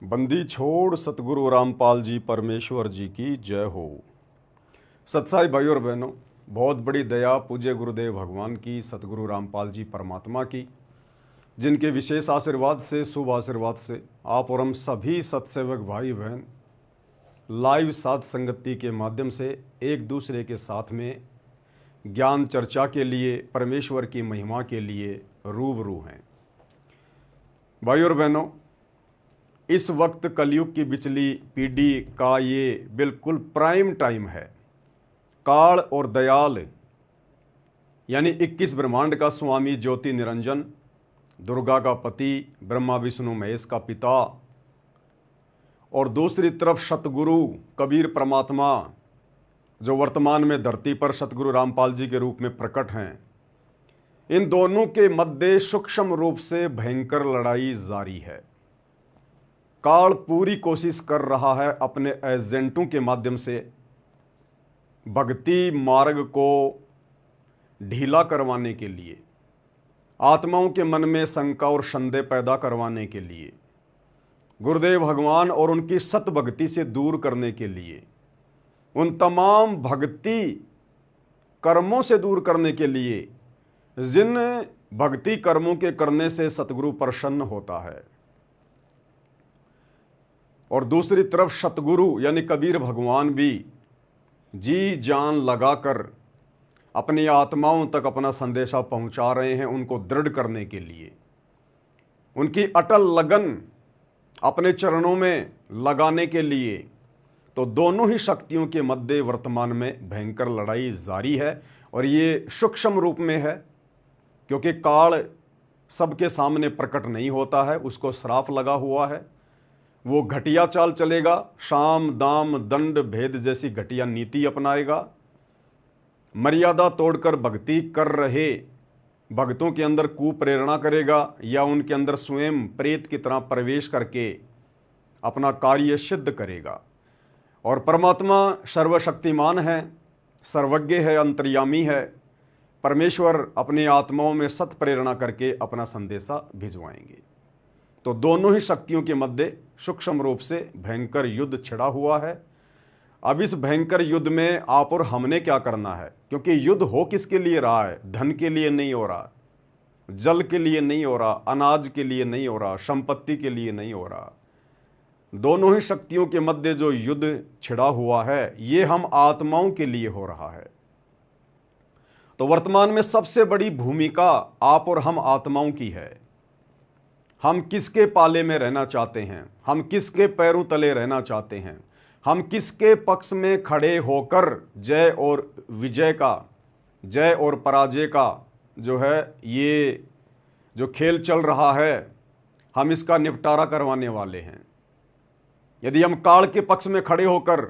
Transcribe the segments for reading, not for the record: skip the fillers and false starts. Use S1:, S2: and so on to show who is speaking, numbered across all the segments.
S1: बंदी छोड़ सतगुरु रामपाल जी परमेश्वर जी की जय हो। सत्साई भाई और बहनों, बहुत बड़ी दया पूज्य गुरुदेव भगवान की, सतगुरु रामपाल जी परमात्मा की, जिनके विशेष आशीर्वाद से, शुभ आशीर्वाद से आप और हम सभी सत्सेवक भाई बहन लाइव साध संगति के माध्यम से एक दूसरे के साथ में ज्ञान चर्चा के लिए, परमेश्वर की महिमा के लिए रूबरू हैं। भाई और बहनों, इस वक्त कलयुग की बिचली पीढ़ी का ये बिल्कुल प्राइम टाइम है। काल और दयाल यानी 21 ब्रह्मांड का स्वामी ज्योति निरंजन, दुर्गा का पति, ब्रह्मा विष्णु महेश का पिता, और दूसरी तरफ सतगुरु कबीर परमात्मा जो वर्तमान में धरती पर सतगुरु रामपाल जी के रूप में प्रकट हैं। इन दोनों के मध्य सूक्ष्म रूप से भयंकर लड़ाई जारी है। काल पूरी कोशिश कर रहा है अपने एजेंटों के माध्यम से भक्ति मार्ग को ढीला करवाने के लिए, आत्माओं के मन में शंका और संदेह पैदा करवाने के लिए, गुरुदेव भगवान और उनकी सत भक्ति से दूर करने के लिए, उन तमाम भक्ति कर्मों से दूर करने के लिए जिन भक्ति कर्मों के करने से सतगुरु प्रसन्न होता है। और दूसरी तरफ सतगुरु यानी कबीर भगवान भी जी जान लगाकर अपनी आत्माओं तक अपना संदेशा पहुंचा रहे हैं, उनको दृढ़ करने के लिए, उनकी अटल लगन अपने चरणों में लगाने के लिए। तो दोनों ही शक्तियों के मध्य वर्तमान में भयंकर लड़ाई जारी है और ये सूक्ष्म रूप में है, क्योंकि काल सबके सामने प्रकट नहीं होता है, उसको श्राप लगा हुआ है। वो घटिया चाल चलेगा, शाम दाम दंड भेद जैसी घटिया नीति अपनाएगा, मर्यादा तोड़कर भक्ति कर रहे भक्तों के अंदर कुप्रेरणा करेगा या उनके अंदर स्वयं प्रेत की तरह प्रवेश करके अपना कार्य सिद्ध करेगा। और परमात्मा सर्वशक्तिमान है, सर्वज्ञ है, अंतर्यामी है। परमेश्वर अपनी आत्माओं में सत प्रेरणा करके अपना संदेशा भिजवाएंगे। तो दोनों ही शक्तियों के मध्य सूक्ष्म रूप से भयंकर युद्ध छिड़ा हुआ है। अब इस भयंकर युद्ध में आप और हमने क्या करना है, क्योंकि युद्ध हो किसके लिए रहा है? धन के लिए नहीं हो रहा, जल के लिए नहीं हो रहा, अनाज के लिए नहीं हो रहा, संपत्ति के लिए नहीं हो रहा। दोनों ही शक्तियों के मध्य जो युद्ध छिड़ा हुआ है, ये हम आत्माओं के लिए हो रहा है। तो वर्तमान में सबसे बड़ी भूमिका आप और हम आत्माओं की है। हम किसके पाले में रहना चाहते हैं, हम किसके पैरों तले रहना चाहते हैं, हम किसके पक्ष में खड़े होकर जय और विजय का, जय और पराजय का जो है ये जो खेल चल रहा है, हम इसका निपटारा करवाने वाले हैं। यदि हम काल के पक्ष में खड़े होकर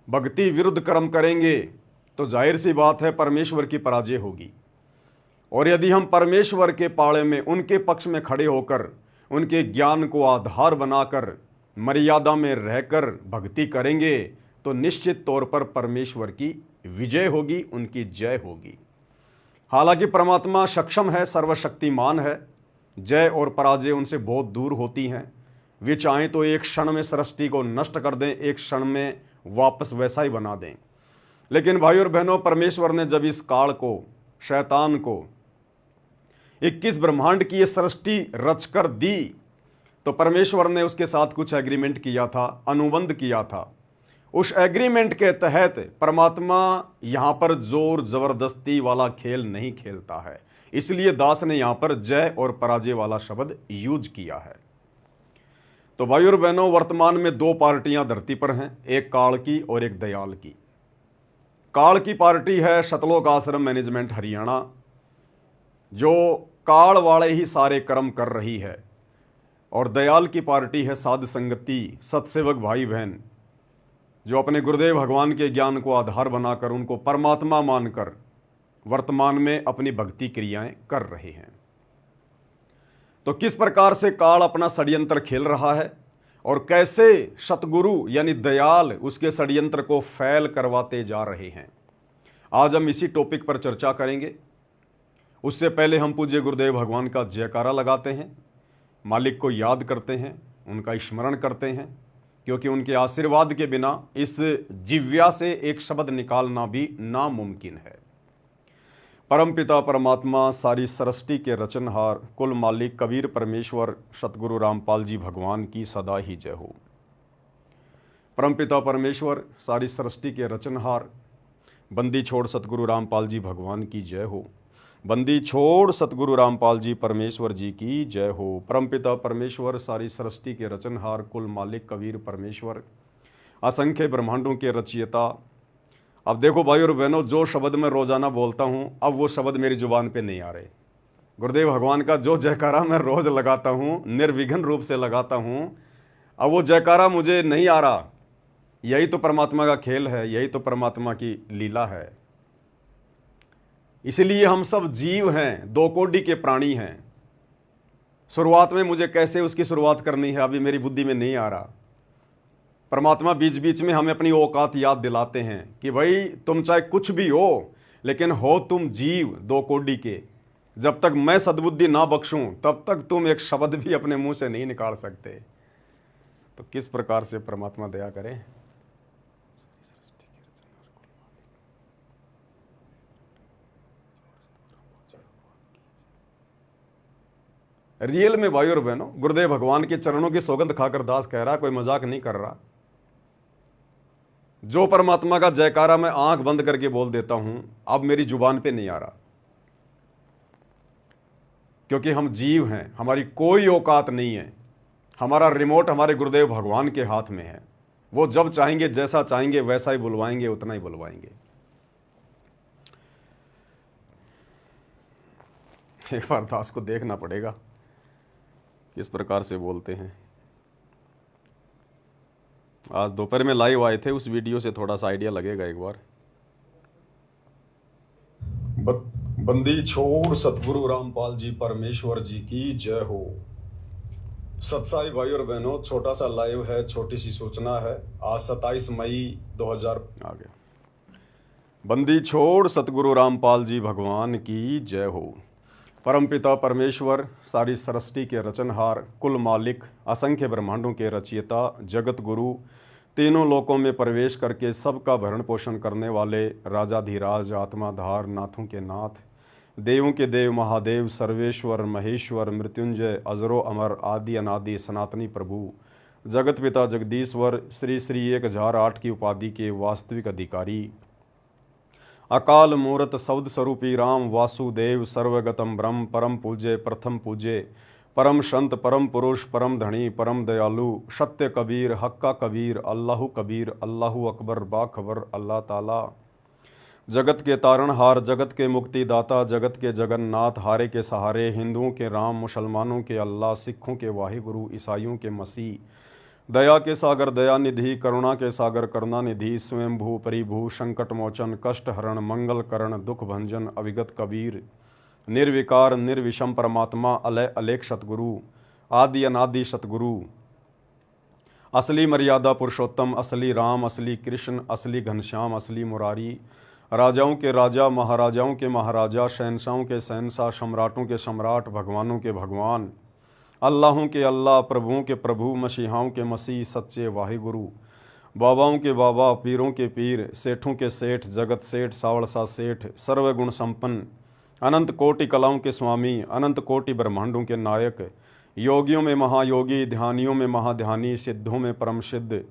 S1: भक्ति विरुद्ध कर्म करेंगे तो जाहिर सी बात है परमेश्वर की पराजय होगी। और यदि हम परमेश्वर के पाले में, उनके पक्ष में खड़े होकर उनके ज्ञान को आधार बनाकर मर्यादा में रहकर भक्ति करेंगे तो निश्चित तौर पर परमेश्वर की विजय होगी, उनकी जय होगी। हालांकि परमात्मा सक्षम है, सर्वशक्तिमान है, जय और पराजय उनसे बहुत दूर होती हैं। वे चाहें तो एक क्षण में सृष्टि को नष्ट कर दें, एक क्षण में वापस वैसा ही बना दें। लेकिन भाई और बहनों, परमेश्वर ने जब इस काल को, शैतान को 21 ब्रह्मांड की ये सृष्टि रचकर दी, तो परमेश्वर ने उसके साथ कुछ एग्रीमेंट किया था, अनुबंध किया था। उस एग्रीमेंट के तहत परमात्मा यहां पर जोर जबरदस्ती वाला खेल नहीं खेलता है, इसलिए दास ने यहां पर जय और पराजय वाला शब्द यूज किया है। तो भाई और बहनों, वर्तमान में दो पार्टियां धरती पर हैं, एक काल की और एक दयाल की। काल की पार्टी है सतलोक आश्रम मैनेजमेंट हरियाणा, जो काल वाले ही सारे कर्म कर रही है। और दयाल की पार्टी है साध संगति, सत्सेवक भाई बहन, जो अपने गुरुदेव भगवान के ज्ञान को आधार बनाकर, उनको परमात्मा मानकर वर्तमान में अपनी भक्ति क्रियाएं कर रहे हैं। तो किस प्रकार से काल अपना षड्यंत्र खेल रहा है और कैसे सतगुरु यानी दयाल उसके षड्यंत्र को फैल करवाते जा रहे हैं, आज हम इसी टॉपिक पर चर्चा करेंगे। उससे पहले हम पूज्य गुरुदेव भगवान का जयकारा लगाते हैं, मालिक को याद करते हैं उनका स्मरण करते हैं, क्योंकि उनके आशीर्वाद के बिना इस जिव्या से एक शब्द निकालना भी नामुमकिन है। परमपिता परमात्मा सारी सृष्टि के रचनहार कुल मालिक कबीर परमेश्वर सतगुरु रामपाल जी भगवान की सदा ही जय हो। परमपिता परमेश्वर सारी सृष्टि के रचनहार बंदी छोड़ सतगुरु रामपाल जी भगवान की जय हो। बंदी छोड़ सतगुरु रामपाल जी परमेश्वर जी की जय हो। परमपिता परमेश्वर सारी सृष्टि के रचनहार कुल मालिक कबीर परमेश्वर असंख्य ब्रह्मांडों के रचयिता। अब देखो भाई और बहनों, जो शब्द मैं रोजाना बोलता हूँ अब वो शब्द मेरी जुबान पे नहीं आ रहे। गुरुदेव भगवान का जो जयकारा मैं रोज लगाता हूँ, निर्विघ्न रूप से लगाता हूँ, अब वो जयकारा मुझे नहीं आ रहा। यही तो परमात्मा का खेल है, यही तो परमात्मा की लीला है। इसलिए हम सब जीव हैं, दो कोटि के प्राणी हैं। शुरुआत में मुझे कैसे उसकी शुरुआत करनी है अभी मेरी बुद्धि में नहीं आ रहा। परमात्मा बीच बीच में हमें अपनी औकात याद दिलाते हैं कि भाई तुम चाहे कुछ भी हो, लेकिन हो तुम जीव दो कोटि के। जब तक मैं सद्बुद्धि ना बख्शूं तब तक तुम एक शब्द भी अपने मुंह से नहीं निकाल सकते। तो किस प्रकार से परमात्मा दया करें। रियल में भाई और बहनों, गुरुदेव भगवान के चरणों की सौगंध खाकर दास कह रहा, कोई मजाक नहीं कर रहा। जो परमात्मा का जयकारा मैं आंख बंद करके बोल देता हूं अब मेरी जुबान पे नहीं आ रहा, क्योंकि हम जीव हैं, हमारी कोई औकात नहीं है। हमारा रिमोट हमारे गुरुदेव भगवान के हाथ में है। वो जब चाहेंगे जैसा चाहेंगे वैसा ही बुलवाएंगे, उतना ही बुलवाएंगे। एक बार दास को देखना पड़ेगा किस प्रकार से बोलते हैं। आज दोपहर में लाइव आए थे, उस वीडियो से थोड़ा सा आइडिया लगेगा एक बार। बंदी छोड़ सतगुरु रामपाल जी परमेश्वर जी की जय हो। सत्साई भाई और बहनों, छोटा सा लाइव है, छोटी सी सूचना है। आज 27 मई 2000 आ गया। बंदी छोड़ सतगुरु रामपाल जी भगवान की जय हो। परमपिता परमेश्वर सारी सृष्टि के रचनहार कुल मालिक असंख्य ब्रह्मांडों के रचयिता जगत गुरु तीनों लोकों में प्रवेश करके सबका भरण पोषण करने वाले राजाधिराज आत्माधार नाथों के नाथ देवों के देव महादेव सर्वेश्वर महेश्वर मृत्युंजय अजरो अमर आदि अनादि सनातनी प्रभु जगत पिता जगदीश्वर श्री श्री 1008 की उपाधि के वास्तविक अधिकारी अकाल मूर्त शब्द स्वरूपी राम वासुदेव सर्वगतम ब्रह्म परम पूज्य प्रथम पूज्य परम संत परम पुरुष परम धनी परम दयालु सत्य कबीर हक्का कबीर अल्लाहु अकबर बाखबर अल्लाह ताला जगत के तारणहार जगत के मुक्तिदाता जगत के जगन्नाथ हारे के सहारे हिंदुओं के राम मुसलमानों के अल्लाह सिखों के वाहिगुरु ईसाइयों के मसीह दया के सागर दयानिधि करुणा के सागर करुणानिधि स्वयंभू परिभू संकट मोचन कष्ट हरण मंगल करण दुख भंजन अविगत कबीर निर्विकार निर्विषम परमात्मा अलय अलेख सतगुरु आदि अनादि सतगुरु असली मर्यादा पुरुषोत्तम असली राम असली कृष्ण असली घनश्याम असली मुरारी राजाओं के राजा महाराजाओं के महाराजा शहनशाहों के शहनशाह सम्राटों के सम्राट भगवानों के भगवान अल्लाहों के अल्लाह प्रभुओं के प्रभु मसीहाओं के मसीह सच्चे वाहिगुरु बाबाओं के बाबा पीरों के पीर सेठों के सेठ जगत सेठ सावड़सा सेठ सर्वगुण संपन्न अनंत कोटि कलाओं के स्वामी अनंत कोटि ब्रह्मांडों के नायक योगियों में महायोगी ध्यानियों में महाध्यानी सिद्धों में परम सिद्ध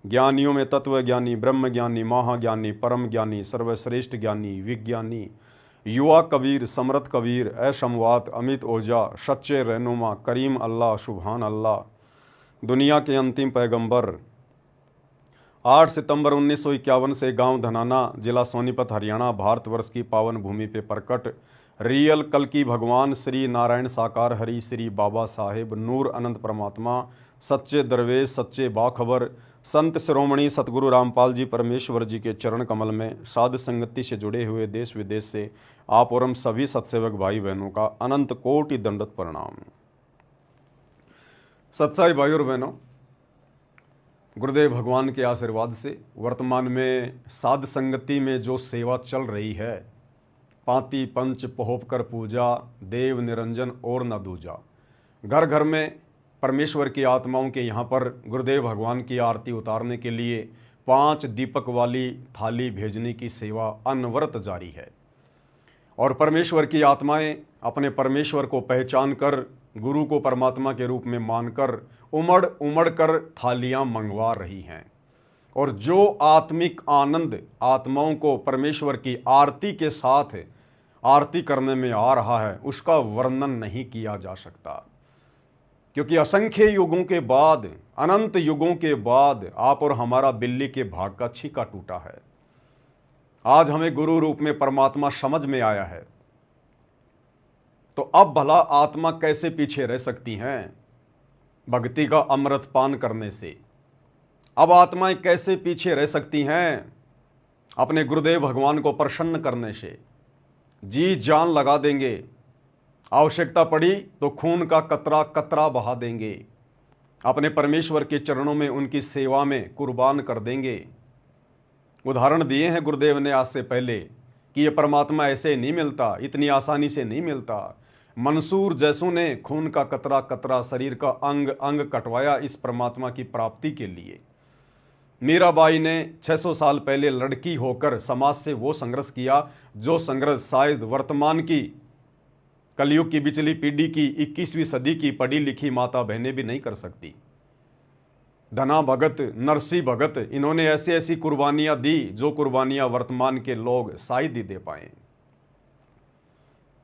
S1: ज्ञानियों में तत्व ज्ञानी ब्रह्म ज्ञानी महाज्ञानी परम ज्ञानी सर्वश्रेष्ठ ज्ञानी विज्ञानी युवा कबीर समरथ कबीर असमवात अमित ओजा सच्चे रहनुमा करीम अल्लाह सुभान अल्लाह दुनिया के अंतिम पैगंबर 8 सितंबर 1951 से गांव धनाना जिला सोनीपत हरियाणा भारतवर्ष की पावन भूमि पे प्रकट रियल कल की भगवान श्री नारायण साकार हरि श्री बाबा साहेब नूर अनंत परमात्मा सच्चे दरवेश सच्चे बाखबर संत शिरोमणि सतगुरु रामपाल जी परमेश्वर जी के चरण कमल में साध संगति से जुड़े हुए देश विदेश से आप और हम सभी सत्सेवक भाई बहनों का अनंत कोटि दंडवत प्रणाम। सत्साई भाई और बहनों, गुरुदेव भगवान के आशीर्वाद से वर्तमान में साध संगति में जो सेवा चल रही है, पांति पंच पहोप कर पूजा देव निरंजन और न दूजा, घर घर में परमेश्वर की आत्माओं के यहाँ पर गुरुदेव भगवान की आरती उतारने के लिए 5 दीपक वाली थाली भेजने की सेवा अनवरत जारी है। और परमेश्वर की आत्माएं अपने परमेश्वर को पहचान कर, गुरु को परमात्मा के रूप में मानकर उमड़ उमड़ कर थालियां मंगवा रही हैं। और जो आत्मिक आनंद आत्माओं को परमेश्वर की आरती के साथ आरती करने में आ रहा है, उसका वर्णन नहीं किया जा सकता। क्योंकि असंख्य युगों के बाद, अनंत युगों के बाद आप और हमारा बिल्ली के भाग का छीका टूटा है। आज हमें गुरु रूप में परमात्मा समझ में आया है, तो अब भला आत्मा कैसे पीछे रह सकती हैं भक्ति का अमृत पान करने से? अब आत्माएं कैसे पीछे रह सकती हैं अपने गुरुदेव भगवान को प्रसन्न करने से? जी जान लगा देंगे, आवश्यकता पड़ी तो खून का कतरा कतरा बहा देंगे, अपने परमेश्वर के चरणों में उनकी सेवा में कुर्बान कर देंगे। उदाहरण दिए हैं गुरुदेव ने आज से पहले कि ये परमात्मा ऐसे नहीं मिलता, इतनी आसानी से नहीं मिलता। मंसूर जैसों ने खून का कतरा कतरा, शरीर का अंग अंग कटवाया इस परमात्मा की प्राप्ति के लिए। मीराबाई ने 600 साल पहले लड़की होकर समाज से वो संघर्ष किया जो संघर्ष शायद वर्तमान की कलयुग की बिचली पीढ़ी की 21वीं सदी की पढ़ी लिखी माता बहनें भी नहीं कर सकती। धना भगत, नरसी भगत, इन्होंने ऐसी ऐसी कुर्बानियां दी जो कुर्बानियां वर्तमान के लोग शायद ही दे पाए।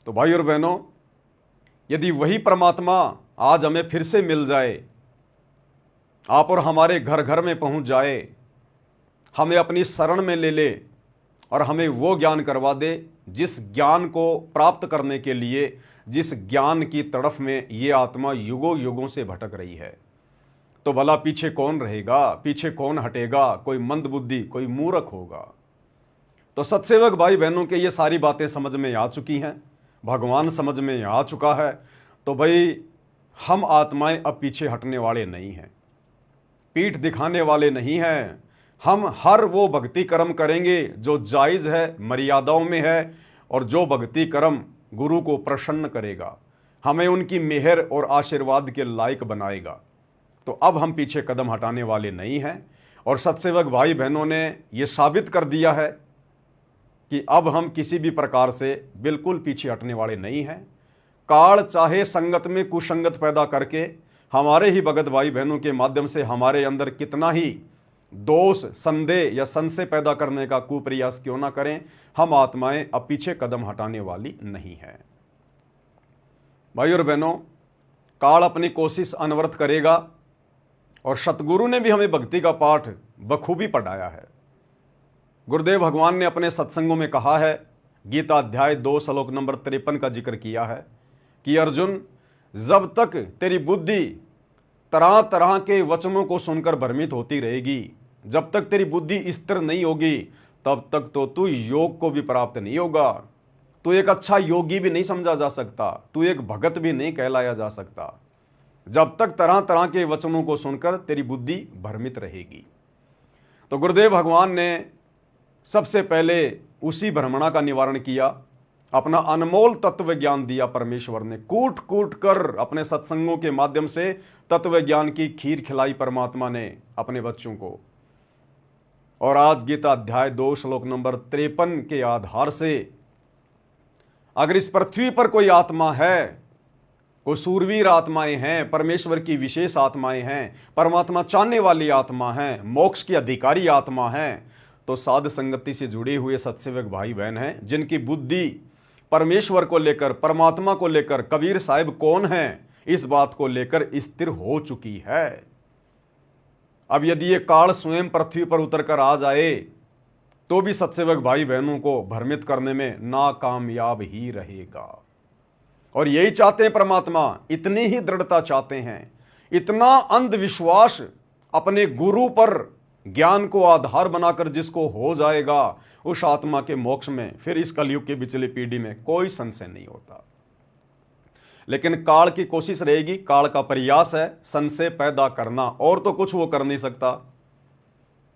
S1: तो भाई और बहनों, यदि वही परमात्मा आज हमें फिर से मिल जाए, आप और हमारे घर घर में पहुंच जाए, हमें अपनी शरण में ले ले और हमें वो ज्ञान करवा दे जिस ज्ञान को प्राप्त करने के लिए, जिस ज्ञान की तरफ में ये आत्मा युगों युगों से भटक रही है, तो भला पीछे कौन रहेगा, पीछे कौन हटेगा? कोई मंदबुद्धि, कोई मूर्ख होगा। तो सत्सेवक भाई बहनों के ये सारी बातें समझ में आ चुकी हैं, भगवान समझ में आ चुका है, तो भाई हम आत्माएं अब पीछे हटने वाले नहीं हैं, पीठ दिखाने वाले नहीं हैं। हम हर वो भक्ति कर्म करेंगे जो जायज़ है, मर्यादाओं में है, और जो भक्ति कर्म गुरु को प्रसन्न करेगा, हमें उनकी मेहर और आशीर्वाद के लायक बनाएगा। तो अब हम पीछे कदम हटाने वाले नहीं हैं। और सत्सेवक भाई बहनों ने ये साबित कर दिया है कि अब हम किसी भी प्रकार से बिल्कुल पीछे हटने वाले नहीं हैं। काल चाहे संगत में कुसंगत पैदा करके हमारे ही भगत भाई बहनों के माध्यम से हमारे अंदर कितना ही दोष, संदेह या संशय पैदा करने का कुप्रयास क्यों ना करें, हम आत्माएं अब पीछे कदम हटाने वाली नहीं है। भाई और बहनों, काल अपनी कोशिश अनवरत करेगा और सतगुरु ने भी हमें भक्ति का पाठ बखूबी पढ़ाया है। गुरुदेव भगवान ने अपने सत्संगों में कहा है, गीता अध्याय 2 श्लोक नंबर 53 का जिक्र किया है कि अर्जुन, जब तक तेरी बुद्धि तरह तरह के वचनों को सुनकर भ्रमित होती रहेगी, जब तक तेरी बुद्धि स्थिर नहीं होगी, तब तक तो तू योग को भी प्राप्त नहीं होगा। तू एक अच्छा योगी भी नहीं समझा जा सकता, तू एक भगत भी नहीं कहलाया जा सकता, जब तक तरह तरह के वचनों को सुनकर तेरी बुद्धि भ्रमित रहेगी। तो गुरुदेव भगवान ने सबसे पहले उसी भ्रमणा का निवारण किया, अपना अनमोल तत्व ज्ञान दिया। परमेश्वर ने कूट कूट कर अपने सत्संगों के माध्यम से तत्व ज्ञान की खीर खिलाई परमात्मा ने अपने बच्चों को। और आज गीता अध्याय 2 श्लोक नंबर 53 के आधार से अगर इस पृथ्वी पर कोई आत्मा है, कोई सूरवीर आत्माएं हैं, परमेश्वर की विशेष आत्माएं हैं, परमात्मा चाहने वाली आत्मा हैं, मोक्ष की अधिकारी आत्मा हैं, तो साध संगति से जुड़े हुए सत्सेवक भाई बहन हैं, जिनकी बुद्धि परमेश्वर को लेकर, परमात्मा को लेकर, कबीर साहिब कौन हैं, इस बात को लेकर स्थिर हो चुकी है। अब यदि ये काल स्वयं पृथ्वी पर उतर कर आ जाए तो भी सत्सेवक भाई बहनों को भ्रमित करने में नाकामयाब ही रहेगा। और यही चाहते हैं परमात्मा, इतनी ही दृढ़ता चाहते हैं, इतना अंधविश्वास अपने गुरु पर ज्ञान को आधार बनाकर जिसको हो जाएगा, उस आत्मा के मोक्ष में फिर इस कलयुग की पिछली पीढ़ी में कोई संशय नहीं होता। लेकिन काल की कोशिश रहेगी, काल का प्रयास है संशय पैदा करना, और तो कुछ वो कर नहीं सकता,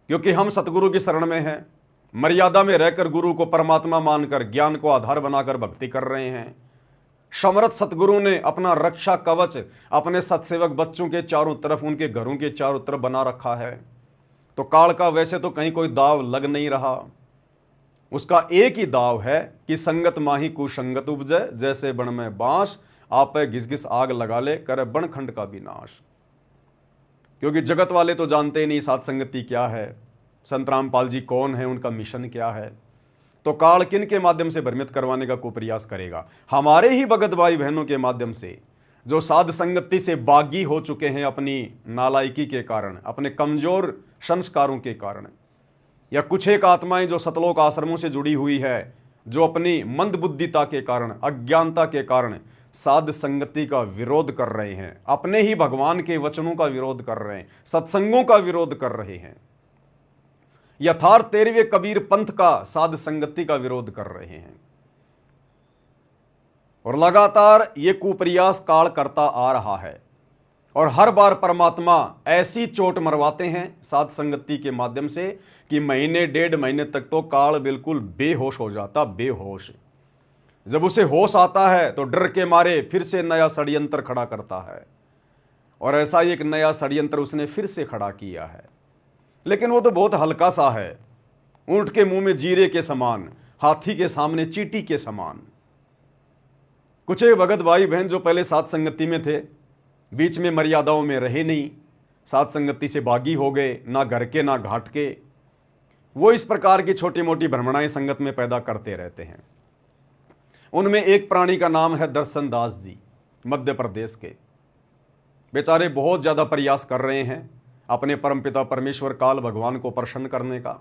S1: क्योंकि हम सतगुरु की शरण में हैं, मर्यादा में रहकर गुरु को परमात्मा मानकर ज्ञान को आधार बनाकर भक्ति कर रहे हैं, समर्थ सतगुरु ने अपना रक्षा कवच अपने सत्सेवक बच्चों के चारों तरफ, उनके घरों के चारों तरफ बना रखा है। तो काल का वैसे तो कहीं कोई दाव लग नहीं रहा। उसका एक ही दाव है कि संगत माही कुसंगत उपजै, जैसे बन में बांस आपे घिस घिस आग लगा ले, करे बन खंड का विनाश। क्योंकि जगत वाले तो जानते ही नहीं साध संगति क्या है, संत रामपाल जी कौन है, उनका मिशन क्या है। तो काल किन के माध्यम से भ्रमित करवाने का प्रयास करेगा? हमारे ही भगत भाई बहनों के माध्यम से, जो साध संगति से बागी हो चुके हैं अपनी नालायकी के कारण, अपने कमजोर संस्कारों के कारण, या कुछ एक आत्माएं जो सतलोक आश्रमों से जुड़ी हुई है, जो अपनी मंदबुद्धिता के कारण, अज्ञानता के कारण साध संगति का विरोध कर रहे हैं, अपने ही भगवान के वचनों का विरोध कर रहे हैं, सत्संगों का विरोध कर रहे हैं, यथार्थ 13वें कबीर पंथ का साध संगति का विरोध कर रहे हैं। और लगातार ये कुप्रयास काल करता आ रहा है। और हर बार परमात्मा ऐसी चोट मरवाते हैं साध संगति के माध्यम से कि महीने डेढ़ महीने तक तो काल बिल्कुल बेहोश हो जाता, बेहोश। जब उसे होश आता है तो डर के मारे फिर से नया षड्यंत्र खड़ा करता है। और ऐसा ही एक नया षड्यंत्र उसने फिर से खड़ा किया है, लेकिन वो तो बहुत हल्का सा है, ऊंट के मुंह में जीरे के समान, हाथी के सामने चींटी के समान। कुछ एक भगत भाई बहन जो पहले साध संगति में थे, बीच में मर्यादाओं में रहे नहीं, साध संगति से बागी हो गए, ना घर के ना घाट के, वो इस प्रकार की छोटी मोटी भ्रमणाएं संगत में पैदा करते रहते हैं। उनमें एक प्राणी का नाम है दर्शन दास जी, मध्य प्रदेश के। बेचारे बहुत ज्यादा प्रयास कर रहे हैं अपने परमपिता परमेश्वर काल भगवान को प्रसन्न करने का,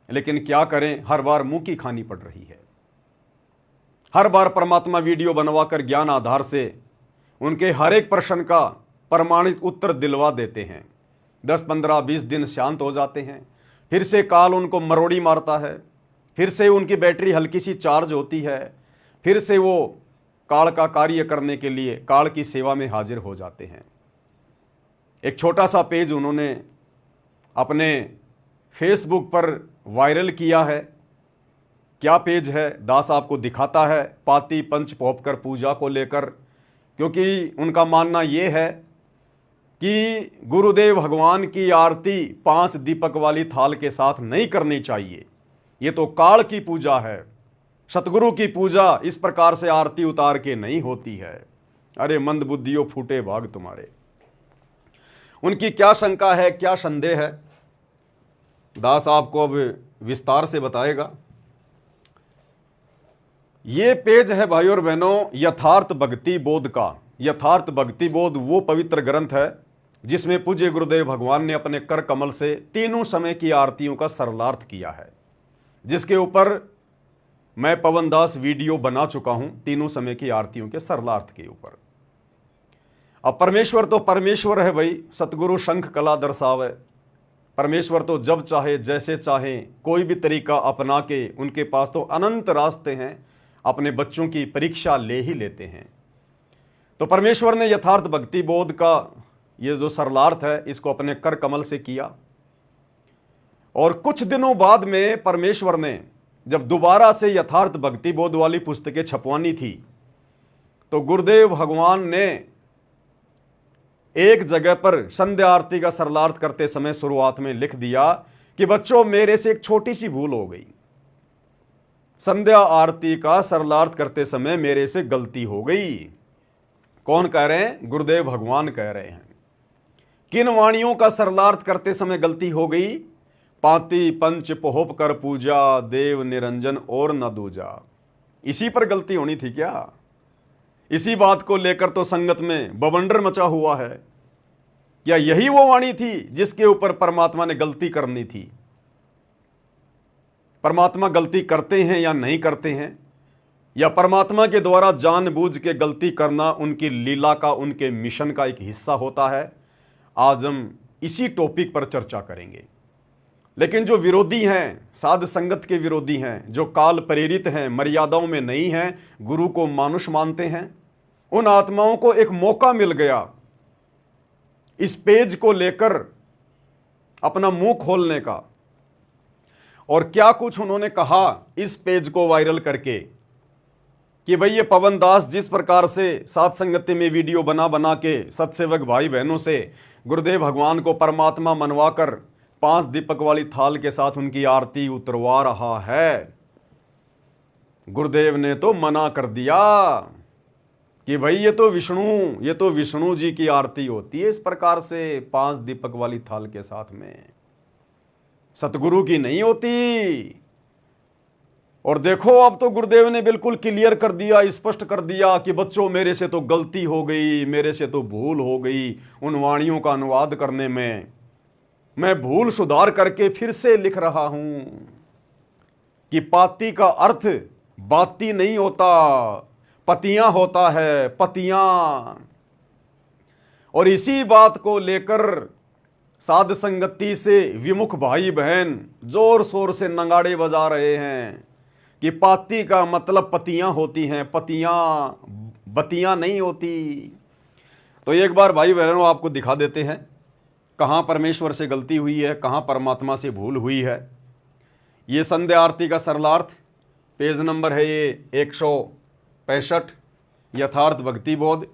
S1: लेकिन क्या करें, हर बार मुंह की खानी पड़ रही है। हर बार परमात्मा वीडियो बनवाकर ज्ञान आधार से उनके हर एक प्रश्न का प्रमाणित उत्तर दिलवा देते हैं। 10, 15, 20 दिन शांत हो जाते हैं, फिर से काल उनको मरोड़ी मारता है, फिर से उनकी बैटरी हल्की सी चार्ज होती है, फिर से वो काल का कार्य करने के लिए काल की सेवा में हाजिर हो जाते हैं। एक छोटा सा पेज उन्होंने अपने फेसबुक पर वायरल किया है। क्या पेज है, दास आपको दिखाता है, पाती पंच पोपकर पूजा को लेकर। क्योंकि उनका मानना यह है कि गुरुदेव भगवान की आरती 5 दीपक वाली थाल के साथ नहीं करनी चाहिए, ये तो काल की पूजा है। सतगुरु की पूजा इस प्रकार से आरती उतार के नहीं होती है। अरे मंद बुद्धियों, फूटे भाग तुम्हारे। उनकी क्या शंका है, क्या संदेह है, दास आपको अब विस्तार से बताएगा। ये पेज है भाई और बहनों यथार्थ भक्ति बोध का। यथार्थ भक्ति बोध वो पवित्र ग्रंथ है जिसमें पूज्य गुरुदेव भगवान ने अपने कर कमल से तीनों समय की आरतियों का सरलार्थ किया है, जिसके ऊपर मैं पवन दास वीडियो बना चुका हूं, तीनों समय की आरतियों के सरलार्थ के ऊपर। अब परमेश्वर तो परमेश्वर है भाई, सतगुरु शंख कला दर्शावे। परमेश्वर तो जब चाहे जैसे चाहे कोई भी तरीका अपना के, उनके पास तो अनंत रास्ते हैं, अपने बच्चों की परीक्षा ले ही लेते हैं। तो परमेश्वर ने यथार्थ भक्ति बोध का ये जो सरलार्थ है इसको अपने कर कमल से किया। और कुछ दिनों बाद में परमेश्वर ने जब दोबारा से यथार्थ भक्ति बोध वाली पुस्तकें छपवानी थी, तो गुरुदेव भगवान ने एक जगह पर संध्या आरती का सरलार्थ करते समय शुरुआत में लिख दिया कि बच्चों मेरे से एक छोटी सी भूल हो गई, संध्या आरती का सरलार्थ करते समय मेरे से गलती हो गई। कौन कह रहे हैं? गुरुदेव भगवान कह रहे हैं। किन वाणियों का सरलार्थ करते समय गलती हो गई? पाती पंच पोहप कर पूजा, देव निरंजन और न दूजा। इसी पर गलती होनी थी क्या? इसी बात को लेकर तो संगत में बवंडर मचा हुआ है। या यही वो वाणी थी जिसके ऊपर परमात्मा ने गलती करनी थी? परमात्मा गलती करते हैं या नहीं करते हैं, या परमात्मा के द्वारा जानबूझ के गलती करना उनकी लीला का, उनके मिशन का एक हिस्सा होता है? आज हम इसी टॉपिक पर चर्चा करेंगे। लेकिन जो विरोधी हैं, साध संगत के विरोधी हैं, जो काल प्रेरित हैं, मर्यादाओं में नहीं हैं, गुरु को मानुष मानते हैं, उन आत्माओं को एक मौका मिल गया इस पेज को लेकर अपना मुंह खोलने का। और क्या कुछ उन्होंने कहा इस पेज को वायरल करके। कि भाई ये पवन दास जिस प्रकार से सात संगति में वीडियो बना बना के सत्सेवक भाई बहनों से गुरुदेव भगवान को परमात्मा मनवाकर 5 दीपक वाली थाल के साथ उनकी आरती उतरवा रहा है, गुरुदेव ने तो मना कर दिया कि भाई ये तो विष्णु जी की आरती होती है इस प्रकार से 5 दीपक वाली थाल के साथ में, सतगुरु की नहीं होती। और देखो अब तो गुरुदेव ने बिल्कुल क्लियर कर दिया, स्पष्ट कर दिया कि बच्चों मेरे से तो गलती हो गई, मेरे से तो भूल हो गई उन वाणियों का अनुवाद करने में, मैं भूल सुधार करके फिर से लिख रहा हूं कि पाती का अर्थ बाती नहीं होता, पतियां होता है, पतियां। और इसी बात को लेकर साध संगति से विमुख भाई बहन जोर शोर से नगाड़े बजा रहे हैं कि पाती का मतलब पतियां होती हैं, पतियां बतियां नहीं होती। तो एक बार भाई बहनों आपको दिखा देते हैं कहां परमेश्वर से गलती हुई है, कहां परमात्मा से भूल हुई है। ये संध्या आरती का सरलार्थ पेज नंबर है ये 165, यथार्थ भक्ति बोध।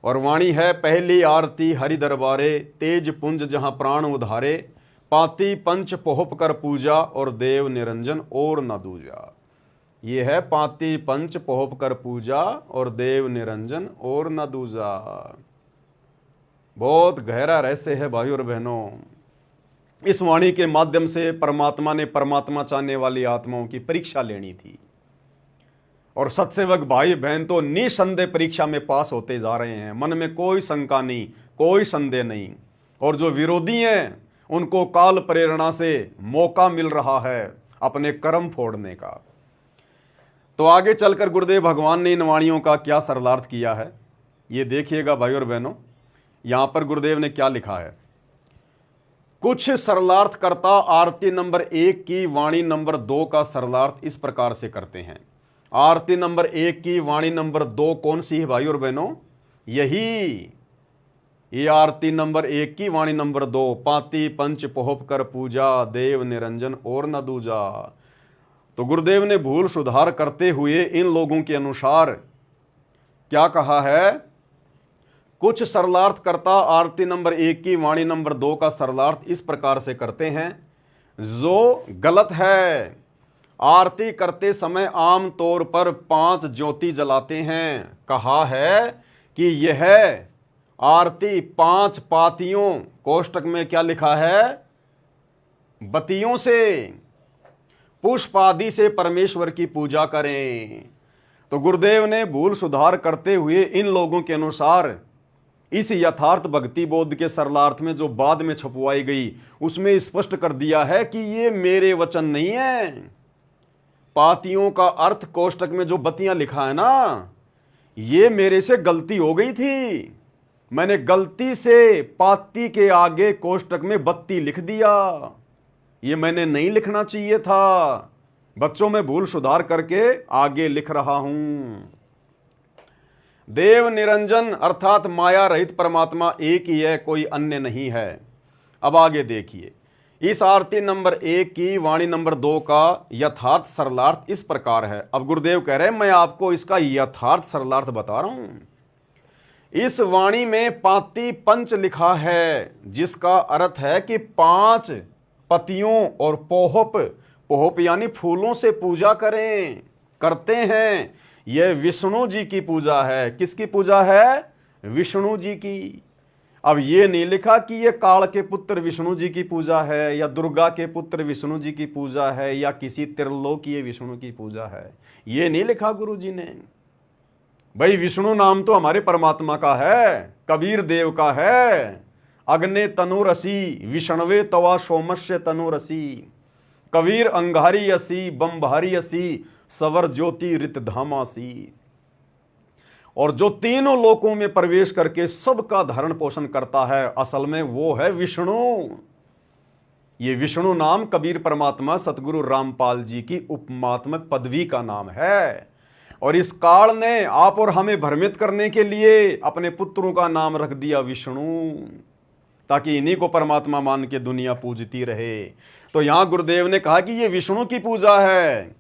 S1: और वाणी है पहली आरती हरि दरबारे, तेज पुंज जहां प्राण उधारे, पाती पंच पोहप कर पूजा और देव निरंजन और न दूजा। ये है पाती पंच पोहप कर पूजा और देव निरंजन और न दूजा। बहुत गहरा रहस्य है भाई और बहनों। इस वाणी के माध्यम से परमात्मा ने परमात्मा चाहने वाली आत्माओं की परीक्षा लेनी थी, और सत्सेवक भाई बहन तो निसंदेह परीक्षा में पास होते जा रहे हैं, मन में कोई शंका नहीं, कोई संदेह नहीं। और जो विरोधी हैं उनको काल प्रेरणा से मौका मिल रहा है अपने कर्म फोड़ने का। तो आगे चलकर गुरुदेव भगवान ने इन वाणियों का क्या सरलार्थ किया है ये देखिएगा भाई और बहनों। यहां पर गुरुदेव ने क्या लिखा है। कुछ सरलार्थ करता आरती नंबर 1 की वाणी नंबर 2 का सरलार्थ इस प्रकार से करते हैं। आरती नंबर 1 की वाणी नंबर 2 कौन सी है भाई और बहनों? यही ये आरती नंबर 1 की वाणी नंबर 2, पाती पंच पोहप कर पूजा देव निरंजन और न दूजा। तो गुरुदेव ने भूल सुधार करते हुए इन लोगों के अनुसार क्या कहा है। कुछ सरलार्थ करता आरती नंबर 1 की वाणी नंबर 2 का सरलार्थ इस प्रकार से करते हैं जो गलत है। आरती करते समय आम तौर पर 5 ज्योति जलाते हैं। कहा है कि यह आरती 5 पातियों, कोष्टक में क्या लिखा है, बतियों से, पुष्प आदि से परमेश्वर की पूजा करें। तो गुरुदेव ने भूल सुधार करते हुए इन लोगों के अनुसार इस यथार्थ भक्ति बोध के सरलार्थ में जो बाद में छपवाई गई उसमें स्पष्ट कर दिया है कि ये मेरे वचन नहीं है। पातियों का अर्थ कोष्टक में जो बत्तियां लिखा है ना, ये मेरे से गलती हो गई थी, मैंने गलती से पाती के आगे कोष्टक में बत्ती लिख दिया, ये मैंने नहीं लिखना चाहिए था। बच्चों में भूल सुधार करके आगे लिख रहा हूं। देव निरंजन अर्थात माया रहित परमात्मा एक ही है, कोई अन्य नहीं है। अब आगे देखिए, इस आरती नंबर 1 की वाणी नंबर 2 का यथार्थ सरलार्थ इस प्रकार है। अब गुरुदेव कह रहे हैं मैं आपको इसका यथार्थ सरलार्थ बता रहा हूं। इस वाणी में पाती पंच लिखा है जिसका अर्थ है कि 5 पतियों और पोहप, पोहप यानी फूलों से पूजा करें, करते हैं। यह विष्णु जी की पूजा है। किसकी पूजा है? विष्णु जी की। अब यह नहीं लिखा कि यह काल के पुत्र विष्णु जी की पूजा है या दुर्गा के पुत्र विष्णु जी की पूजा है या किसी त्रिलोकीय विष्णु की पूजा है, यह नहीं लिखा गुरु जी ने। भाई विष्णु नाम तो हमारे परमात्मा का है, कबीर देव का है। अग्ने तनुरसी विष्णवे तवा सोमस्य तनुरसी, कबीर अंगारी असी बम भारी असी सवर ज्योति रित धामासी। और जो तीनों लोकों में प्रवेश करके सबका धारण पोषण करता है असल में वो है विष्णु। ये विष्णु नाम कबीर परमात्मा सतगुरु रामपाल जी की उपमात्मक पदवी का नाम है। और इस काल ने आप और हमें भ्रमित करने के लिए अपने पुत्रों का नाम रख दिया विष्णु, ताकि इन्हीं को परमात्मा मान के दुनिया पूजती रहे। तो यहां गुरुदेव ने कहा कि ये विष्णु की पूजा है,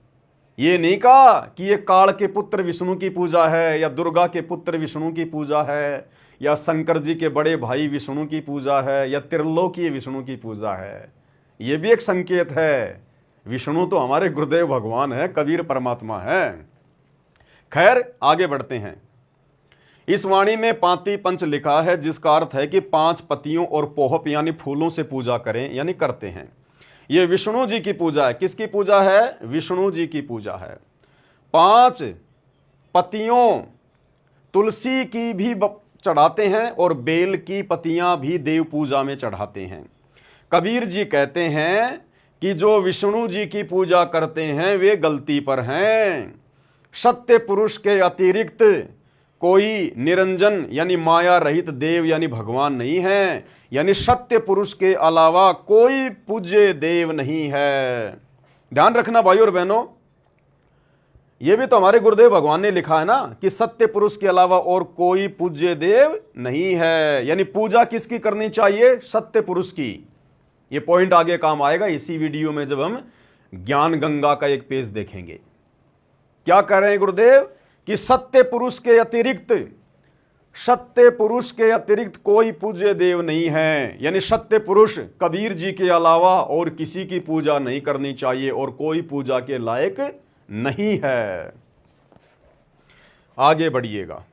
S1: ये नहीं कहा कि ये काल के पुत्र विष्णु की पूजा है, या दुर्गा के पुत्र विष्णु की पूजा है, या शंकर जी के बड़े भाई विष्णु की पूजा है, या त्रिलोकीय विष्णु की पूजा है। ये भी एक संकेत है। विष्णु तो हमारे गुरुदेव भगवान है, कबीर परमात्मा है। खैर आगे बढ़ते हैं। इस वाणी में पाती पंच लिखा है, जिसका अर्थ है कि 5 पत्तियों और पोहप यानी फूलों से पूजा करें यानी करते हैं। यह विष्णु जी की पूजा है। किसकी पूजा है? विष्णु जी की पूजा है। 5 पत्तियों तुलसी की भी चढ़ाते हैं और बेल की पत्तियां भी देव पूजा में चढ़ाते हैं। कबीर जी कहते हैं कि जो विष्णु जी की पूजा करते हैं वे गलती पर हैं। सत्य पुरुष के अतिरिक्त कोई निरंजन यानी माया रहित देव यानी भगवान नहीं है, यानी सत्य पुरुष के अलावा कोई पूज्य देव नहीं है। ध्यान रखना भाई और बहनों, यह भी तो हमारे गुरुदेव भगवान ने लिखा है ना कि सत्य पुरुष के अलावा और कोई पूज्य देव नहीं है, यानी पूजा किसकी करनी चाहिए? सत्य पुरुष की। यह पॉइंट आगे काम आएगा इसी वीडियो में जब हम ज्ञान गंगा का एक पेज देखेंगे। क्या कह रहे हैं गुरुदेव कि सत्य पुरुष के अतिरिक्त कोई पूज्य देव नहीं है, यानी सत्य पुरुष कबीर जी के अलावा और किसी की पूजा नहीं करनी चाहिए और कोई पूजा के लायक नहीं है। आगे बढ़िएगा,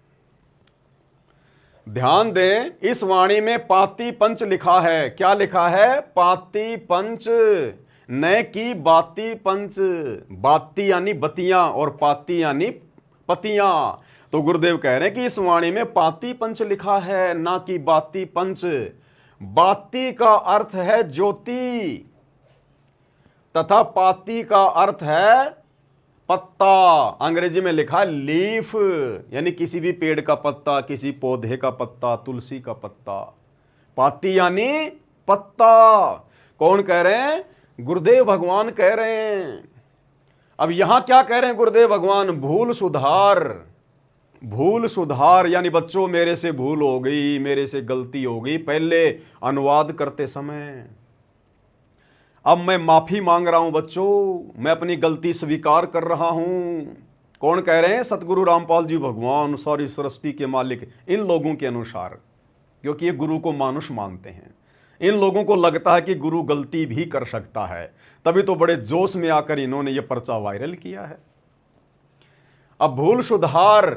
S1: ध्यान दें। इस वाणी में पाती पंच लिखा है। क्या लिखा है? पाती पंच, न कि बाती पंच। बाती यानी बतियां और पाती यानी पतियां। तो गुरुदेव कह रहे हैं कि इस वाणी में पाती पंच लिखा है, ना कि बाती पंच। बाती का अर्थ है ज्योति तथा पाती का अर्थ है पत्ता। अंग्रेजी में लिखा है लीफ, यानी किसी भी पेड़ का पत्ता, किसी पौधे का पत्ता, तुलसी का पत्ता। पाती यानी पत्ता। कौन कह रहे हैं? गुरुदेव भगवान कह रहे हैं। अब यहां क्या कह रहे हैं गुरुदेव भगवान? भूल सुधार। भूल सुधार यानी बच्चों मेरे से भूल हो गई, मेरे से गलती हो गई पहले अनुवाद करते समय। अब मैं माफी मांग रहा हूं बच्चों, मैं अपनी गलती स्वीकार कर रहा हूं। कौन कह रहे हैं? सतगुरु रामपाल जी भगवान, सारी सृष्टि के मालिक। इन लोगों के अनुसार, क्योंकि ये गुरु को मानुष मानते हैं, इन लोगों को लगता है कि गुरु गलती भी कर सकता है, तभी तो बड़े जोश में आकर इन्होंने ये पर्चा वायरल किया है। अब भूल सुधार,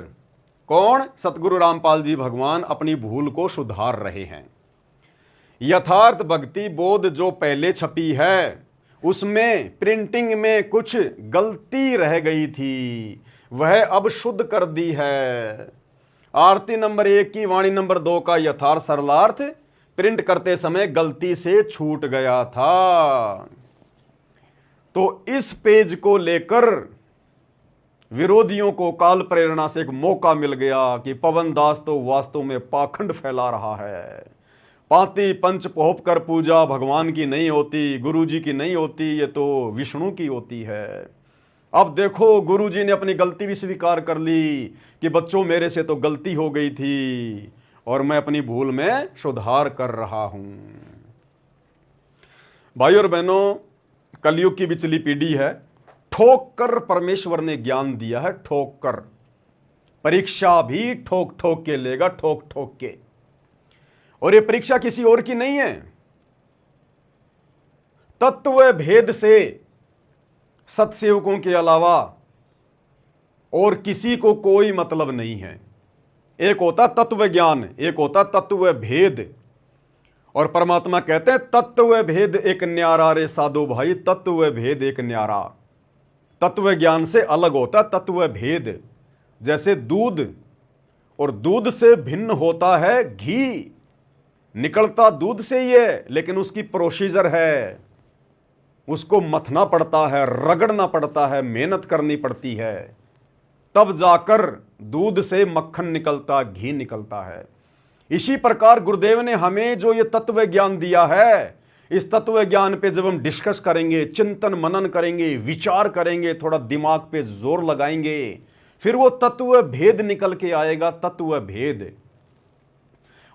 S1: कौन? सतगुरु रामपाल जी भगवान अपनी भूल को सुधार रहे हैं। यथार्थ भक्ति बोध जो पहले छपी है उसमें प्रिंटिंग में कुछ गलती रह गई थी, वह अब शुद्ध कर दी है। आरती नंबर 1 की वाणी नंबर 2 का यथार्थ सरलार्थ प्रिंट करते समय गलती से छूट गया था। तो इस पेज को लेकर विरोधियों को काल प्रेरणा से एक मौका मिल गया कि पवन दास तो वास्तव में पाखंड फैला रहा है। पाती पंच पोहप कर पूजा भगवान की नहीं होती, गुरु जी की नहीं होती, ये तो विष्णु की होती है। अब देखो गुरु जी ने अपनी गलती भी स्वीकार कर ली कि बच्चों मेरे से तो गलती हो गई थी और मैं अपनी भूल में सुधार कर रहा हूं। भाई और बहनों, कलयुग की बिचली पीढ़ी है। ठोक कर परमेश्वर ने ज्ञान दिया है, ठोक कर। परीक्षा भी ठोक ठोक के लेगा, ठोक ठोक के। और ये परीक्षा किसी और की नहीं है। तत्व भेद से सत्सेवकों के अलावा और किसी को कोई मतलब नहीं है। एक होता तत्व ज्ञान, एक होता तत्व भेद। और परमात्मा कहते हैं तत्व भेद एक न्यारा रे साधो भाई, तत्व भेद एक न्यारा। तत्व ज्ञान से अलग होता तत्व भेद। जैसे दूध, और दूध से भिन्न होता है घी। निकलता दूध से ही है, लेकिन उसकी प्रोसीजर है, उसको मथना पड़ता है, रगड़ना पड़ता है, मेहनत करनी पड़ती है, तब जाकर दूध से मक्खन निकलता, घी निकलता है। इसी प्रकार गुरुदेव ने हमें जो ये तत्व ज्ञान दिया है, इस तत्व ज्ञान पे जब हम डिस्कस करेंगे, चिंतन मनन करेंगे, विचार करेंगे, थोड़ा दिमाग पे जोर लगाएंगे, फिर वो तत्व भेद निकल के आएगा, तत्व भेद।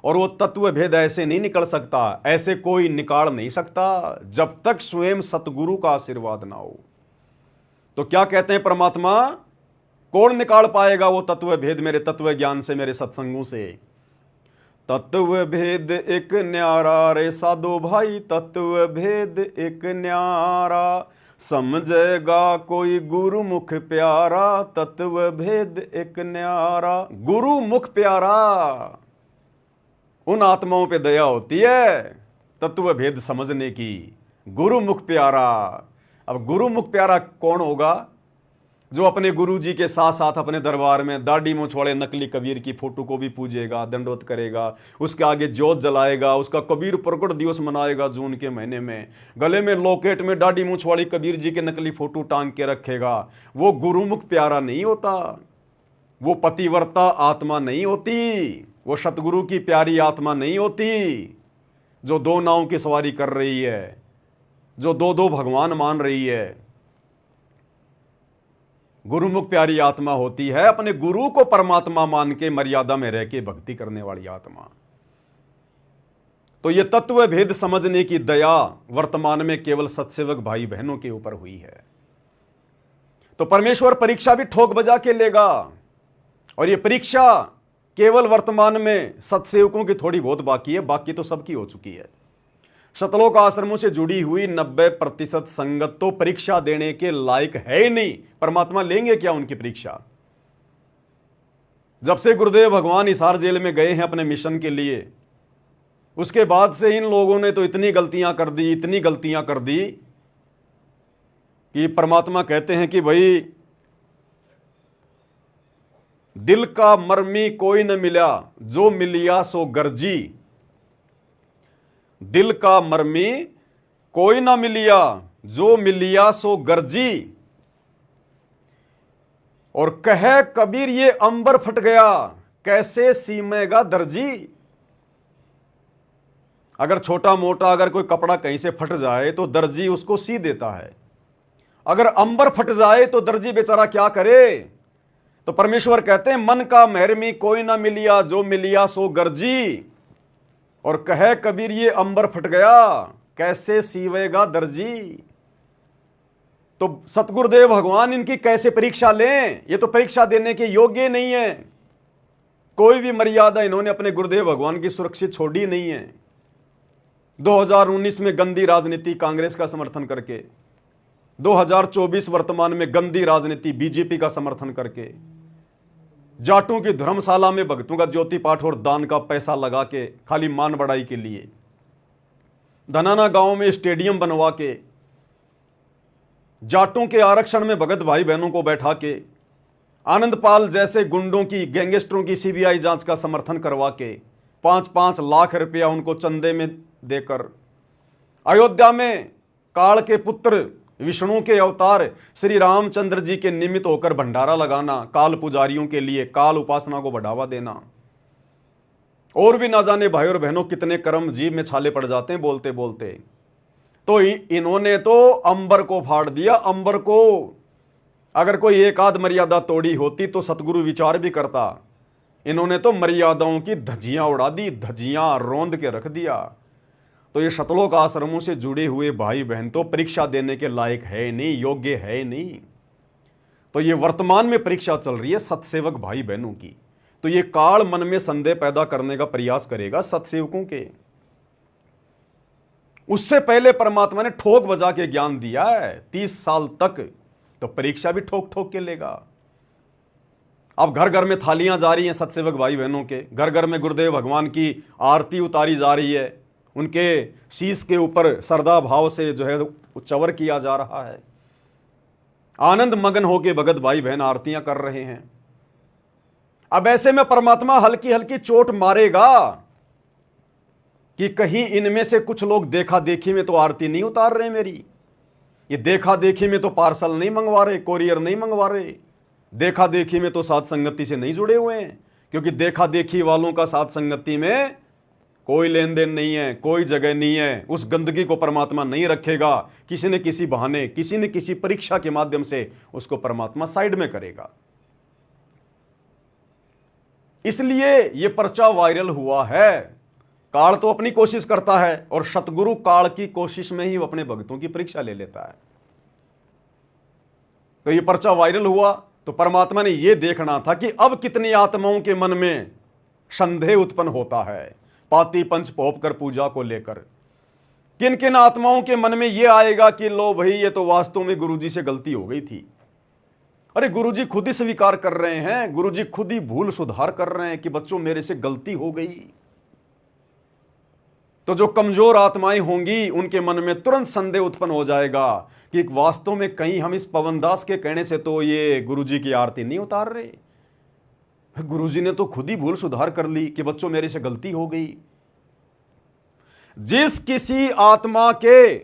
S1: और वो तत्व भेद ऐसे नहीं निकल सकता, ऐसे कोई निकाल नहीं सकता जब तक स्वयं सतगुरु का आशीर्वाद ना हो। तो क्या कहते हैं परमात्मा, कौन निकाल पाएगा वो तत्व भेद मेरे तत्व ज्ञान से, मेरे सत्संगों से। तत्व भेद एक न्यारा रे साधो भाई, तत्व भेद एक न्यारा, समझेगा कोई गुरुमुख प्यारा, तत्व भेद एक न्यारा। गुरुमुख प्यारा, उन आत्माओं पे दया होती है तत्व भेद समझने की। गुरुमुख प्यारा, अब गुरुमुख प्यारा कौन होगा? जो अपने गुरु जी के साथ साथ अपने दरबार में दाढ़ी मूंछ वाले नकली कबीर की फोटो को भी पूजेगा, दंडोत करेगा, उसके आगे जोत जलाएगा, उसका कबीर प्रकट दिवस मनाएगा जून के महीने में, गले में लॉकेट में दाढ़ी मूंछ वाली कबीर जी के नकली फोटो टांग के रखेगा। वो गुरुमुख प्यारा नहीं होता, वो पतिव्रता आत्मा नहीं होती, वो सतगुरु की प्यारी आत्मा नहीं होती, जो दो नाव की सवारी कर रही है, जो दो दो भगवान मान रही है। गुरुमुख प्यारी आत्मा होती है अपने गुरु को परमात्मा मान के मर्यादा में रह के भक्ति करने वाली आत्मा। तो यह तत्व भेद समझने की दया वर्तमान में केवल सत्सेवक भाई बहनों के ऊपर हुई है। तो परमेश्वर परीक्षा भी ठोक बजा के लेगा, और यह परीक्षा केवल वर्तमान में सत्सेवकों की थोड़ी बहुत बाकी है, बाकी तो सबकी हो चुकी है। शतलोक आश्रमों से जुड़ी हुई 90% संगत तो परीक्षा देने के लायक है ही नहीं। परमात्मा लेंगे क्या उनकी परीक्षा? जब से गुरुदेव भगवान हिसार जेल में गए हैं अपने मिशन के लिए, उसके बाद से इन लोगों ने तो इतनी गलतियां कर दी, इतनी गलतियां कर दी कि परमात्मा कहते हैं कि भाई दिल का मर्मी कोई न मिला, जो मिलिया सो गर्जी। दिल का मर्मी कोई ना मिलिया, जो मिलिया सो गर्जी। और कहे कबीर ये अंबर फट गया, कैसे सीमेगा दर्जी। अगर छोटा मोटा अगर कोई कपड़ा कहीं से फट जाए तो दर्जी उसको सी देता है, अगर अंबर फट जाए तो दर्जी बेचारा क्या करे। तो परमेश्वर कहते हैं मन का महरमी कोई ना मिलिया, जो मिलिया सो गर्जी। और कहे कबीर ये अंबर फट गया, कैसे सीवेगा दर्जी। तो सतगुरुदेव भगवान इनकी कैसे परीक्षा लें? ये तो परीक्षा देने के योग्य नहीं है। कोई भी मर्यादा इन्होंने अपने गुरुदेव भगवान की सुरक्षित छोड़ी नहीं है। 2019 में गंदी राजनीति कांग्रेस का समर्थन करके, 2024 वर्तमान में गंदी राजनीति बीजेपी का समर्थन करके, जाटों की धर्मशाला में भक्तों का ज्योति पाठ और दान का पैसा लगा के खाली मान बढ़ाई के लिए, धनाना गांव में स्टेडियम बनवा के, जाटों के आरक्षण में भगत भाई बहनों को बैठा के, आनंदपाल जैसे गुंडों की, गैंगस्टरों की सीबीआई जांच का समर्थन करवा के 5-5 लाख रुपया उनको चंदे में देकर, अयोध्या में काल के पुत्र विष्णु के अवतार श्री रामचंद्र जी के निमित्त होकर भंडारा लगाना, काल पुजारियों के लिए काल उपासना को बढ़ावा देना, और भी ना जाने भाई और बहनों कितने कर्म जीव में छाले पड़ जाते हैं बोलते बोलते। तो इन्होंने तो अंबर को फाड़ दिया। अंबर को अगर कोई एक आध मर्यादा तोड़ी होती तो सतगुरु विचार भी करता। इन्होंने तो मर्यादाओं की धज्जियां उड़ा दी, धज्जियां रौंद के रख दिया। तो ये शतलोक आश्रमों से जुड़े हुए भाई बहन तो परीक्षा देने के लायक है नहीं, योग्य है नहीं। तो ये वर्तमान में परीक्षा चल रही है सत्सेवक भाई बहनों की। तो ये काल मन में संदेह पैदा करने का प्रयास करेगा सत्सेवकों के। उससे पहले परमात्मा ने ठोक बजा के ज्ञान दिया है 30 साल तक, तो परीक्षा भी ठोक ठोक के लेगा। अब घर घर में थालियां जा रही हैं सत्सेवक भाई बहनों के, घर घर में गुरुदेव भगवान की आरती उतारी जा रही है, उनके शीश के ऊपर श्रद्धा भाव से जो है उच्चवर किया जा रहा है। आनंद मगन होके भगत भाई बहन आरतियां कर रहे हैं। अब ऐसे में परमात्मा हल्की हल्की चोट मारेगा कि कहीं इनमें से कुछ लोग देखा देखी में तो आरती नहीं उतार रहे मेरी, ये देखा देखी में तो पार्सल नहीं मंगवा रहे, कोरियर नहीं मंगवा रहे, देखा देखी में तो साथ संगति से नहीं जुड़े हुए हैं। क्योंकि देखा देखी वालों का साथ संगति में कोई लेन देन नहीं है, कोई जगह नहीं है। उस गंदगी को परमात्मा नहीं रखेगा। किसी न किसी बहाने, किसी न किसी परीक्षा के माध्यम से उसको परमात्मा साइड में करेगा। इसलिए यह पर्चा वायरल हुआ है। काल तो अपनी कोशिश करता है और सतगुरु काल की कोशिश में ही वो अपने भक्तों की परीक्षा ले लेता है। तो ये पर्चा वायरल हुआ तो परमात्मा ने ये देखना था कि अब कितनी आत्माओं के मन में संदेह उत्पन्न होता है पाती पंच पोप कर पूजा को लेकर। किन किन आत्माओं के मन में यह आएगा कि लो भाई ये तो वास्तव में गुरुजी से गलती हो गई थी। अरे गुरुजी खुद ही स्वीकार कर रहे हैं, गुरुजी खुद ही भूल सुधार कर रहे हैं कि बच्चों मेरे से गलती हो गई। तो जो कमजोर आत्माएं होंगी उनके मन में तुरंत संदेह उत्पन्न हो जाएगा कि वास्तव में कहीं हम इस पवनदास के कहने से तो ये गुरुजी की आरती नहीं उतार रहे, गुरुजी ने तो खुद ही भूल सुधार कर ली कि बच्चों मेरे से गलती हो गई। जिस किसी आत्मा के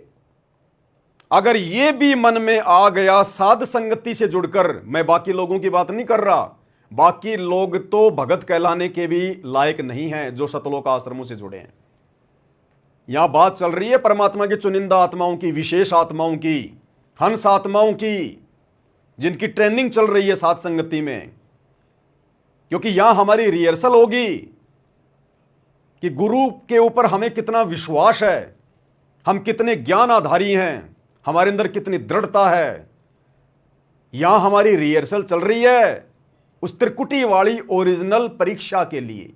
S1: अगर ये भी मन में आ गया साध संगति से जुड़कर, मैं बाकी लोगों की बात नहीं कर रहा, बाकी लोग तो भगत कहलाने के भी लायक नहीं हैं जो सतलोक आश्रमों से जुड़े हैं। यहां बात चल रही है परमात्मा की चुनिंदा आत्माओं की, विशेष आत्माओं की, हंस आत्माओं की, जिनकी ट्रेनिंग चल रही है साध संगति में। क्योंकि यहां हमारी रिहर्सल होगी कि गुरु के ऊपर हमें कितना विश्वास है, हम कितने ज्ञान आधारी हैं, हमारे अंदर कितनी दृढ़ता है। यहां हमारी रिहर्सल चल रही है उस त्रिकुटी वाली ओरिजिनल परीक्षा के लिए।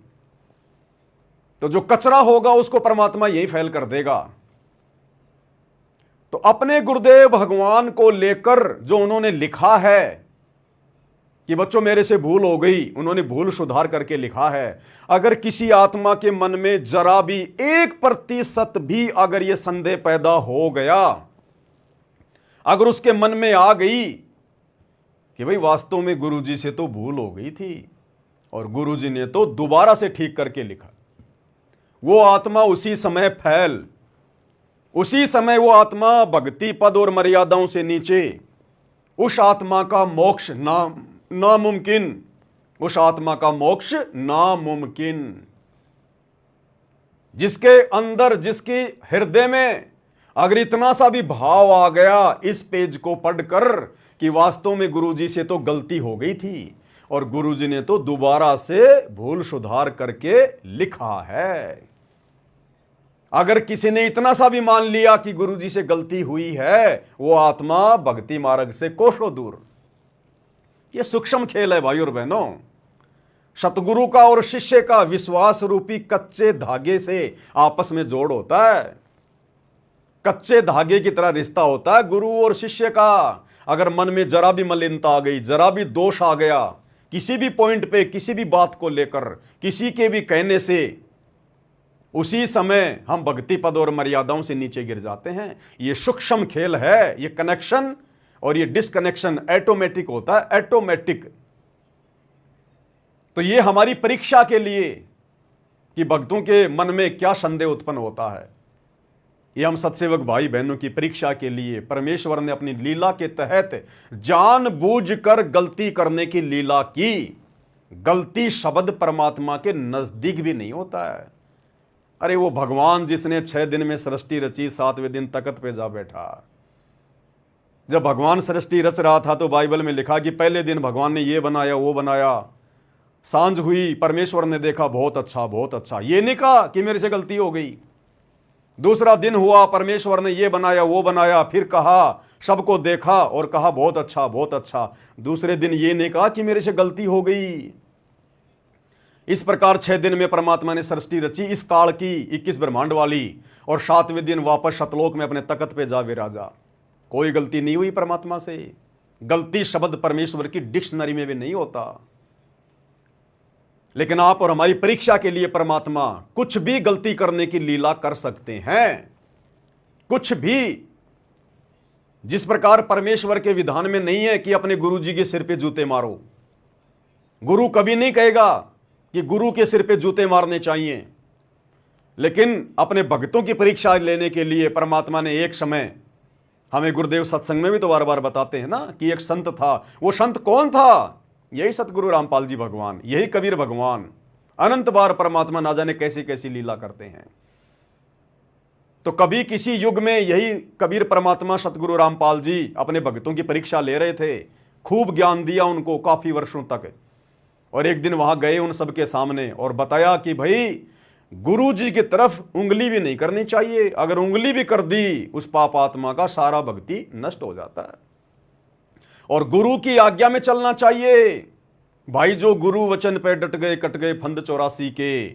S1: तो जो कचरा होगा उसको परमात्मा यही फेल कर देगा। तो अपने गुरुदेव भगवान को लेकर जो उन्होंने लिखा है कि बच्चों मेरे से भूल हो गई, उन्होंने भूल सुधार करके लिखा है। अगर किसी आत्मा के मन में जरा भी 1% भी अगर यह संदेह पैदा हो गया, अगर उसके मन में आ गई कि भाई वास्तव में गुरुजी से तो भूल हो गई थी और गुरुजी ने तो दोबारा से ठीक करके लिखा, वो आत्मा उसी समय फैल, उसी समय वो आत्मा भक्ति पद और मर्यादाओं से नीचे, उस आत्मा का मोक्ष नामुमकिन, उस आत्मा का मोक्ष नामुमकिन। जिसके अंदर, जिसके हृदय में अगर इतना सा भी भाव आ गया इस पेज को पढ़कर कि वास्तव में गुरुजी से तो गलती हो गई थी और गुरुजी ने तो दोबारा से भूल सुधार करके लिखा है, अगर किसी ने इतना सा भी मान लिया कि गुरुजी से गलती हुई है, वो आत्मा भक्ति मार्ग से कोसों दूर। ये सूक्ष्म खेल है भाई और बहनों। सतगुरु का और शिष्य का विश्वास रूपी कच्चे धागे से आपस में जोड़ होता है, कच्चे धागे की तरह रिश्ता होता है गुरु और शिष्य का। अगर मन में जरा भी मलिनता आ गई, जरा भी दोष आ गया किसी भी पॉइंट पे, किसी भी बात को लेकर, किसी के भी कहने से, उसी समय हम भक्ति पद और मर्यादाओं से नीचे गिर जाते हैं। ये सूक्ष्म खेल है। ये कनेक्शन और ये डिस्कनेक्शन ऑटोमेटिक होता है, ऑटोमेटिक। तो ये हमारी परीक्षा के लिए कि भक्तों के मन में क्या संदेह उत्पन्न होता है, ये हम सत्सेवक भाई बहनों की परीक्षा के लिए परमेश्वर ने अपनी लीला के तहत जानबूझकर गलती करने की लीला की। गलती शब्द परमात्मा के नजदीक भी नहीं होता है। अरे वो भगवान जिसने 6 दिन में सृष्टि रची, 7वें दिन तख्त पे जा बैठा। जब भगवान सृष्टि रच रहा था तो बाइबल में लिखा कि पहले दिन भगवान ने ये बनाया, वो बनाया, सांझ हुई, परमेश्वर ने देखा बहुत अच्छा, बहुत अच्छा। ये नहीं कहा कि मेरे से गलती हो गई। दूसरा दिन हुआ, परमेश्वर ने ये बनाया, वो बनाया, फिर कहा, सबको देखा और कहा बहुत अच्छा, बहुत अच्छा। दूसरे दिन ये नहीं कहा कि मेरे से गलती हो गई। इस प्रकार 6 दिन में परमात्मा ने सृष्टि रची इस काल की 21 ब्रह्मांड वाली, और 7वें दिन वापस सतलोक में अपने तख्त पे जा विराजा। कोई गलती नहीं हुई परमात्मा से। गलती शब्द परमेश्वर की डिक्शनरी में भी नहीं होता। लेकिन आप और हमारी परीक्षा के लिए परमात्मा कुछ भी गलती करने की लीला कर सकते हैं, कुछ भी। जिस प्रकार परमेश्वर के विधान में नहीं है कि अपने गुरु जी के सिर पे जूते मारो। गुरु कभी नहीं कहेगा कि गुरु के सिर पे जूते मारने चाहिए। लेकिन अपने भक्तों की परीक्षा लेने के लिए परमात्मा ने एक समय, हमें गुरुदेव सत्संग में भी तो बार बार बताते हैं ना कि एक संत था। वो संत कौन था? यही सतगुरु रामपाल जी भगवान, यही कबीर भगवान। अनंत बार परमात्मा ना जाने कैसी कैसी लीला करते हैं। तो कभी किसी युग में यही कबीर परमात्मा सतगुरु रामपाल जी अपने भक्तों की परीक्षा ले रहे थे। खूब ज्ञान दिया उनको काफी वर्षों तक। और एक दिन वहां गए उन सबके सामने और बताया कि भाई गुरु जी की तरफ उंगली भी नहीं करनी चाहिए। अगर उंगली भी कर दी उस पाप आत्मा का सारा भक्ति नष्ट हो जाता है। और गुरु की आज्ञा में चलना चाहिए। भाई जो गुरु वचन पे डट गए कट गए फंद 84 के,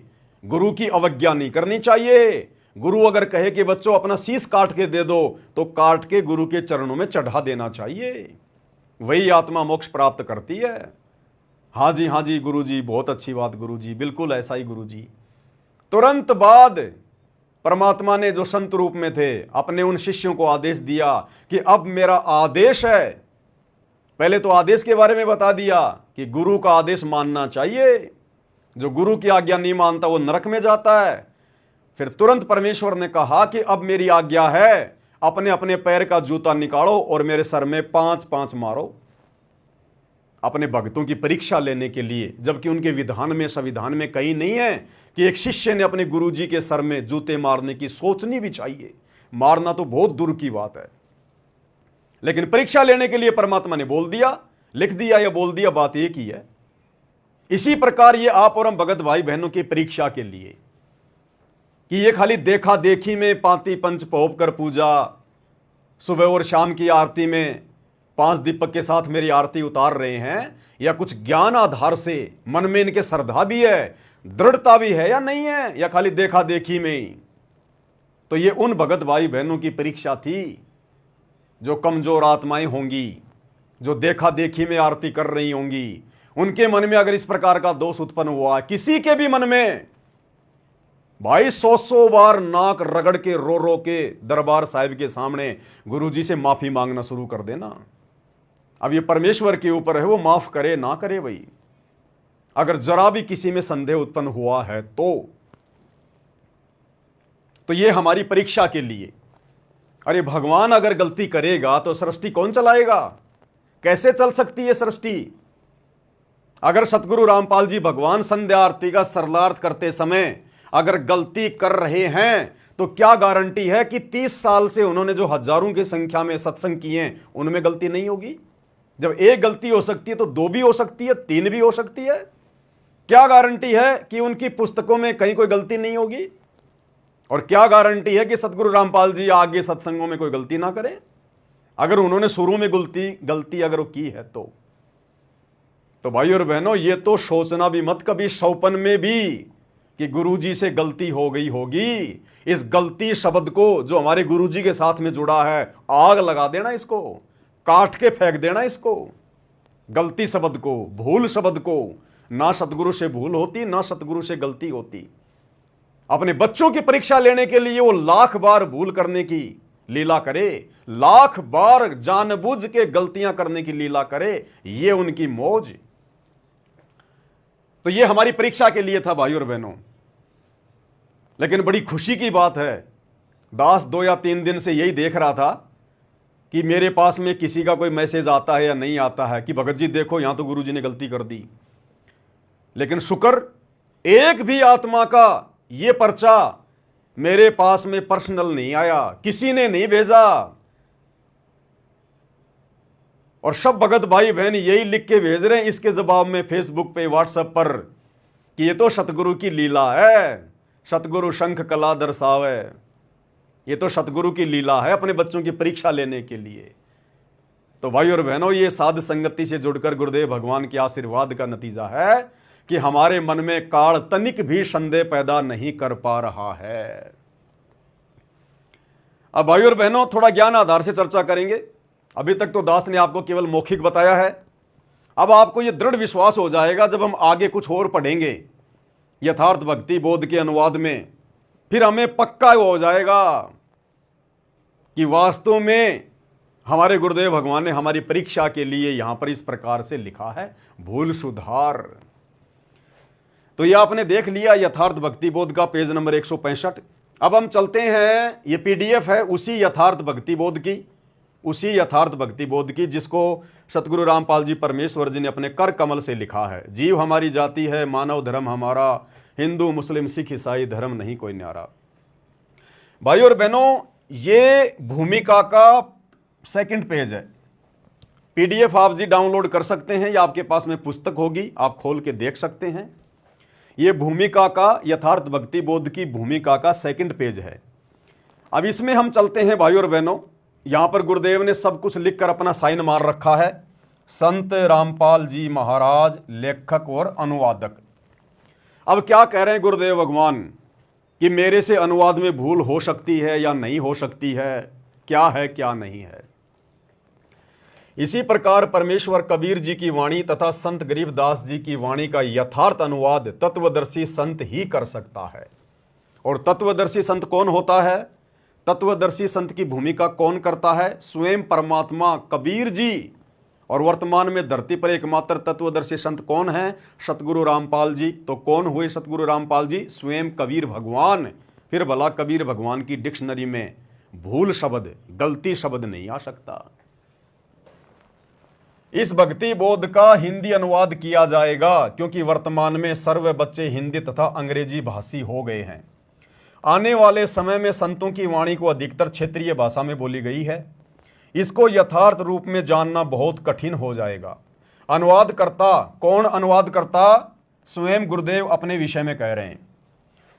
S1: गुरु की अवज्ञा नहीं करनी चाहिए। गुरु अगर कहे कि बच्चों अपना शीश काट के दे दो तो काट के गुरु के चरणों में चढ़ा देना चाहिए, वही आत्मा मोक्ष प्राप्त करती है। हाँ जी गुरु जी, बहुत अच्छी बात गुरु जी, बिल्कुल ऐसा ही गुरु जी। तुरंत बाद परमात्मा ने जो संत रूप में थे अपने उन शिष्यों को आदेश दिया कि अब मेरा आदेश है। पहले तो आदेश के बारे में बता दिया कि गुरु का आदेश मानना चाहिए, जो गुरु की आज्ञा नहीं मानता वो नरक में जाता है। फिर तुरंत परमेश्वर ने कहा कि अब मेरी आज्ञा है, अपने अपने पैर का जूता निकालो और मेरे सर में 5-5 मारो, अपने भक्तों की परीक्षा लेने के लिए। जबकि उनके विधान में, संविधान में कहीं नहीं है कि एक शिष्य ने अपने गुरु जी के सर में जूते मारने की सोचनी भी चाहिए। मारना तो बहुत दूर की बात है, लेकिन परीक्षा लेने के लिए परमात्मा ने बोल दिया, लिख दिया या बोल दिया, बात एक ही है। इसी प्रकार ये आप और हम भगत भाई बहनों की परीक्षा के लिए कि ये खाली देखा देखी में पांति पंच पोप कर पूजा, सुबह और शाम की आरती में 5 दीपक के साथ मेरी आरती उतार रहे हैं, या कुछ ज्ञान आधार से मन में इनके श्रद्धा भी है, दृढ़ता भी है या नहीं है, या खाली देखा देखी में ही। तो ये उन भगत भाई बहनों की परीक्षा थी जो कमजोर आत्माएं होंगी, जो देखा देखी में आरती कर रही होंगी। उनके मन में अगर इस प्रकार का दोष उत्पन्न हुआ, किसी के भी मन में, भाई 100 बार नाक रगड़ के रो रो के दरबार साहिब के सामने गुरुजी से माफी मांगना शुरू कर देना। अब ये परमेश्वर के ऊपर है, वो माफ करे ना करे। भाई अगर जरा भी किसी में संदेह उत्पन्न हुआ है तो ये हमारी परीक्षा के लिए। अरे भगवान अगर गलती करेगा तो सृष्टि कौन चलाएगा? कैसे चल सकती है सृष्टि? अगर सतगुरु रामपाल जी भगवान संध्या आरती का सरलार्थ करते समय अगर गलती कर रहे हैं तो क्या गारंटी है कि 30 साल से उन्होंने जो हजारों की संख्या में सत्संग किए हैं उनमें गलती नहीं होगी? जब एक गलती हो सकती है तो 2 भी हो सकती है, 3 भी हो सकती है। क्या गारंटी है कि उनकी पुस्तकों में कहीं कोई गलती नहीं होगी? और क्या गारंटी है कि सतगुरु रामपाल जी आगे सत्संगों में कोई गलती ना करें? अगर उन्होंने शुरू में गलती अगर वो की है तो भाई और बहनों, ये तो सोचना भी मत कभी सौपन में भी कि गुरुजी से गलती हो गई होगी। इस गलती शब्द को जो हमारे गुरुजी के साथ में जुड़ा है, आग लगा देना, इसको काट के फेंक देना, इसको गलती शब्द को, भूल शब्द को। ना सतगुरु से भूल होती, ना सतगुरु से गलती होती। अपने बच्चों की परीक्षा लेने के लिए वो लाख बार भूल करने की लीला करे, लाख बार जानबूझ के गलतियां करने की लीला करे, ये उनकी मौज। तो ये हमारी परीक्षा के लिए था भाई और बहनों। लेकिन बड़ी खुशी की बात है, दास 2 या 3 दिन से यही देख रहा था कि मेरे पास में किसी का कोई मैसेज आता है या नहीं आता है कि भगत जी देखो यहां तो गुरुजी ने गलती कर दी। लेकिन शुक्र, एक भी आत्मा का ये पर्चा मेरे पास में पर्सनल नहीं आया, किसी ने नहीं भेजा। और सब भगत भाई बहन यही लिख के भेज रहे हैं इसके जवाब में फेसबुक पे, व्हाट्सएप पर, कि ये तो सतगुरु की लीला है, सतगुरु शंख कला दर्शावे, ये तो सतगुरु की लीला है अपने बच्चों की परीक्षा लेने के लिए। तो भाई और बहनों, ये साध संगति से जुड़कर गुरुदेव भगवान के आशीर्वाद का नतीजा है कि हमारे मन में काल तनिक भी संदेह पैदा नहीं कर पा रहा है। अब भाई और बहनों, थोड़ा ज्ञान आधार से चर्चा करेंगे। अभी तक तो दास ने आपको केवल मौखिक बताया है। अब आपको यह दृढ़ विश्वास हो जाएगा जब हम आगे कुछ और पढ़ेंगे यथार्थ भक्ति बोध के अनुवाद में, फिर हमें पक्का हो जाएगा कि वास्तव में हमारे गुरुदेव भगवान ने हमारी परीक्षा के लिए यहां पर इस प्रकार से लिखा है, भूल सुधार। तो यह आपने देख लिया यथार्थ भक्ति बोध का पेज नंबर 165। अब हम चलते हैं, ये पीडीएफ है उसी यथार्थ भक्ति बोध की, उसी यथार्थ भक्ति बोध की जिसको सतगुरु रामपाल जी परमेश्वर जी ने अपने कर कमल से लिखा है। जीव हमारी जाति है, मानव धर्म हमारा, हिंदू मुस्लिम सिख ईसाई धर्म नहीं कोई न्यारा। भाई और बहनों, ये भूमिका का 2nd पेज है। पीडीएफ आप जी डाउनलोड कर सकते हैं या आपके पास में पुस्तक होगी, आप खोल के देख सकते हैं। ये भूमिका का, यथार्थ भक्ति बोध की भूमिका का 2nd पेज है। अब इसमें हम चलते हैं भाई और बहनों। यहां पर गुरुदेव ने सब कुछ लिखकर अपना साइन मार रखा है संत रामपाल जी महाराज, लेखक और अनुवादक। अब क्या कह रहे हैं गुरुदेव भगवान कि मेरे से अनुवाद में भूल हो सकती है या नहीं हो सकती है, क्या है क्या नहीं है। इसी प्रकार परमेश्वर कबीर जी की वाणी तथा संत गरीबदास जी की वाणी का यथार्थ अनुवाद तत्वदर्शी संत ही कर सकता है। और तत्वदर्शी संत कौन होता है? तत्वदर्शी संत की भूमिका कौन करता है? स्वयं परमात्मा कबीर जी। और वर्तमान में धरती पर एकमात्र तत्वदर्शी संत कौन है? सतगुरु रामपाल जी। तो कौन हुए सतगुरु रामपाल जी? स्वयं कबीर भगवान। फिर भला कबीर भगवान की डिक्शनरी में भूल शब्द, गलती शब्द नहीं आ सकता। इस भक्ति बोध का हिंदी अनुवाद किया जाएगा, क्योंकि वर्तमान में सर्व बच्चे हिंदी तथा अंग्रेजी भाषी हो गए हैं। आने वाले समय में संतों की वाणी को अधिकतर क्षेत्रीय भाषा में बोली गई है। इसको यथार्थ रूप में जानना बहुत कठिन हो जाएगा। अनुवाद करता कौन? अनुवाद करता स्वयं गुरुदेव अपने विषय में कह रहे हैं।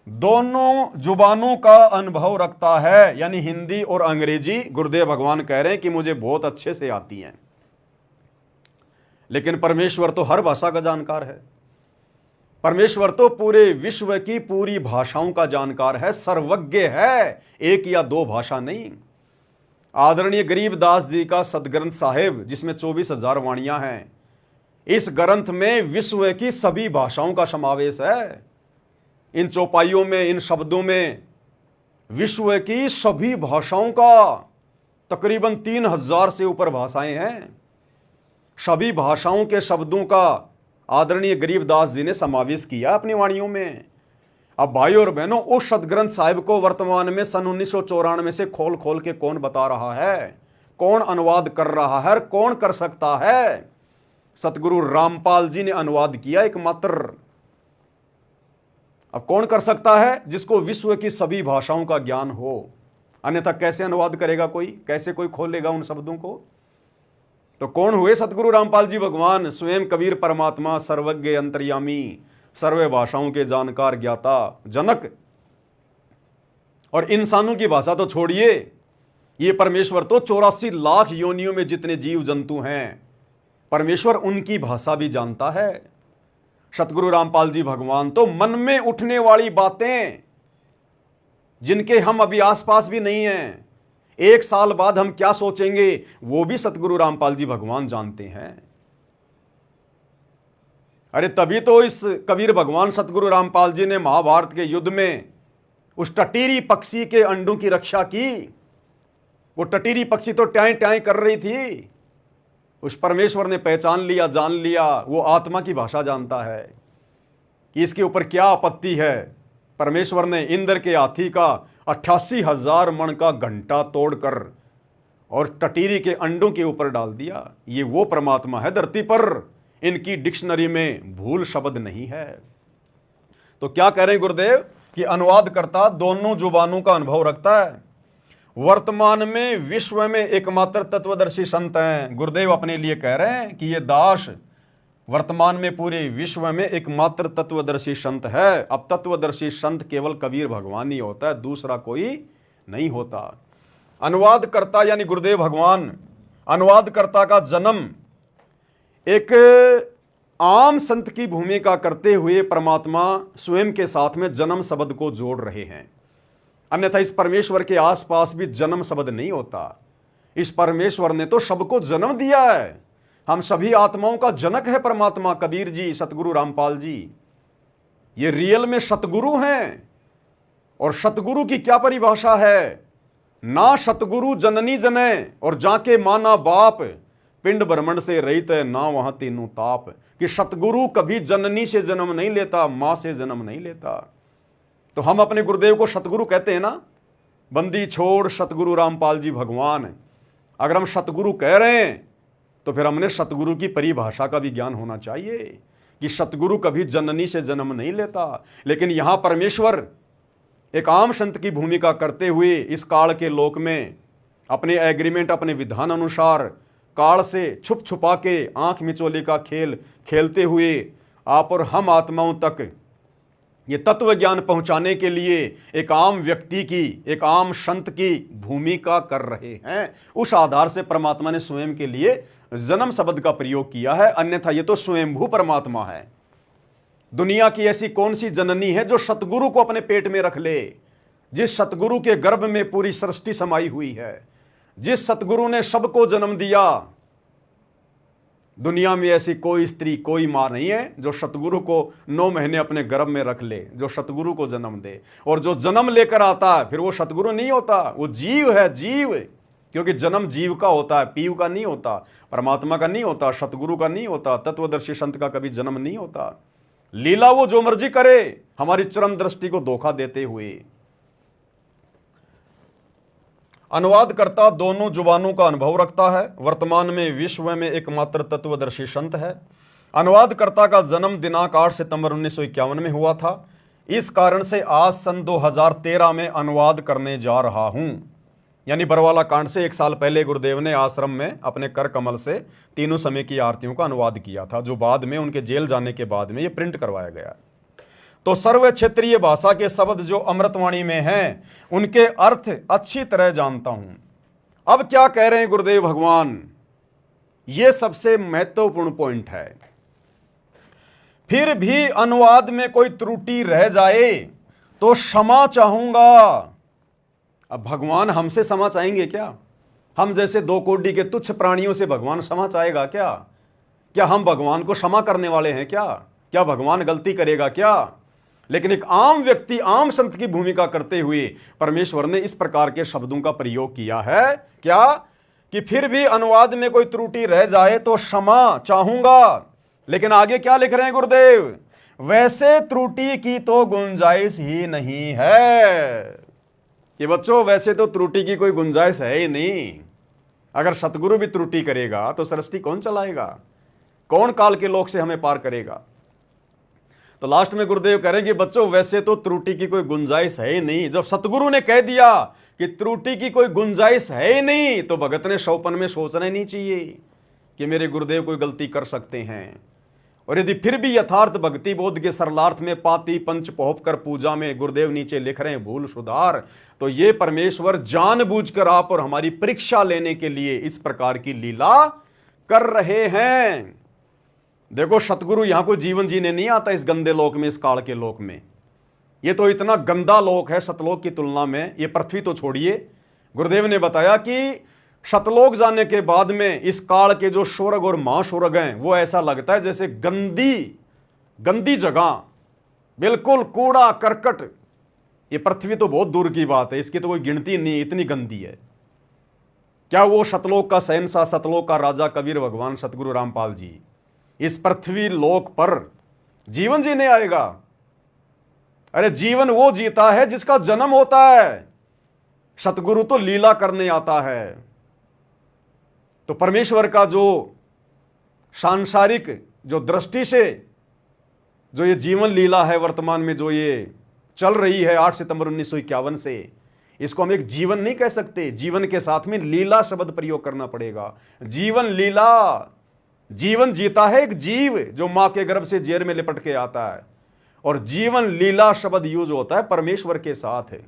S1: दोनों जुबानों का अनुभव रखता है, यानी हिंदी और अंग्रेजी। गुरुदेव भगवान कह रहे हैं कि मुझे बहुत अच्छे से आती हैं। लेकिन परमेश्वर तो हर भाषा का जानकार है। परमेश्वर तो पूरे विश्व की पूरी भाषाओं का जानकार है, सर्वज्ञ है, एक या दो भाषा नहीं। आदरणीय गरीबदास जी का सदग्रंथ साहिब, जिसमें 24,000 वाणियां हैं, इस ग्रंथ में विश्व की सभी भाषाओं का समावेश है। इन चौपाइयों में, इन शब्दों में विश्व की सभी भाषाओं का, तकरीबन 3,000 से ऊपर भाषाएं हैं। सभी भाषाओं के शब्दों का आदरणीय गरीबदास जी ने समावेश किया अपनी वाणियों में। अब भाई और बहनों, उस सदग्रंथ साहिब को वर्तमान में सन 1994 से खोल खोल के कौन बता रहा है, कौन अनुवाद कर रहा है, कौन कर सकता है? सतगुरु रामपाल जी ने अनुवाद किया एकमात्र। अब कौन कर सकता है? जिसको विश्व की सभी भाषाओं का ज्ञान हो, अन्यथा कैसे अनुवाद करेगा कोई? कैसे कोई खोलेगा उन शब्दों को? तो कौन हुए सतगुरु रामपाल जी भगवान? स्वयं कबीर परमात्मा, सर्वज्ञ अंतर्यामी, सर्व भाषाओं के जानकार, ज्ञाता, जनक। और इंसानों की भाषा तो छोड़िए, ये परमेश्वर तो 84 लाख योनियों में जितने जीव जंतु हैं, परमेश्वर उनकी भाषा भी जानता है। सतगुरु रामपाल जी भगवान तो मन में उठने वाली बातें, जिनके हम अभी आसपास भी नहीं हैं, 1 साल बाद हम क्या सोचेंगे, वो भी सतगुरु रामपाल जी भगवान जानते हैं। अरे तभी तो इस कबीर भगवान सतगुरु रामपाल जी ने महाभारत के युद्ध में उस टटीरी पक्षी के अंडों की रक्षा की। वो टटीरी पक्षी तो ट्याई ट्याई कर रही थी, उस परमेश्वर ने पहचान लिया, जान लिया, वो आत्मा की भाषा जानता है कि इसके ऊपर क्या आपत्ति है। परमेश्वर ने इंद्र के हाथी का 88,000 मण का घंटा तोड़कर और टटीरी के अंडों के ऊपर डाल दिया। ये वो परमात्मा है धरती पर, इनकी डिक्शनरी में भूल शब्द नहीं है। तो क्या कह रहे हैं गुरुदेव कि अनुवाद करता दोनों जुबानों का अनुभव रखता है। वर्तमान में विश्व में एकमात्र तत्वदर्शी संत हैं। गुरुदेव अपने लिए कह रहे हैं कि ये दास वर्तमान में पूरे विश्व में एकमात्र तत्वदर्शी संत है। अब तत्वदर्शी संत केवल कबीर भगवान ही होता है, दूसरा कोई नहीं होता। अनुवादकर्ता यानी गुरुदेव भगवान, अनुवादकर्ता का जन्म एक आम संत की भूमिका करते हुए परमात्मा स्वयं के साथ में जन्म शब्द को जोड़ रहे हैं। अन्यथा इस परमेश्वर के आसपास भी जन्म शब्द नहीं होता। इस परमेश्वर ने तो सबको जन्म दिया है। हम सभी आत्माओं का जनक है परमात्मा कबीर जी, सतगुरु रामपाल जी। ये रियल में सतगुरु हैं। और सतगुरु की क्या परिभाषा है? ना सतगुरु जननी जने और जाके माना बाप, पिंड ब्रह्मंड से रहित है ना वहां तीनों ताप। कि सतगुरु कभी जननी से जन्म नहीं लेता, मां से जन्म नहीं लेता। तो हम अपने गुरुदेव को सतगुरु कहते हैं ना, बंदी छोड़ सतगुरु रामपाल जी भगवान। अगर हम सतगुरु कह रहे हैं तो फिर हमने सतगुरु की परिभाषा का भी ज्ञान होना चाहिए कि सतगुरु कभी जननी से जन्म नहीं लेता। लेकिन यहां परमेश्वर एक आम संत की भूमिका करते हुए इस काल के लोक में अपने एग्रीमेंट, अपने विधान अनुसार काल से छुप छुपा के आंख मिचोली का खेल खेलते हुए आप और हम आत्माओं तक ये तत्व ज्ञान पहुंचाने के लिए एक आम व्यक्ति की, एक आम संत की भूमिका कर रहे हैं। उस आधार से परमात्मा ने स्वयं के लिए जन्म शब्द का प्रयोग किया है, अन्यथा ये तो स्वयंभू परमात्मा है। दुनिया की ऐसी कौन सी जननी है जो सतगुरु को अपने पेट में रख ले? जिस सतगुरु के गर्भ में पूरी सृष्टि समाई हुई है, जिस सतगुरु ने सबको जन्म दिया, दुनिया में ऐसी कोई स्त्री, कोई मां नहीं है जो सतगुरु को 9 महीने अपने गर्भ में रख ले, जो सतगुरु को जन्म दे। और जो जन्म लेकर आता है फिर वो सतगुरु नहीं होता, वो जीव है, जीव। क्योंकि जन्म जीव का होता है, पीव का नहीं होता, परमात्मा का नहीं होता, सतगुरु का नहीं होता, तत्वदर्शी संत का कभी जन्म नहीं होता। लीला वो जो मर्जी करे, हमारी चरम दृष्टि को धोखा देते हुए। अनुवादकर्ता दोनों जुबानों का अनुभव रखता है, वर्तमान में विश्व में एकमात्र तत्वदर्शी संत है। अनुवादकर्ता का जन्म दिनांक 8 सितंबर 1951 में हुआ था। इस कारण से आज सन 2013 में अनुवाद करने जा रहा हूं। यानी बरवाला कांड से 1 साल पहले गुरुदेव ने आश्रम में अपने कर कमल से तीनों समय की आरतियों का अनुवाद किया था, जो बाद में उनके जेल जाने के बाद में ये प्रिंट करवाया गया। तो सर्व क्षेत्रीय भाषा के शब्द जो अमृतवाणी में हैं, उनके अर्थ अच्छी तरह जानता हूं। अब क्या कह रहे हैं गुरुदेव भगवान, यह सबसे महत्वपूर्ण पॉइंट है। फिर भी अनुवाद में कोई त्रुटि रह जाए तो क्षमा चाहूंगा। अब भगवान हमसे क्षमा चाहेंगे क्या? हम जैसे 2 कोड़ी के तुच्छ प्राणियों से भगवान क्षमा चाहेगा क्या? क्या हम भगवान को क्षमा करने वाले हैं क्या? क्या भगवान गलती करेगा क्या? लेकिन एक आम व्यक्ति, आम संत की भूमिका करते हुए परमेश्वर ने इस प्रकार के शब्दों का प्रयोग किया है। क्या? कि फिर भी अनुवाद में कोई त्रुटि रह जाए तो क्षमा चाहूंगा। लेकिन आगे क्या लिख रहे हैं गुरुदेव? वैसे त्रुटि की तो गुंजाइश ही नहीं है। कि बच्चों, वैसे तो त्रुटि की कोई गुंजाइश है ही नहीं। अगर सतगुरु भी त्रुटि करेगा तो सृष्टि कौन चलाएगा? कौन काल के लोक से हमें पार करेगा? तो लास्ट में गुरुदेव करेंगे, बच्चों वैसे तो त्रुटि की कोई गुंजाइश है ही नहीं। जब सतगुरु ने कह दिया कि त्रुटि की कोई गुंजाइश है ही नहीं, तो भगत ने शौपन में सोचना ही नहीं चाहिए कि मेरे गुरुदेव कोई गलती कर सकते हैं। और यदि फिर भी यथार्थ भक्ति बोध के सरलार्थ में पाती पंच पोहप कर पूजा में गुरुदेव नीचे लिख रहे हैं भूल सुधार, तो ये परमेश्वर जानबूझकर आप और हमारी परीक्षा लेने के लिए इस प्रकार की लीला कर रहे हैं। देखो, सतगुरु यहां कोई जीवन जीने नहीं आता इस गंदे लोक में, इस काल के लोक में। ये तो इतना गंदा लोक है सतलोक की तुलना में। ये पृथ्वी तो छोड़िए, गुरुदेव ने बताया कि सतलोक जाने के बाद में इस काल के जो स्वर्ग और महास्वर्ग हैं, वो ऐसा लगता है जैसे गंदी जगह, बिल्कुल कूड़ा करकट। ये पृथ्वी तो बहुत दूर की बात है, इसकी तो कोई गिनती नहीं, इतनी गंदी है। क्या वो सतलोक का शहंशाह, सतलोक का राजा कबीर भगवान सतगुरु रामपाल जी इस पृथ्वी लोक पर जीवन जीने आएगा? अरे जीवन वो जीता है जिसका जन्म होता है। सतगुरु तो लीला करने आता है। तो परमेश्वर का जो सांसारिक जो दृष्टि से जो ये जीवन लीला है वर्तमान में जो ये चल रही है 8 सितंबर 1951 से, इसको हम एक जीवन नहीं कह सकते। जीवन के साथ में लीला शब्द प्रयोग करना पड़ेगा। जीवन लीला, जीवन जीता है एक जीव जो मां के गर्भ से जेर में लिपट के आता है, और जीवन लीला शब्द यूज होता है परमेश्वर के साथ है।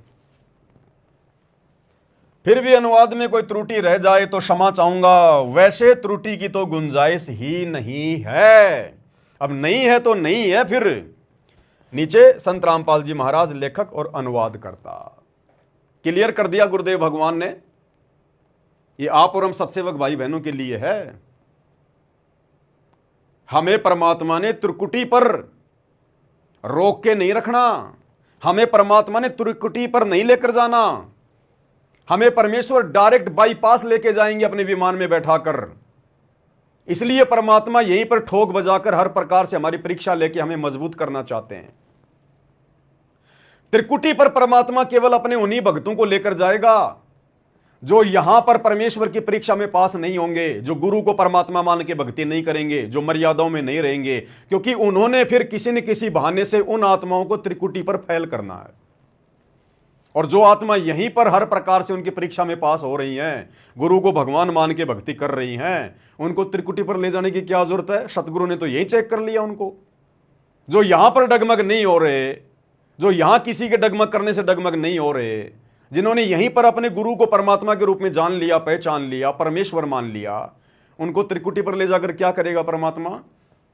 S1: फिर भी अनुवाद में कोई त्रुटि रह जाए तो क्षमा चाहूंगा। वैसे त्रुटि की तो गुंजाइश ही नहीं है। अब नहीं है तो नहीं है। फिर नीचे संत रामपाल जी महाराज लेखक और अनुवाद करता क्लियर कर दिया गुरुदेव भगवान ने। ये आप और हम सत्सेवक भाई बहनों के लिए है। हमें परमात्मा ने त्रिकुटी पर रोक के नहीं रखना, हमें परमात्मा ने त्रिकुटी पर नहीं लेकर जाना। हमें परमेश्वर डायरेक्ट बाईपास लेके जाएंगे अपने विमान में बैठाकर। इसलिए परमात्मा यहीं पर ठोक बजाकर हर प्रकार से हमारी परीक्षा लेके हमें मजबूत करना चाहते हैं। त्रिकुटी पर परमात्मा केवल अपने उन्हीं भक्तों को लेकर जाएगा जो यहां पर परमेश्वर की परीक्षा में पास नहीं होंगे, जो गुरु को परमात्मा मान के भक्ति नहीं करेंगे, जो मर्यादाओं में नहीं रहेंगे, क्योंकि उन्होंने फिर किसी न किसी बहाने से उन आत्माओं को त्रिकुटी पर फैल करना है। और जो आत्मा यहीं पर हर प्रकार से उनकी परीक्षा में पास हो रही हैं, गुरु को भगवान मान के भक्ति कर रही हैं, उनको त्रिकुटी पर ले जाने की क्या जरूरत है? सतगुरु ने तो यही चेक कर लिया उनको। जो यहां पर डगमग नहीं हो रहे, जो यहां किसी के डगमग करने से डगमग नहीं हो रहे, जिन्होंने यहीं पर अपने गुरु को परमात्मा के रूप में जान लिया, पहचान लिया, परमेश्वर मान लिया, उनको त्रिकुटी पर ले जाकर क्या करेगा परमात्मा?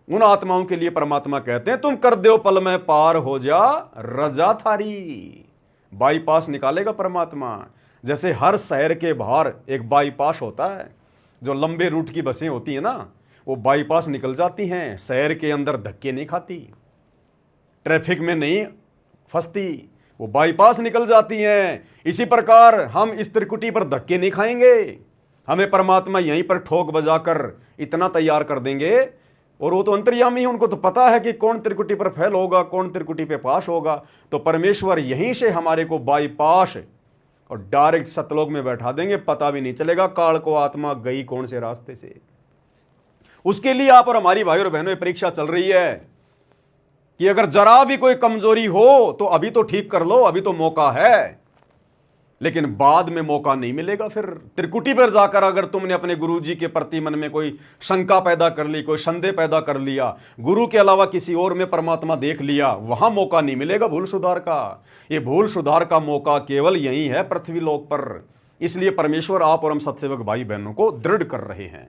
S1: उन आत्माओं के लिए परमात्मा कहते हैं तुम कर दो पल में पार हो जा रजा थारी। बाईपास निकालेगा परमात्मा। जैसे हर शहर के बाहर एक बाईपास होता है, जो लंबे रूट की बसें होती हैं ना, वो बाईपास निकल जाती हैं, शहर के अंदर धक्के नहीं खाती, ट्रैफिक में नहीं फंसती, वो बाईपास निकल जाती हैं। इसी प्रकार हम इस त्रिकुटी पर धक्के नहीं खाएंगे, हमें परमात्मा यहीं पर ठोक बजाकर इतना तैयार कर देंगे। और वो तो अंतर्यामी है, उनको तो पता है कि कौन त्रिकुटी पर फेल होगा, कौन त्रिकुटी पे पास होगा। तो परमेश्वर यहीं से हमारे को बाईपास और डायरेक्ट सतलोक में बैठा देंगे, पता भी नहीं चलेगा काल को आत्मा गई कौन से रास्ते से। उसके लिए आप और हमारी भाई और बहनों परीक्षा चल रही है कि अगर जरा भी कोई कमजोरी हो तो अभी तो ठीक कर लो, अभी तो मौका है, लेकिन बाद में मौका नहीं मिलेगा। फिर त्रिकुटी पर जाकर अगर तुमने अपने गुरु जी के प्रति मन में कोई शंका पैदा कर ली, कोई संदेह पैदा कर लिया, गुरु के अलावा किसी और में परमात्मा देख लिया, वहां मौका नहीं मिलेगा भूल सुधार का। ये भूल सुधार का मौका केवल यही है पृथ्वी लोक पर। इसलिए परमेश्वर आप और हम सत्सेवक भाई बहनों को दृढ़ कर रहे हैं।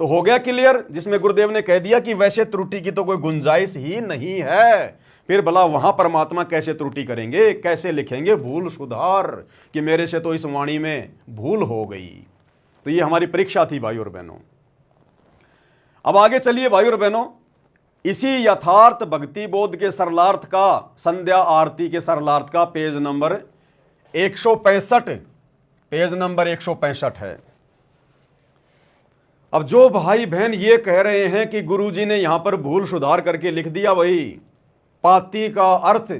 S1: तो हो गया क्लियर, जिसमें गुरुदेव ने कह दिया कि वैसे त्रुटि की तो कोई गुंजाइश ही नहीं है। फिर भला वहां परमात्मा कैसे त्रुटि करेंगे, कैसे लिखेंगे भूल सुधार कि मेरे से तो इस वाणी में भूल हो गई। तो ये हमारी परीक्षा थी भाई और बहनों। अब आगे चलिए भाई और बहनों, इसी यथार्थ भक्ति बोध के सरलार्थ का, संध्या आरती के सरलार्थ का पेज नंबर 165, पेज नंबर 165 है। अब जो भाई बहन ये कह रहे हैं कि गुरुजी ने यहां पर भूल सुधार करके लिख दिया, वही पाती का अर्थ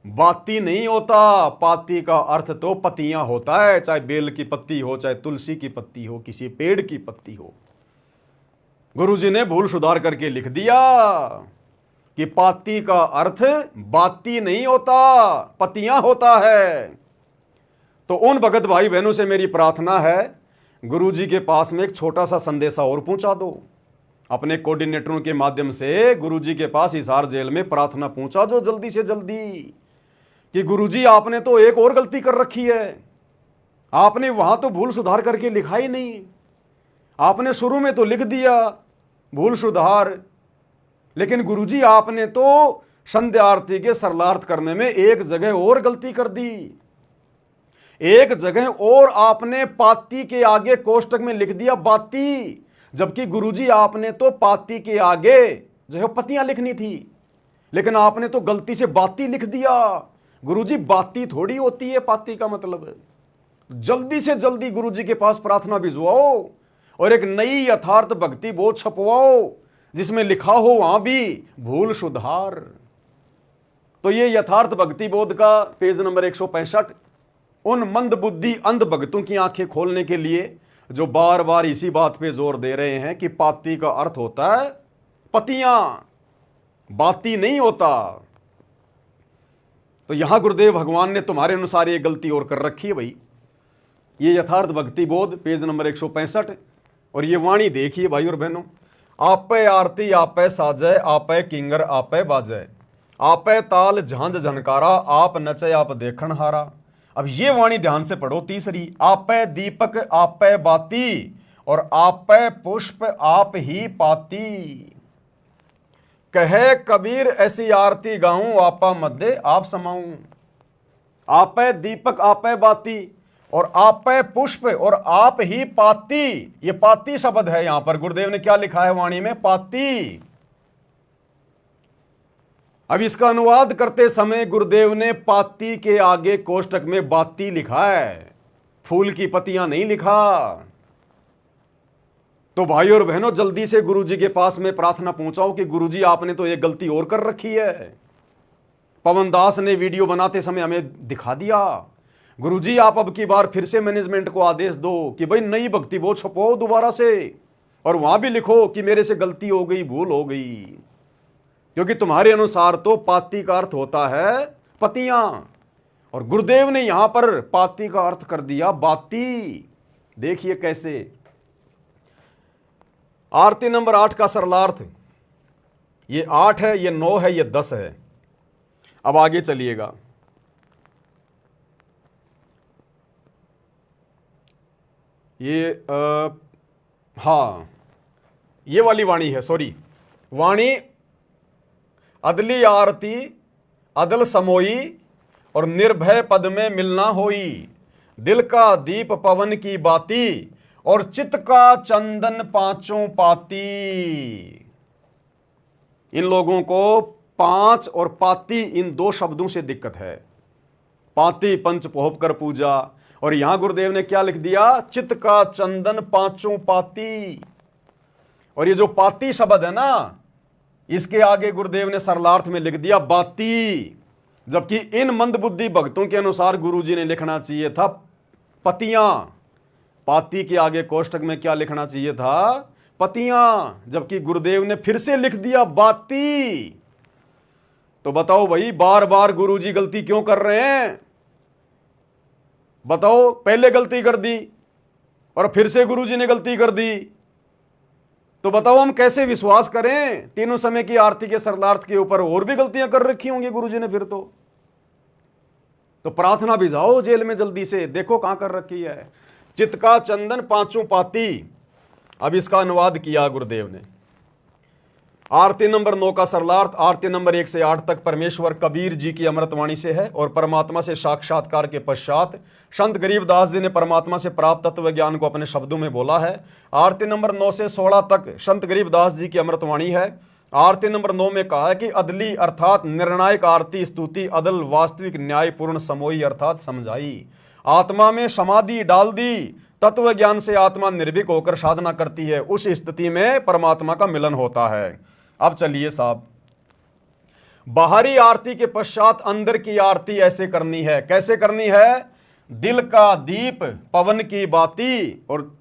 S1: बाती नहीं होता, पाती का अर्थ तो पत्तियां होता है, चाहे बेल की पत्ती हो, चाहे तुलसी की पत्ती हो, किसी पेड़ की पत्ती हो। गुरुजी ने भूल सुधार करके लिख दिया कि पाती का अर्थ बाती नहीं होता, पत्तियां होता है। तो उन भगत भाई बहनों से मेरी प्रार्थना है, गुरुजी के पास में एक छोटा सा संदेशा और पहुंचा दो, अपने कोऑर्डिनेटरों के माध्यम से गुरुजी के पास हिसार जेल में प्रार्थना पहुंचा दो जल्दी से जल्दी कि गुरुजी आपने तो एक और गलती कर रखी है, आपने वहां तो भूल सुधार करके लिखा ही नहीं, आपने शुरू में तो लिख दिया भूल सुधार, लेकिन गुरुजी आपने तो संध्या आरती के सरलार्थ करने में एक जगह और गलती कर दी, एक जगह और आपने पाती के आगे कोष्टक में लिख दिया बाती, जबकि गुरुजी आपने तो पाती के आगे जो है पत्तियां लिखनी थी, लेकिन आपने तो गलती से बाती लिख दिया। गुरुजी बाती थोड़ी होती है पाती का मतलब। जल्दी से जल्दी गुरुजी के पास प्रार्थना भिजवाओ और एक नई यथार्थ भक्ति बोध छपवाओ जिसमें लिखा हो वहां भी भूल सुधार। तो ये यथार्थ भक्ति बोध का पेज नंबर 165 उन मंद बुद्धि अंध भक्तों की आंखें खोलने के लिए जो बार बार इसी बात पे जोर दे रहे हैं कि पाती का अर्थ होता है पत्तियां, बाती नहीं होता। तो यहां गुरुदेव भगवान ने तुम्हारे अनुसार ये गलती और कर रखी है भाई। ये यथार्थ भक्ति बोध पेज नंबर 165 और ये वाणी देखिए भाई और बहनों, आपे आरती आपे साजय, आपे किंगर आपे बाजय, आपे ताल झांझ झनकारा, आप नचे आप देखन हारा। अब ये वाणी ध्यान से पढ़ो तीसरी, आपे दीपक आपे बाती और आपे पुष्प आप ही पाती। कहे कबीर ऐसी आरती गाऊं, आपा मध्य आप समाऊं। आपे दीपक आपे बाती और आपे पुष्प और आप ही पाती। ये पाती शब्द है यहां पर, गुरुदेव ने क्या लिखा है वाणी में, पाती। अब इसका अनुवाद करते समय गुरुदेव ने पाती के आगे कोष्टक में बाती लिखा है, फूल की पत्तियां नहीं लिखा। तो भाई और बहनों जल्दी से गुरुजी के पास में प्रार्थना पहुंचाओ कि गुरुजी आपने तो एक गलती और कर रखी है। पवन दास ने वीडियो बनाते समय हमें दिखा दिया। गुरुजी आप अब की बार फिर से मैनेजमेंट को आदेश दो कि भाई नई भक्ति बोध छपवाओ दोबारा से, और वहां भी लिखो कि मेरे से गलती हो गई, भूल हो गई, क्योंकि तुम्हारे अनुसार तो पाती का अर्थ होता है पत्तियां और गुरुदेव ने यहां पर पाती का अर्थ कर दिया बाती। देखिए कैसे, आरती नंबर 8 का सरलार्थ, ये 8 है, ये 9 है, ये 10 है। अब आगे चलिएगा, ये हाँ, ये वाली वाणी है, सॉरी, वाणी अदली आरती अदल समोई और निर्भय पद में मिलना होई, दिल का दीप पवन की बाती और चित्त का चंदन पांचों पाती। इन लोगों को पांच और पाती इन दो शब्दों से दिक्कत है। पाती पंच पोहप कर पूजा, और यहां गुरुदेव ने क्या लिख दिया, चित्त का चंदन पांचों पाती। और ये जो पाती शब्द है ना, इसके आगे गुरुदेव ने सरलार्थ में लिख दिया बाती, जबकि इन मंदबुद्धि भक्तों के अनुसार गुरुजी ने लिखना चाहिए था पतियां। पाती के आगे कोष्टक में क्या लिखना चाहिए था, पतियां, जबकि गुरुदेव ने फिर से लिख दिया बाती। तो बताओ भाई, बार बार गुरुजी गलती क्यों कर रहे हैं? बताओ, पहले गलती कर दी और फिर से गुरुजी ने गलती कर दी, तो बताओ हम कैसे विश्वास करें? तीनों समय की आरती के सरलार्थ के ऊपर और भी गलतियां कर रखी होंगी गुरुजी ने फिर तो प्रार्थना भिजाओ जेल में जल्दी से, देखो कहां कर रखी है। चित्त का चंदन पांचों पाती। अब इसका अनुवाद किया गुरुदेव ने। आरती नंबर 9 का सरलार्थ आरती नंबर 1 से 8 तक परमेश्वर कबीर जी की अमृतवाणी से है और परमात्मा से साक्षात्कार के पश्चात संत गरीबदास जी ने परमात्मा से प्राप्त तत्व ज्ञान को अपने शब्दों में बोला है। आरती नंबर 9 से 16 तक संत गरीबदास जी की अमृतवाणी है। आरती नंबर 9 में कहा है कि अदली अर्थात निर्णायक आरती स्तुति, अदल वास्तविक न्यायपूर्ण समोई अर्थात समझाई। आत्मा में समाधि डाल दी, तत्व ज्ञान से आत्मा निर्भीक होकर साधना करती है, उस स्थिति में परमात्मा का मिलन होता है। अब चलिए साहब, बाहरी आरती के पश्चात अंदर की आरती ऐसे करनी है। कैसे करनी है? दिल का दीप पवन की बाती और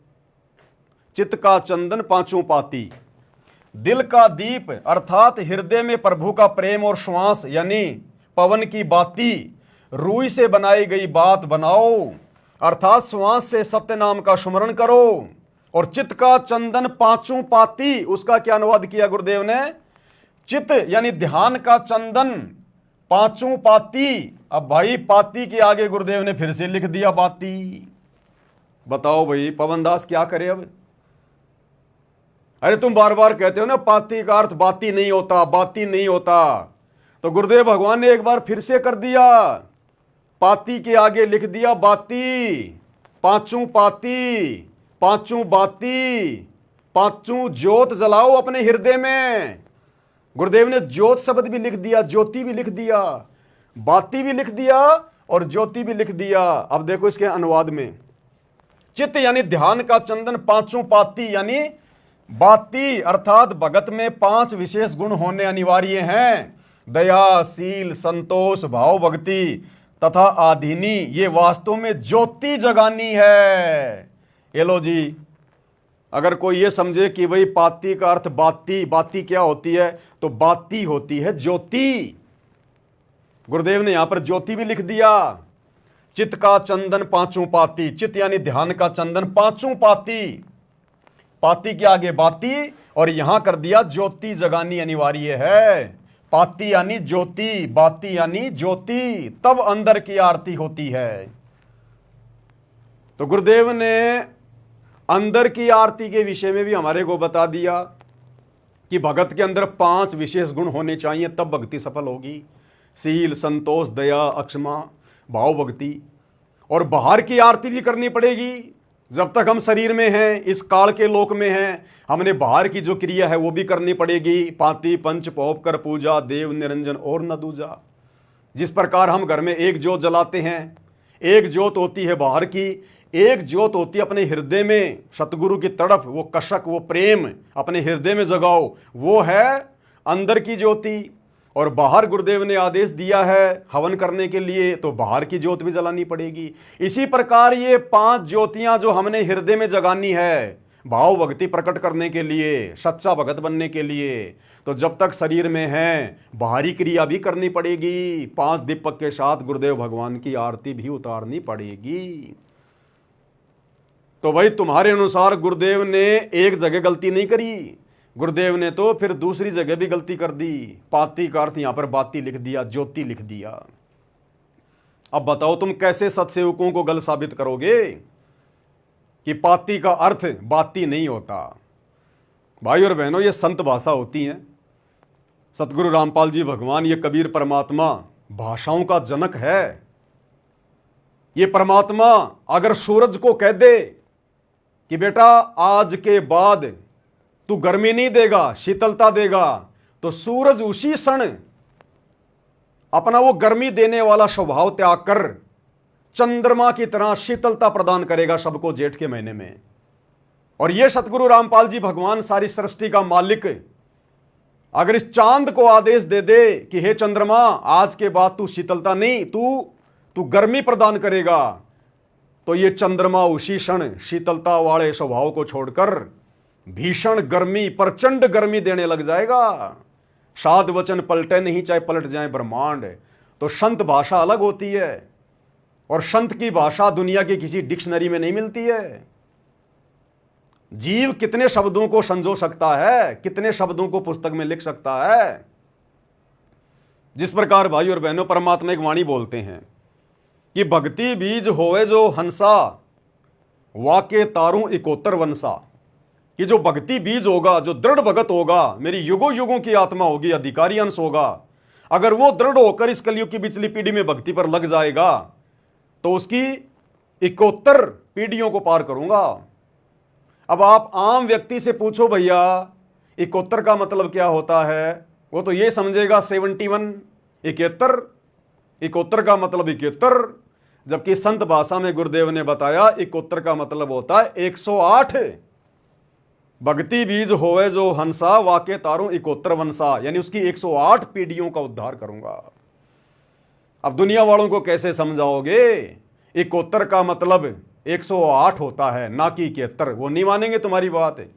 S1: चित्त का चंदन पांचों पाती। दिल का दीप अर्थात हृदय में प्रभु का प्रेम और श्वास यानी पवन की बाती, रूई से बनाई गई बात बनाओ अर्थात श्वास से सत्य नाम का स्मरण करो। और चित्त का चंदन पांचों पाती, उसका क्या अनुवाद किया गुरुदेव ने? चित्त यानी ध्यान का चंदन पांचों पाती। अब भाई पाती के आगे गुरुदेव ने फिर से लिख दिया बाती। बताओ भाई पवनदास क्या करे अब? अरे तुम बार बार कहते हो ना पाती का अर्थ बाती नहीं होता, बाती नहीं होता, तो गुरुदेव भगवान ने एक बार फिर से कर दिया, पाती के आगे लिख दिया बाती। पांचों पाती, पांचों बाती, पांचों ज्योत जलाओ अपने हृदय में। गुरुदेव ने ज्योत शब्द भी लिख दिया, ज्योति भी लिख दिया, बाती भी लिख दिया और ज्योति भी लिख दिया। अब देखो इसके अनुवाद में, चित्त यानी ध्यान का चंदन पांचों पाती यानी बाती अर्थात भगत में 5 विशेष गुण होने अनिवार्य हैं। दया, शील, संतोष, भाव, भक्ति तथा आधीनी। ये वास्तव में ज्योति जगानी है। ये लो जी, अगर कोई ये समझे कि भाई पाती का अर्थ बाती, बाती क्या होती है, तो बाती होती है ज्योति। गुरुदेव ने यहां पर ज्योति भी लिख दिया। चित्त का चंदन पांचों पाती, चित्त यानी ध्यान का चंदन पांचों पाती, पाती के आगे बाती और यहां कर दिया ज्योति जगानी अनिवार्य है। पाती यानी ज्योति, बाती यानी ज्योति, तब अंदर की आरती होती है। तो गुरुदेव ने अंदर की आरती के विषय में भी हमारे को बता दिया कि भगत के अंदर 5 विशेष गुण होने चाहिए, तब भक्ति सफल होगी। शील, संतोष, दया, अक्षमा, भाव, भक्ति। और बाहर की आरती भी करनी पड़ेगी। जब तक हम शरीर में हैं, इस काल के लोक में हैं, हमने बाहर की जो क्रिया है वो भी करनी पड़ेगी। पाती पंच पोप कर पूजा, देव निरंजन और न दूजा। जिस प्रकार हम घर में एक ज्योत जलाते हैं, एक ज्योत होती है बाहर की, एक ज्योत होती है अपने हृदय में, सतगुरु की तड़प, वो कशक, वो प्रेम अपने हृदय में जगाओ, वो है अंदर की ज्योति। और बाहर गुरुदेव ने आदेश दिया है हवन करने के लिए, तो बाहर की ज्योत भी जलानी पड़ेगी। इसी प्रकार ये 5 ज्योतियां जो हमने हृदय में जगानी है, भाव भक्ति प्रकट करने के लिए, सच्चा भगत बनने के लिए, तो जब तक शरीर में हैं बाहरी क्रिया भी करनी पड़ेगी। 5 दीपक के साथ गुरुदेव भगवान की आरती भी उतारनी पड़ेगी। तो भाई तुम्हारे अनुसार गुरुदेव ने एक जगह गलती नहीं करी, गुरुदेव ने तो फिर दूसरी जगह भी गलती कर दी। पाती का अर्थ यहां पर बाती लिख दिया, ज्योति लिख दिया। अब बताओ तुम कैसे सत्सेवकों को गलत साबित करोगे? कि पाती का अर्थ बाती नहीं होता। भाई और बहनों, ये संत भाषा होती हैं। सतगुरु रामपाल जी भगवान, ये कबीर परमात्मा भाषाओं का जनक है। ये परमात्मा अगर सूरज को कह दे कि बेटा आज के बाद तू गर्मी नहीं देगा, शीतलता देगा, तो सूरज उसी क्षण अपना वो गर्मी देने वाला स्वभाव त्याग कर चंद्रमा की तरह शीतलता प्रदान करेगा सबको जेठ के महीने में। और ये सतगुरु रामपाल जी भगवान, सारी सृष्टि का मालिक, अगर इस चांद को आदेश दे दे कि हे चंद्रमा आज के बाद तू शीतलता नहीं, तू गर्मी प्रदान करेगा, तो ये चंद्रमा उसी क्षण शीतलता वाले स्वभाव को छोड़कर भीषण गर्मी, प्रचंड गर्मी देने लग जाएगा। साध वचन पलटे नहीं, चाहे पलट जाए ब्रह्मांड। तो संत भाषा अलग होती है, और संत की भाषा दुनिया की किसी डिक्शनरी में नहीं मिलती है। जीव कितने शब्दों को संजो सकता है, कितने शब्दों को पुस्तक में लिख सकता है। जिस प्रकार भाई और बहनों परमात्मा एक वाणी बोलते हैं कि भक्ति बीज होए जो हंसा, वाके तारू इकोतर वंसा। कि जो भक्ति बीज होगा, जो दृढ़ भगत होगा, मेरी युगों युगों की आत्मा होगी, अधिकारी अंश होगा, अगर वो दृढ़ होकर इस कलयुग की पिछली पीढ़ी में भक्ति पर लग जाएगा तो उसकी 71 पीढ़ियों को पार करूंगा। अब आप आम व्यक्ति से पूछो भैया 71 का मतलब क्या होता है, वो तो ये समझेगा 71, 71, 71 का मतलब 71, जबकि संत भाषा में गुरुदेव ने बताया 71 का मतलब होता है 108। भक्ति बीज होवे जो हंसा, वाके तारू 71 वंसा, यानी उसकी 108 पीढ़ियों का उद्धार करूंगा। अब दुनिया वालों को कैसे समझाओगे? 71 का मतलब 108 होता है, ना कि 71। वो नहीं मानेंगे तुम्हारी बात है।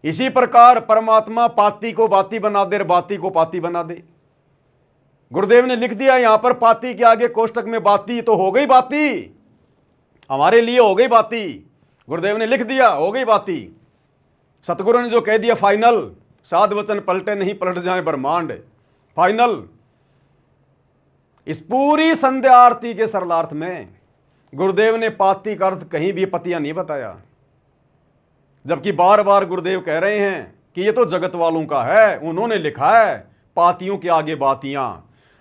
S1: इसी प्रकार परमात्मा पाती को बाती बना दे, बाती को पाती बना दे। गुरुदेव ने लिख दिया यहां पर पाती के आगे कोष्टक में बाती, तो हो गई बाती, हमारे लिए हो गई बाती। गुरुदेव ने लिख दिया हो गई बाती। सतगुरु ने जो कह दिया फाइनल, साध वचन पलटे नहीं, पलट जाए ब्रह्मांड, फाइनल। इस पूरी संध्या आरती के सरलार्थ में गुरुदेव ने पाती का अर्थ कहीं भी पतिया नहीं बताया, जबकि बार बार गुरुदेव कह रहे हैं कि ये तो जगत वालों का है, उन्होंने लिखा है पातियों के आगे बातियां।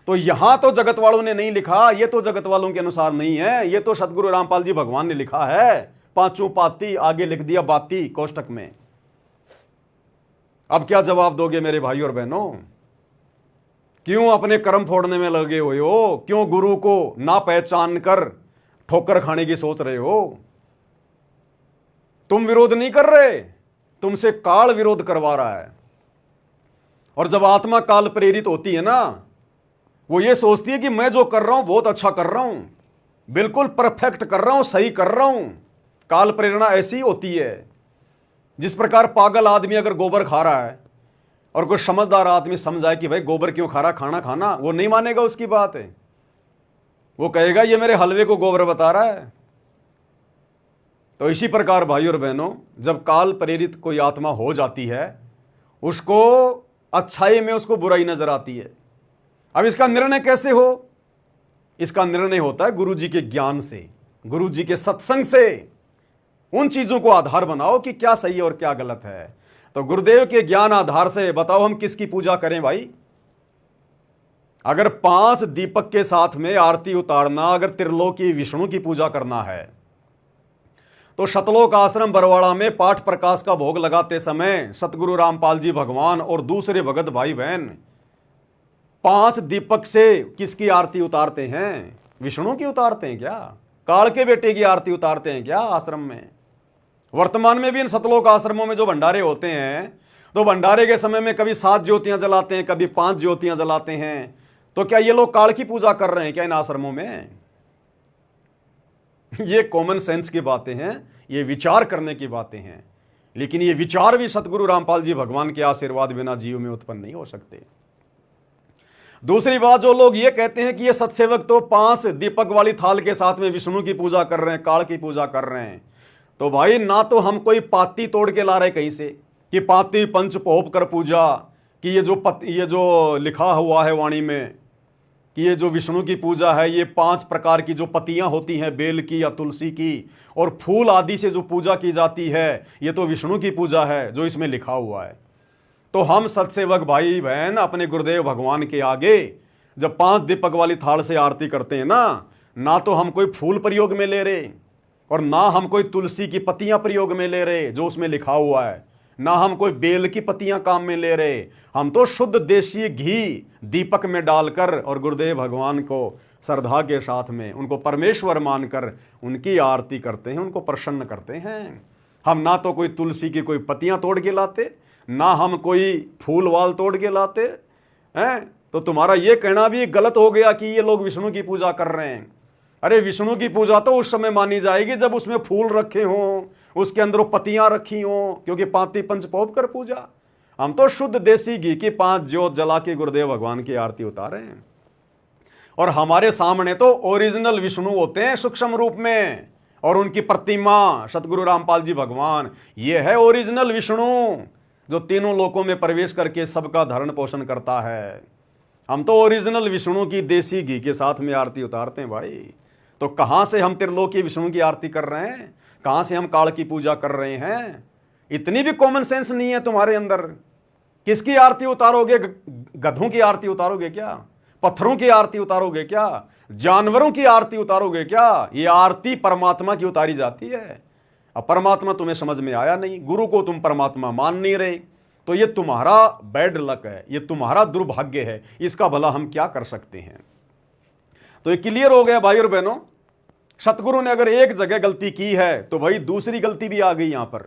S1: तो यहां तो जगत वालों ने नहीं लिखा, ये तो जगत वालों के अनुसार नहीं है, ये तो सतगुरु रामपाल जी भगवान ने लिखा है। पांचों पाती आगे लिख दिया बाती कोष्टक में। अब क्या जवाब दोगे मेरे भाई और बहनों? क्यों अपने कर्म फोड़ने में लगे हुए हो? क्यों गुरु को ना पहचान कर ठोकर खाने की सोच रहे हो? तुम विरोध नहीं कर रहे, तुमसे काल विरोध करवा रहा है। और जब आत्मा काल प्रेरित होती है ना, वो ये सोचती है कि मैं जो कर रहा हूं बहुत अच्छा कर रहा हूं, बिल्कुल परफेक्ट कर रहा हूं, सही कर रहा हूं। काल प्रेरणा ऐसी होती है। जिस प्रकार पागल आदमी अगर गोबर खा रहा है और कोई समझदार आदमी समझाए कि भाई गोबर क्यों खा रहा, खाना खाना, वो नहीं मानेगा उसकी बात है। वो कहेगा ये मेरे हलवे को गोबर बता रहा है। तो इसी प्रकार भाई और बहनों, जब काल प्रेरित कोई आत्मा हो जाती है, उसको अच्छाई में उसको बुराई नजर आती है। अब इसका निर्णय कैसे हो? इसका निर्णय होता है गुरु जी के ज्ञान से, गुरु जी के सत्संग से। उन चीजों को आधार बनाओ कि क्या सही है और क्या गलत है। तो गुरुदेव के ज्ञान आधार से बताओ हम किसकी पूजा करें भाई? अगर 5 दीपक के साथ में आरती उतारना, अगर त्रिलोकी विष्णु की पूजा करना है, तो शतलोक आश्रम बरवाड़ा में पाठ प्रकाश का भोग लगाते समय सतगुरु रामपाल जी भगवान और दूसरे भगत भाई बहन 5 दीपक से किसकी आरती उतारते हैं? विष्णु की उतारते हैं क्या? काल के बेटे की आरती उतारते हैं क्या आश्रम में? वर्तमान में भी इन सतलोक आश्रमों में जो भंडारे होते हैं, तो भंडारे के समय में कभी 7 ज्योतियां जलाते हैं, कभी 5 ज्योतियां जलाते हैं। तो क्या ये लोग काल की पूजा कर रहे हैं क्या इन आश्रमों में? ये कॉमन सेंस की बातें हैं, ये विचार करने की बातें हैं। लेकिन ये विचार भी सतगुरु रामपाल जी भगवान के आशीर्वाद बिना जीव में उत्पन्न नहीं हो सकते। दूसरी बात, जो लोग ये कहते हैं कि ये सत्सेवक तो 5 दीपक वाली थाल के साथ में विष्णु की पूजा कर रहे हैं, काल की पूजा कर रहे हैं, तो भाई ना तो हम कोई पाती तोड़ के ला रहे कहीं से कि पाती पंच पोप कर पूजा, कि ये जो लिखा हुआ है वाणी में कि ये जो विष्णु की पूजा है, ये 5 प्रकार की जो पत्तियां होती हैं बेल की या तुलसी की और फूल आदि से जो पूजा की जाती है, ये तो विष्णु की पूजा है जो इसमें लिखा हुआ है। तो हम सत्सेवक भाई बहन अपने गुरुदेव भगवान के आगे जब 5 दीपक वाली थाल से आरती करते हैं ना तो हम कोई फूल प्रयोग में ले रहे और ना हम कोई तुलसी की पत्तियां प्रयोग में ले रहे जो उसमें लिखा हुआ है, ना हम कोई बेल की पत्तियां काम में ले रहे। हम तो शुद्ध देशी घी दीपक में डालकर और गुरुदेव भगवान को श्रद्धा के साथ में उनको परमेश्वर मानकर उनकी आरती करते हैं, उनको प्रसन्न करते हैं। हम ना तो कोई तुलसी की कोई पत्तियां तोड़ के लाते, ना हम कोई फूल वाल तोड़ के लाते हैं। तो तुम्हारा ये कहना भी गलत हो गया कि ये लोग विष्णु की पूजा कर रहे हैं। अरे विष्णु की पूजा तो उस समय मानी जाएगी जब उसमें फूल रखे हों, उसके अंदर पत्तियां रखी हों, क्योंकि पाती पंच पौप कर पूजा। हम तो शुद्ध देसी घी की 5 ज्योत जला के गुरुदेव भगवान की आरती उतारे हैं और हमारे सामने तो ओरिजिनल विष्णु होते हैं सूक्ष्म रूप में, और उनकी प्रतिमा सतगुरु रामपाल जी भगवान, ये है ओरिजिनल विष्णु जो तीनों लोकों में प्रवेश करके सबका धरण पोषण करता है। हम तो ओरिजिनल विष्णु की देसी घी के साथ में आरती उतारते हैं भाई। तो कहां से हम त्रिलोकी विष्णु की आरती कर रहे हैं, कहां से हम काल की पूजा कर रहे हैं? इतनी भी कॉमन सेंस नहीं है तुम्हारे अंदर। किसकी आरती उतारोगे? गधों की आरती उतारोगे क्या? पत्थरों की आरती उतारोगे क्या? जानवरों की आरती उतारोगे क्या? ये आरती परमात्मा की उतारी जाती है। अब परमात्मा तुम्हें समझ में आया नहीं, गुरु को तुम परमात्मा मान नहीं रहे, तो ये तुम्हारा बैड लक है, ये तुम्हारा दुर्भाग्य है। इसका भला हम क्या कर सकते हैं? तो ये क्लियर हो गया भाई और बहनों। सतगुरु ने अगर एक जगह गलती की है तो भाई दूसरी गलती भी आ गई यहां पर।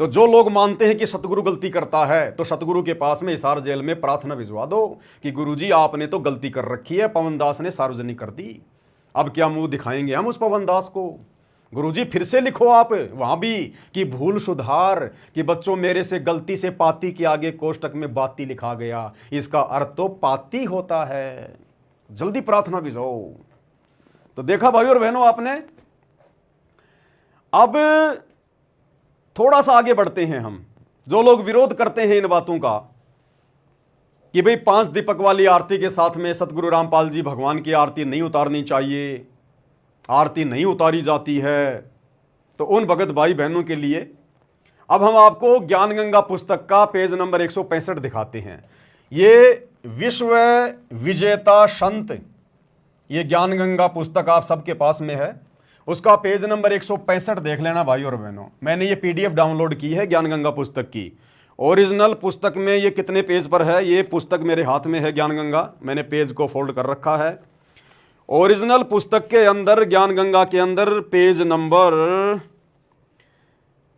S1: तो जो लोग मानते हैं कि सतगुरु गलती करता है तो सतगुरु के पास में हिसार जेल में प्रार्थना भिजवा दो कि गुरुजी आपने तो गलती कर रखी है, पवन दास ने सार्वजनिक कर दी, अब क्या मुंह दिखाएंगे हम उस पवन दास को? गुरुजी फिर से लिखो आप वहां भी कि भूल सुधार, कि बच्चों मेरे से गलती से पाती के आगे कोष्टक में बाती लिखा गया, इसका अर्थ तो पाती होता है, जल्दी प्रार्थना भिजवाओ। तो देखा भाई और बहनों आपने। अब थोड़ा सा आगे बढ़ते हैं हम। जो लोग विरोध करते हैं इन बातों का कि भाई 5 दीपक वाली आरती के साथ में सतगुरु रामपाल जी भगवान की आरती नहीं उतारनी चाहिए, आरती नहीं उतारी जाती है, तो उन भगत भाई बहनों के लिए अब हम आपको ज्ञान गंगा पुस्तक का पेज नंबर 165 दिखाते हैं। ये विश्व विजेता संत, ये ज्ञान गंगा पुस्तक आप सबके पास में है, उसका पेज नंबर 165 देख लेना भाई और बहनों। मैंने ये पीडीएफ डाउनलोड की है ज्ञान गंगा पुस्तक की। ओरिजिनल पुस्तक में ये कितने पेज पर है? ये पुस्तक मेरे हाथ में है ज्ञान गंगा, मैंने पेज को फोल्ड कर रखा है। ओरिजिनल पुस्तक के अंदर ज्ञान गंगा के अंदर पेज नंबर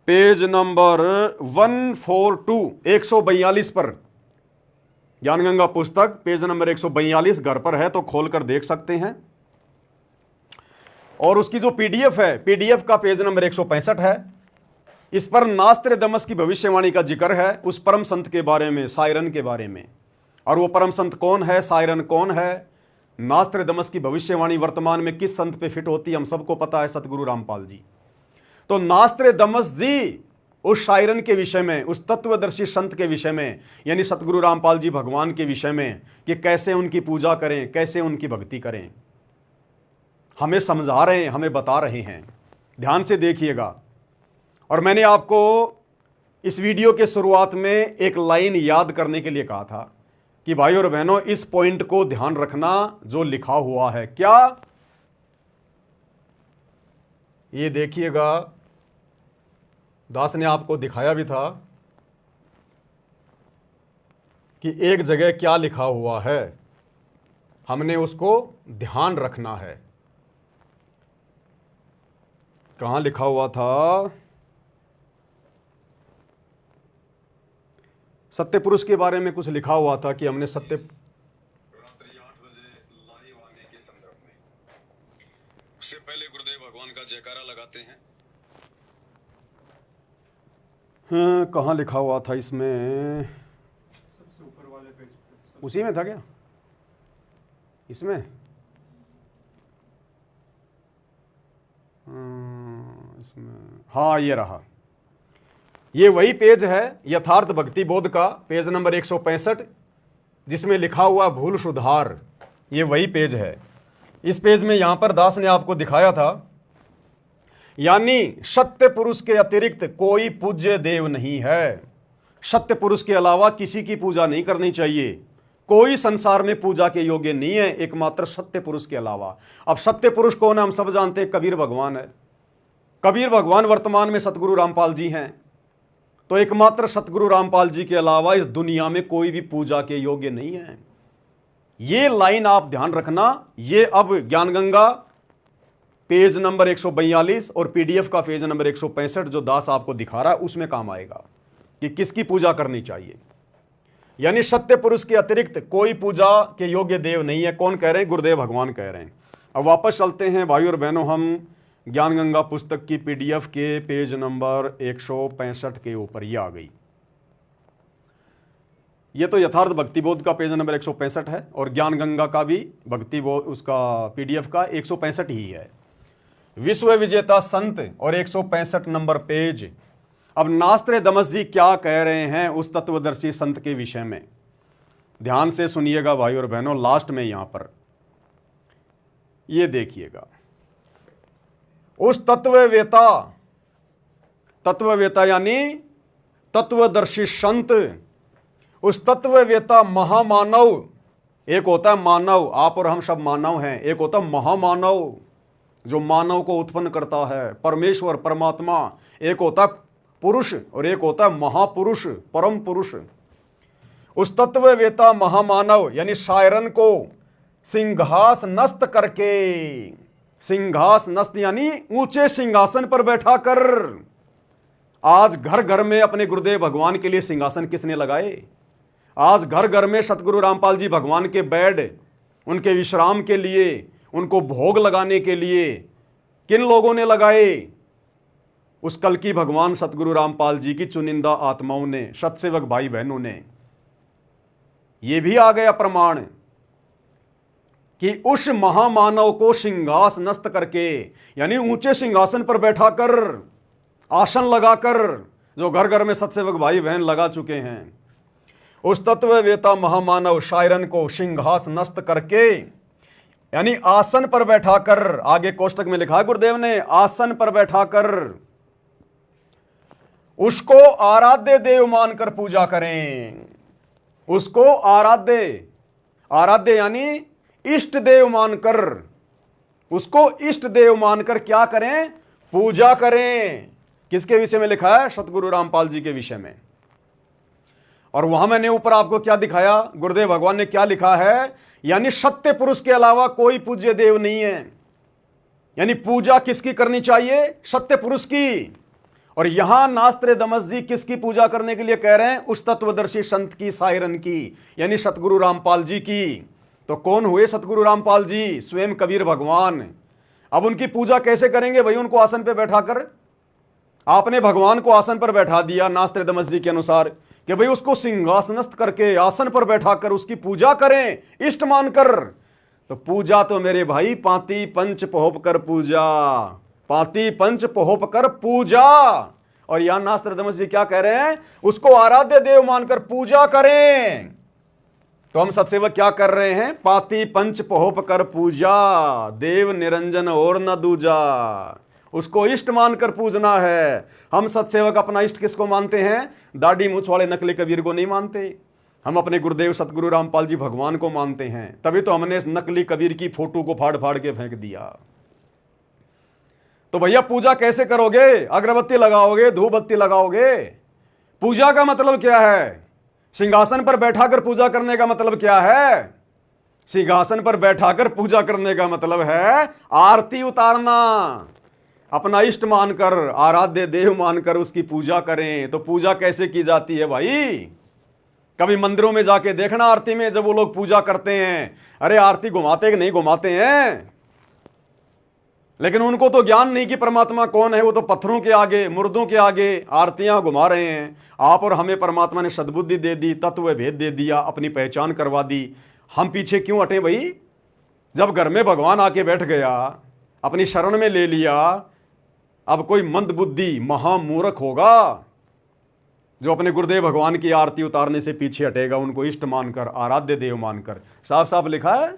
S1: 142 पर, ज्ञान गंगा पुस्तक पेज नंबर 142 घर पर है तो खोलकर देख सकते हैं। और उसकी जो पीडीएफ है, पीडीएफ का पेज नंबर 165 है। इस पर नास्त्र दमस की भविष्यवाणी का जिक्र है उस परम संत के बारे में, सायरन के बारे में। और वो परम संत कौन है, सायरन कौन है, नास्त्र दमस की भविष्यवाणी वर्तमान में किस संत पे फिट होती है हम सबको पता है, सतगुरु रामपाल जी। तो नास्त्र दमस जी उस शायरन के विषय में, उस तत्वदर्शी संत के विषय में, यानी सतगुरु रामपाल जी भगवान के विषय में कि कैसे उनकी पूजा करें, कैसे उनकी भक्ति करें, हमें समझा रहे हैं, हमें बता रहे हैं। ध्यान से देखिएगा। और मैंने आपको इस वीडियो के शुरुआत में एक लाइन याद करने के लिए कहा था कि भाई और बहनों इस पॉइंट को ध्यान रखना जो लिखा हुआ है। क्या? ये देखिएगा, दास ने आपको दिखाया भी था कि एक जगह क्या लिखा हुआ है, हमने उसको ध्यान रखना है। कहां लिखा हुआ था? सत्य पुरुष के बारे में कुछ लिखा हुआ था कि हमने रात्रि 8 बजे लाइव आने के संदर्भ में, उससे पहले गुरुदेव भगवान का जयकारा लगाते हैं। हाँ, कहाँ लिखा हुआ था इसमें? सबसे ऊपर वाले पेज पे, उसी में था क्या? इसमें इसमें हाँ, ये रहा। ये वही पेज है यथार्थ भक्ति बोध का, पेज नंबर 165, जिसमें लिखा हुआ भूल सुधार, ये वही पेज है। इस पेज में यहां पर दास ने आपको दिखाया था, यानी सत्य पुरुष के अतिरिक्त कोई पूज्य देव नहीं है। सत्य पुरुष के अलावा किसी की पूजा नहीं करनी चाहिए। कोई संसार में पूजा के योग्य नहीं है एकमात्र सत्य पुरुष के अलावा। अब सत्य पुरुष कौन है हम सब जानते हैं, कबीर भगवान है। कबीर भगवान वर्तमान में सतगुरु रामपाल जी हैं। तो एकमात्र सतगुरु रामपाल जी के अलावा इस दुनिया में कोई भी पूजा के योग्य नहीं है। ये लाइन आप ध्यान रखना। ये अब ज्ञानगंगा पेज नंबर 142 और पीडीएफ का पेज नंबर 165 जो दास आपको दिखा रहा है उसमें काम आएगा कि किसकी पूजा करनी चाहिए। यानी सत्य पुरुष के अतिरिक्त कोई पूजा के योग्य देव नहीं है। कौन कह रहे हैं? गुरुदेव भगवान कह रहे हैं। अब वापस चलते हैं भाई और बहनों, हम ज्ञानगंगा पुस्तक की पीडीएफ के पेज नंबर 165 के ऊपर ये आ गई। ये तो यथार्थ भक्तिबोध का पेज नंबर 165 है और ज्ञानगंगा का भी भक्तिबोध उसका पीडीएफ का 165 ही है। विश्व विजेता संत और 165 नंबर पेज। अब नास्त्र दमस जी क्या कह रहे हैं उस तत्वदर्शी संत के विषय में, ध्यान से सुनिएगा भाई और बहनों। लास्ट में यहां पर ये देखिएगा, उस तत्ववेता यानी तत्वदर्शी संत, उस तत्ववेता महामानव। एक होता है मानव, आप और हम सब मानव हैं। एक होता है महामानव जो मानव को उत्पन्न करता है, परमेश्वर परमात्मा। एक होता है पुरुष और एक होता है महापुरुष परम पुरुष। उस तत्ववेता महामानव यानी शायरन को सिंहास नस्त करके, सिंहास नस्त यानी ऊंचे सिंहासन पर बैठा कर। आज घर घर में अपने गुरुदेव भगवान के लिए सिंहासन किसने लगाए? आज घर घर में सतगुरु रामपाल जी भगवान के बेड, उनके विश्राम के लिए, उनको भोग लगाने के लिए किन लोगों ने लगाए? उस कल की भगवान सतगुरु रामपाल जी की चुनिंदा आत्माओं ने, सत्सेवक भाई बहनों ने। यह भी आ गया प्रमाण कि उस महामानव को सिंहास नस्त करके यानी ऊंचे सिंहासन पर बैठाकर, आसन लगाकर, जो घर घर में सत्सेवक भाई बहन लगा चुके हैं, उस तत्ववेता महामानव शायरन को सिंहास नस्त करके यानी आसन पर बैठाकर, आगे कोष्टक में लिखा है गुरुदेव ने, आसन पर बैठाकर उसको आराध्य देव मानकर पूजा करें। उसको आराध्य यानी इष्ट देव मानकर, उसको इष्ट देव मानकर क्या करें? पूजा करें। किसके विषय में लिखा है? सतगुरु रामपाल जी के विषय में। और वहां मैंने ऊपर आपको क्या दिखाया, गुरुदेव भगवान ने क्या लिखा है, यानी सत्य पुरुष के अलावा कोई पूज्य देव नहीं है। यानी पूजा किसकी करनी चाहिए? सत्य पुरुष की। और यहां नास्त्र दमस जी किसकी पूजा करने के लिए कह रहे हैं? उस तत्वदर्शी संत की, सायरन की, यानी सतगुरु रामपाल जी की। तो कौन हुए सतगुरु रामपाल जी? स्वयं कबीर भगवान। अब उनकी पूजा कैसे करेंगे भाई? उनको आसन पर बैठाकर। आपने भगवान को आसन पर बैठा दिया नास्त्र दमस जी के अनुसार कि भाई उसको सिंहासनस्थ करके आसन पर बैठाकर उसकी पूजा करें इष्ट मानकर। तो पूजा तो मेरे भाई पांति पंच पोहप कर पूजा, पांति पंच पोहप कर पूजा। और यहां नास्त्र दमस जी क्या कह रहे हैं? उसको आराध्य देव मानकर पूजा करें। तो हम सत्सेवक क्या कर रहे हैं? पांति पंच पोहप कर पूजा, देव निरंजन और न दूजा। उसको इष्ट मानकर पूजना है। हम सत्सेवक अपना इष्ट किसको मानते हैं? दाढ़ी मूछ वाले नकली कबीर को नहीं मानते। हम अपने गुरुदेव सतगुरु रामपाल जी भगवान को मानते हैं। तभी तो हमने इस नकली कबीर की फोटो को फाड़ फाड़ के फेंक दिया। तो भैया पूजा कैसे करोगे? अगरबत्ती लगाओगे, धूप बत्ती लगाओगे? पूजा का मतलब क्या है? सिंहासन पर बैठाकर पूजा करने का मतलब क्या है? सिंहासन पर बैठाकर पूजा करने का मतलब है आरती उतारना। अपना इष्ट मानकर, आराध्य देव मानकर उसकी पूजा करें। तो पूजा कैसे की जाती है भाई? कभी मंदिरों में जाके देखना, आरती में जब वो लोग पूजा करते हैं, अरे आरती घुमाते कि नहीं घुमाते हैं? लेकिन उनको तो ज्ञान नहीं कि परमात्मा कौन है। वो तो पत्थरों के आगे, मुर्दों के आगे आरतियां घुमा रहे हैं। आप और हमें परमात्मा ने सद्बुद्धि दे दी, तत्व भेद दे दिया, अपनी पहचान करवा दी। हम पीछे क्यों हटे भाई? जब घर में भगवान आके बैठ गया, अपनी शरण में ले लिया, अब कोई मंद बुद्धि महामूर्ख होगा जो अपने गुरुदेव भगवान की आरती उतारने से पीछे हटेगा, उनको इष्ट मानकर, आराध्य देव मानकर। साफ साफ लिखा है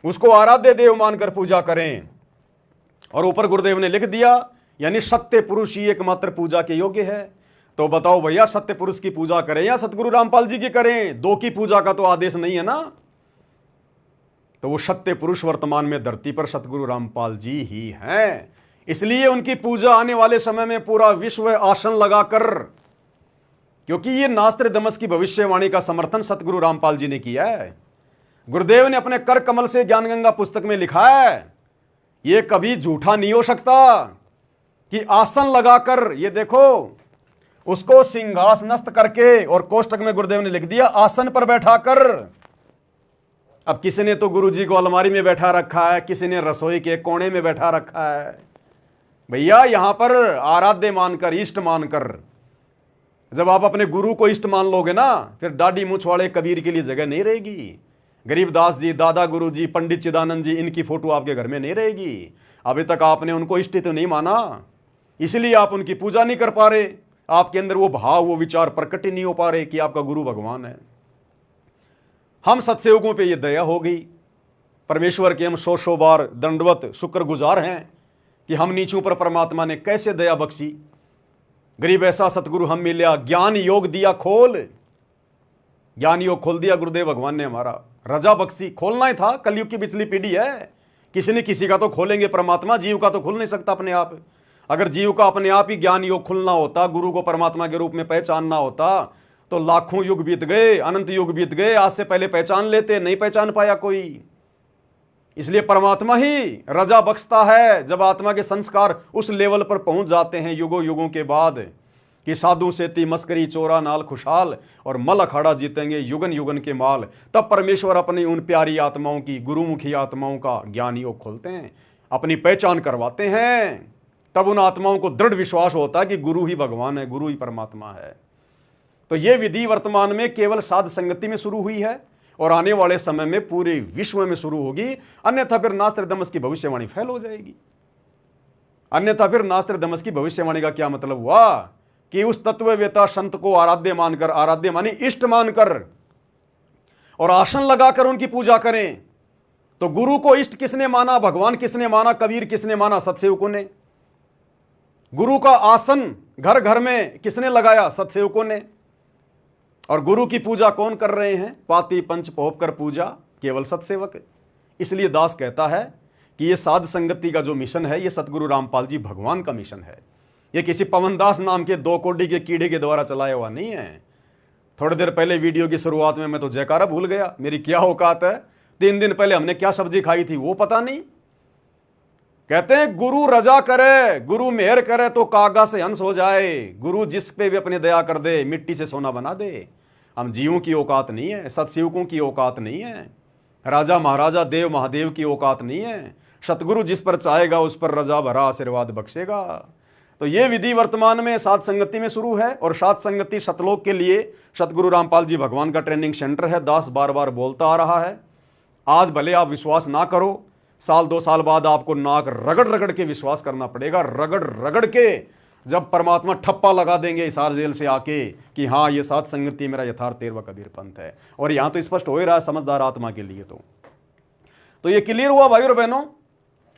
S1: उसको आराध्य देव मानकर पूजा करें। और ऊपर गुरुदेव ने लिख दिया यानी सत्य पुरुष ही एकमात्र पूजा के योग्य है। तो बताओ भैया, सत्य पुरुष की पूजा करें या सतगुरु रामपाल जी की करें? दो की पूजा का तो आदेश नहीं है ना। तो वो सत्य पुरुष वर्तमान में धरती पर सतगुरु रामपाल जी ही हैं। इसलिए उनकी पूजा आने वाले समय में पूरा विश्व आसन लगाकर, क्योंकि ये नास्त्र दमस की भविष्यवाणी का समर्थन सतगुरु रामपाल जी ने किया है। गुरुदेव ने अपने कर कमल से ज्ञान गंगा पुस्तक में लिखा है, ये कभी झूठा नहीं हो सकता कि आसन लगाकर, ये देखो उसको सिंहासनस्थ करके, और कोष्टक में गुरुदेव ने लिख दिया आसन पर बैठाकर। अब किसी ने तो गुरुजी को अलमारी में बैठा रखा है, किसी ने रसोई के कोने में बैठा रखा है। भैया यहां पर आराध्य मानकर, इष्ट मानकर, जब आप अपने गुरु को इष्ट मान लोगे ना, फिर दाढ़ी मूछ वाले कबीर के लिए जगह नहीं रहेगी। गरीबदास जी, दादा गुरु जी, पंडित चिदानंद जी, इनकी फोटो आपके घर में नहीं रहेगी। अभी तक आपने उनको इष्ट तो नहीं माना, इसलिए आप उनकी पूजा नहीं कर पा रहे। आपके अंदर वो भाव, वो विचार प्रकट ही नहीं हो पा रहे कि आपका गुरु भगवान है। हम सत्सयोगों पे ये दया हो गई, परमेश्वर के हम सौ बार दंडवत शुक्रगुजार हैं कि हम नीचों पर परमात्मा ने कैसे दया बख्शी। गरीब ऐसा सतगुरु हम मिला, ज्ञान योग दिया खोल, ज्ञान योग खोल दिया गुरुदेव भगवान ने हमारा, रजा बख्शी। खोलना ही था, कलयुग की पिछली पीढ़ी है, किसी ने किसी का तो खोलेंगे परमात्मा, जीव का तो खुल नहीं सकता अपने आप। अगर जीव का अपने आप ही ज्ञान योग खुलना होता, गुरु को परमात्मा के रूप में पहचानना होता, तो लाखों युग बीत गए, अनंत युग बीत गए, आज से पहले पहचान लेते, नहीं पहचान पाया कोई। इसलिए परमात्मा ही रजा बख्शता है जब आत्मा के संस्कार उस लेवल पर पहुंच जाते हैं युगों युगों के बाद कि साधु सेती मस्करी चोरा नाल खुशहाल और मल अखाड़ा जीतेंगे युगन युगन के माल। तब परमेश्वर अपनी उन प्यारी आत्माओं की, गुरुमुखी आत्माओं का ज्ञान योग खोलते हैं, अपनी पहचान करवाते हैं। तब उन आत्माओं को दृढ़ विश्वास होता है कि गुरु ही भगवान है, गुरु ही परमात्मा है। तो यह विधि वर्तमान में केवल साध संगति में शुरू हुई है और आने वाले समय में पूरे विश्व में शुरू होगी, अन्यथा फिर नास्त्र दमस की भविष्यवाणी फैल हो जाएगी। अन्यथा फिर नास्त्र दमस की भविष्यवाणी का क्या मतलब हुआ कि उस तत्ववेता संत को आराध्य मानकर, आराध्य माने इष्ट मानकर, और आसन लगाकर उनकी पूजा करें। तो गुरु को इष्ट किसने माना, भगवान किसने माना, कबीर किसने माना, सत्सेवकों ने। गुरु का आसन घर घर में किसने लगाया, सत्सेवकों ने। और गुरु की पूजा कौन कर रहे हैं, पाती पंच पोप कर पूजा केवल सत्सेवक। इसलिए दास कहता है कि यह साध संगति का जो मिशन है, यह सतगुरु रामपाल जी भगवान का मिशन है। यह किसी पवनदास नाम के 2 कोड़ी के कीड़े के द्वारा चलाया हुआ नहीं है। थोड़ी देर पहले वीडियो की शुरुआत में मैं तो जयकारा भूल गया, मेरी क्या औकात है। 3 दिन पहले हमने क्या सब्जी खाई थी वो पता नहीं। कहते हैं गुरु रजा करे, गुरु मेहर करे तो कागा से हंस हो जाए। गुरु जिस पे भी अपनी दया कर दे, मिट्टी से सोना बना दे। हम जीवों की औकात नहीं है, सत्सेवकों की औकात नहीं है, राजा महाराजा देव महादेव की औकात नहीं है। सतगुरु जिस पर चाहेगा उस पर रजा भरा आशीर्वाद बख्शेगा। तो ये विधि वर्तमान में साध संगति में शुरू है और साध संगति सतलोक के लिए सतगुरु रामपाल जी भगवान का ट्रेनिंग सेंटर है। दास बार बार बोलता आ रहा है। आज भले आप विश्वास ना करो, साल 2 साल बाद आपको नाक रगड़ रगड़ के विश्वास करना पड़ेगा। रगड़ रगड़ के जब परमात्मा ठप्पा लगा देंगे हिसार जेल से आके कि हाँ ये साध संगति मेरा यथार्थ तेरवा कबीर पंथ है। और यहां तो स्पष्ट हो ही रहा है समझदार आत्मा के लिए। तो ये क्लियर हुआ भाई और बहनों।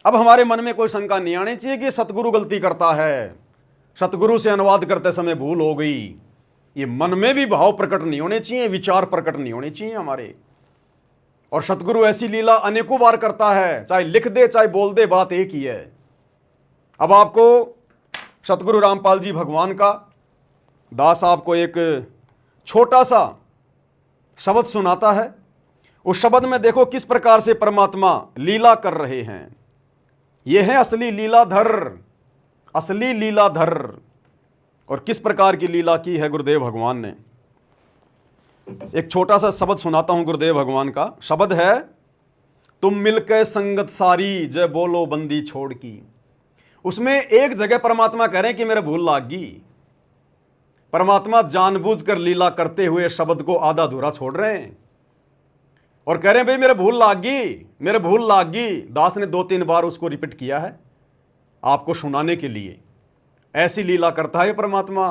S1: अब हमारे मन में कोई शंका नहीं आनी चाहिए कि सतगुरु गलती करता है, सतगुरु से अनुवाद करते समय भूल हो गई। ये मन में भी भाव प्रकट नहीं होने चाहिए, विचार प्रकट नहीं होने चाहिए हमारे। और सतगुरु ऐसी लीला अनेकों बार करता है, चाहे लिख दे चाहे बोल दे, बात एक ही है। अब आपको सतगुरु रामपाल जी भगवान का दास आपको एक छोटा सा शब्द सुनाता है। उस शब्द में देखो किस प्रकार से परमात्मा लीला कर रहे हैं। यह है असली लीलाधर, असली लीलाधर। और किस प्रकार की लीला की है गुरुदेव भगवान ने। एक छोटा सा शब्द सुनाता हूं गुरुदेव भगवान का। शब्द है, तुम मिलकर संगत सारी जय बोलो बंदी छोड़ की। उसमें एक जगह परमात्मा कह रहे हैं कि मेरे भूल लाग गई। परमात्मा जानबूझकर लीला करते हुए शब्द को आधा अधूरा छोड़ रहे हैं और कह रहे हैं भाई मेरे भूल लाग गई, मेरे भूल लाग गई। दास ने 2-3 बार उसको रिपीट किया है आपको सुनाने के लिए। ऐसी लीला करता है परमात्मा।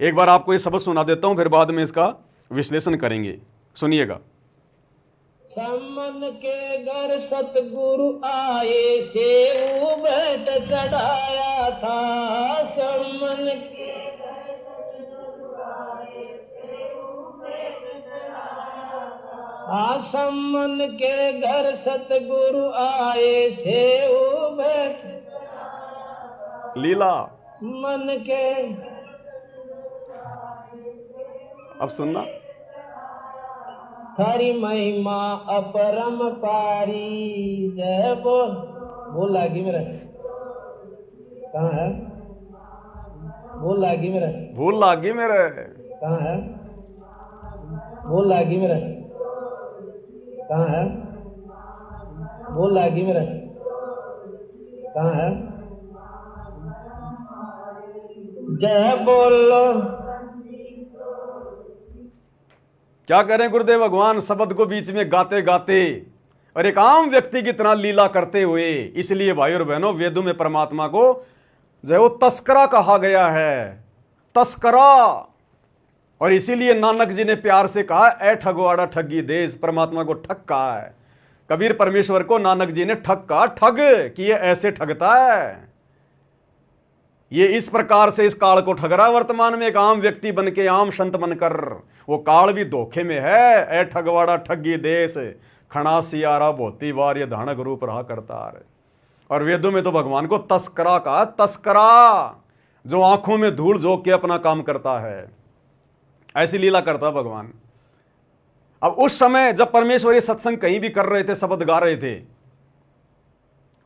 S1: एक बार आपको ये शब्द सुना देता हूं, फिर बाद में इसका विश्लेषण करेंगे। सुनिएगा।
S2: सम्मन के घर सतगुरु आए सेऊ बैठ चढ़ाया था। सम्मन के सम्मन के घर सतगुरु आए सेऊ बैठ
S1: लीला
S2: मन के।
S1: अब सुनना,
S2: थारी महिमा अपरम पारी। जय बोल लागी मेरा कहाँ है? बोल लागी मेरा
S1: भूल लागी मेरे
S2: कहाँ है? बोल लागी मेरा कहाँ है? बोल लागी मेरा कहाँ है? जय बोलो।
S1: क्या करें गुरुदेव भगवान शब्द को बीच में गाते गाते और एक आम व्यक्ति की तरह लीला करते हुए। इसलिए भाई और बहनों, वेदों में परमात्मा को जो है वो तस्करा कहा गया है, तस्करा। और इसीलिए नानक जी ने प्यार से कहा, ए ठगवाड़ा ठगी देश। परमात्मा को ठग कहा है, कबीर परमेश्वर को नानक जी ने ठग कहा, ठग कि ये ऐसे ठगता है, ये इस प्रकार से इस काल को ठग रहा है। वर्तमान में एक आम व्यक्ति बन के, आम संत बनकर, वो काल भी धोखे में है। ए ठगवाड़ा ठगी देश, खड़ा सियारा भोती बार, ये धानक रूप रहा करतार। और वेदों में तो भगवान को तस्करा कहा, तस्करा, जो आंखों में धूल झोंक के अपना काम करता है। ऐसी लीला करता भगवान। अब उस समय जब परमेश्वर ये सत्संग कहीं भी कर रहे थे, शब्द गा रहे थे,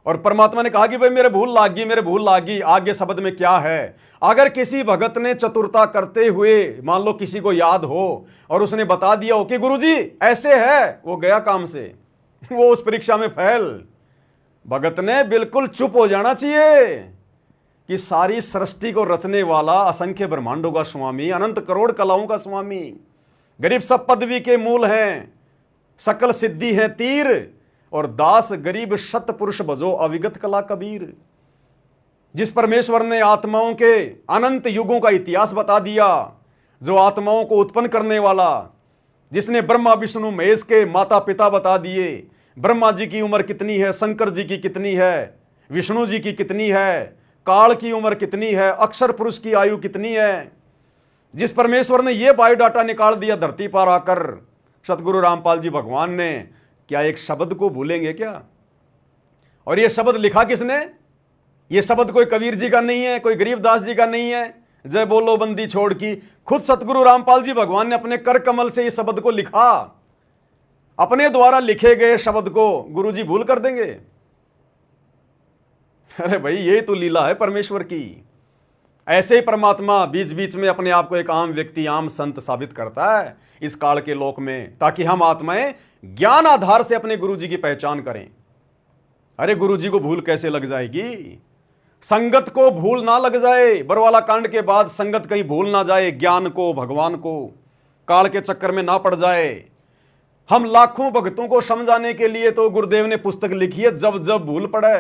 S1: और परमात्मा ने कहा कि भाई मेरे भूल लागी, मेरे भूल लागी। आगे शब्द में क्या है? अगर किसी भगत ने चतुरता करते हुए, मान लो किसी को याद हो और उसने बता दिया हो कि गुरुजी ऐसे है, वो गया काम से, वो उस परीक्षा में फेल। भगत ने बिल्कुल चुप हो जाना चाहिए कि सारी सृष्टि को रचने वाला, असंख्य ब्रह्मांडों का स्वामी, अनंत करोड़ कलाओं का स्वामी, गरीब सब पदवी के मूल हैं, सकल सिद्धि है तीर, और दास गरीब शत पुरुष भजो अविगत कला कबीर। जिस परमेश्वर ने आत्माओं के अनंत युगों का इतिहास बता दिया, जो आत्माओं को उत्पन्न करने वाला, जिसने ब्रह्मा विष्णु महेश के माता पिता बता दिए, ब्रह्मा जी की उम्र कितनी है, शंकर जी की कितनी है, विष्णु जी की कितनी है, काल की उम्र कितनी है, अक्षर पुरुष की आयु कितनी है, जिस परमेश्वर ने यह बायोडाटा निकाल दिया धरती पर आकर, सतगुरु रामपाल जी भगवान ने, क्या एक शब्द को भूलेंगे क्या? और यह शब्द लिखा किसने? यह शब्द कोई कबीर जी का नहीं है, कोई गरीबदास जी का नहीं है, जय बोलो बंदी छोड़ की। खुद सतगुरु रामपाल जी भगवान ने अपने कर कमल से इस शब्द को लिखा। अपने द्वारा लिखे गए शब्द को गुरु जी भूल कर देंगे? अरे भाई, ये तो लीला है परमेश्वर की। ऐसे ही परमात्मा बीच बीच में अपने आप को एक आम व्यक्ति, आम संत साबित करता है इस काल के लोक में, ताकि हम आत्माएं ज्ञान आधार से अपने गुरु जी की पहचान करें। अरे गुरु जी को भूल कैसे लग जाएगी? संगत को भूल ना लग जाए। बरवाला कांड के बाद संगत कहीं भूल ना जाए, ज्ञान को, भगवान को, काल के चक्कर में ना पड़ जाए। हम लाखों भक्तों को समझाने के लिए तो गुरुदेव ने पुस्तक लिखी है, जब जब भूल पड़े।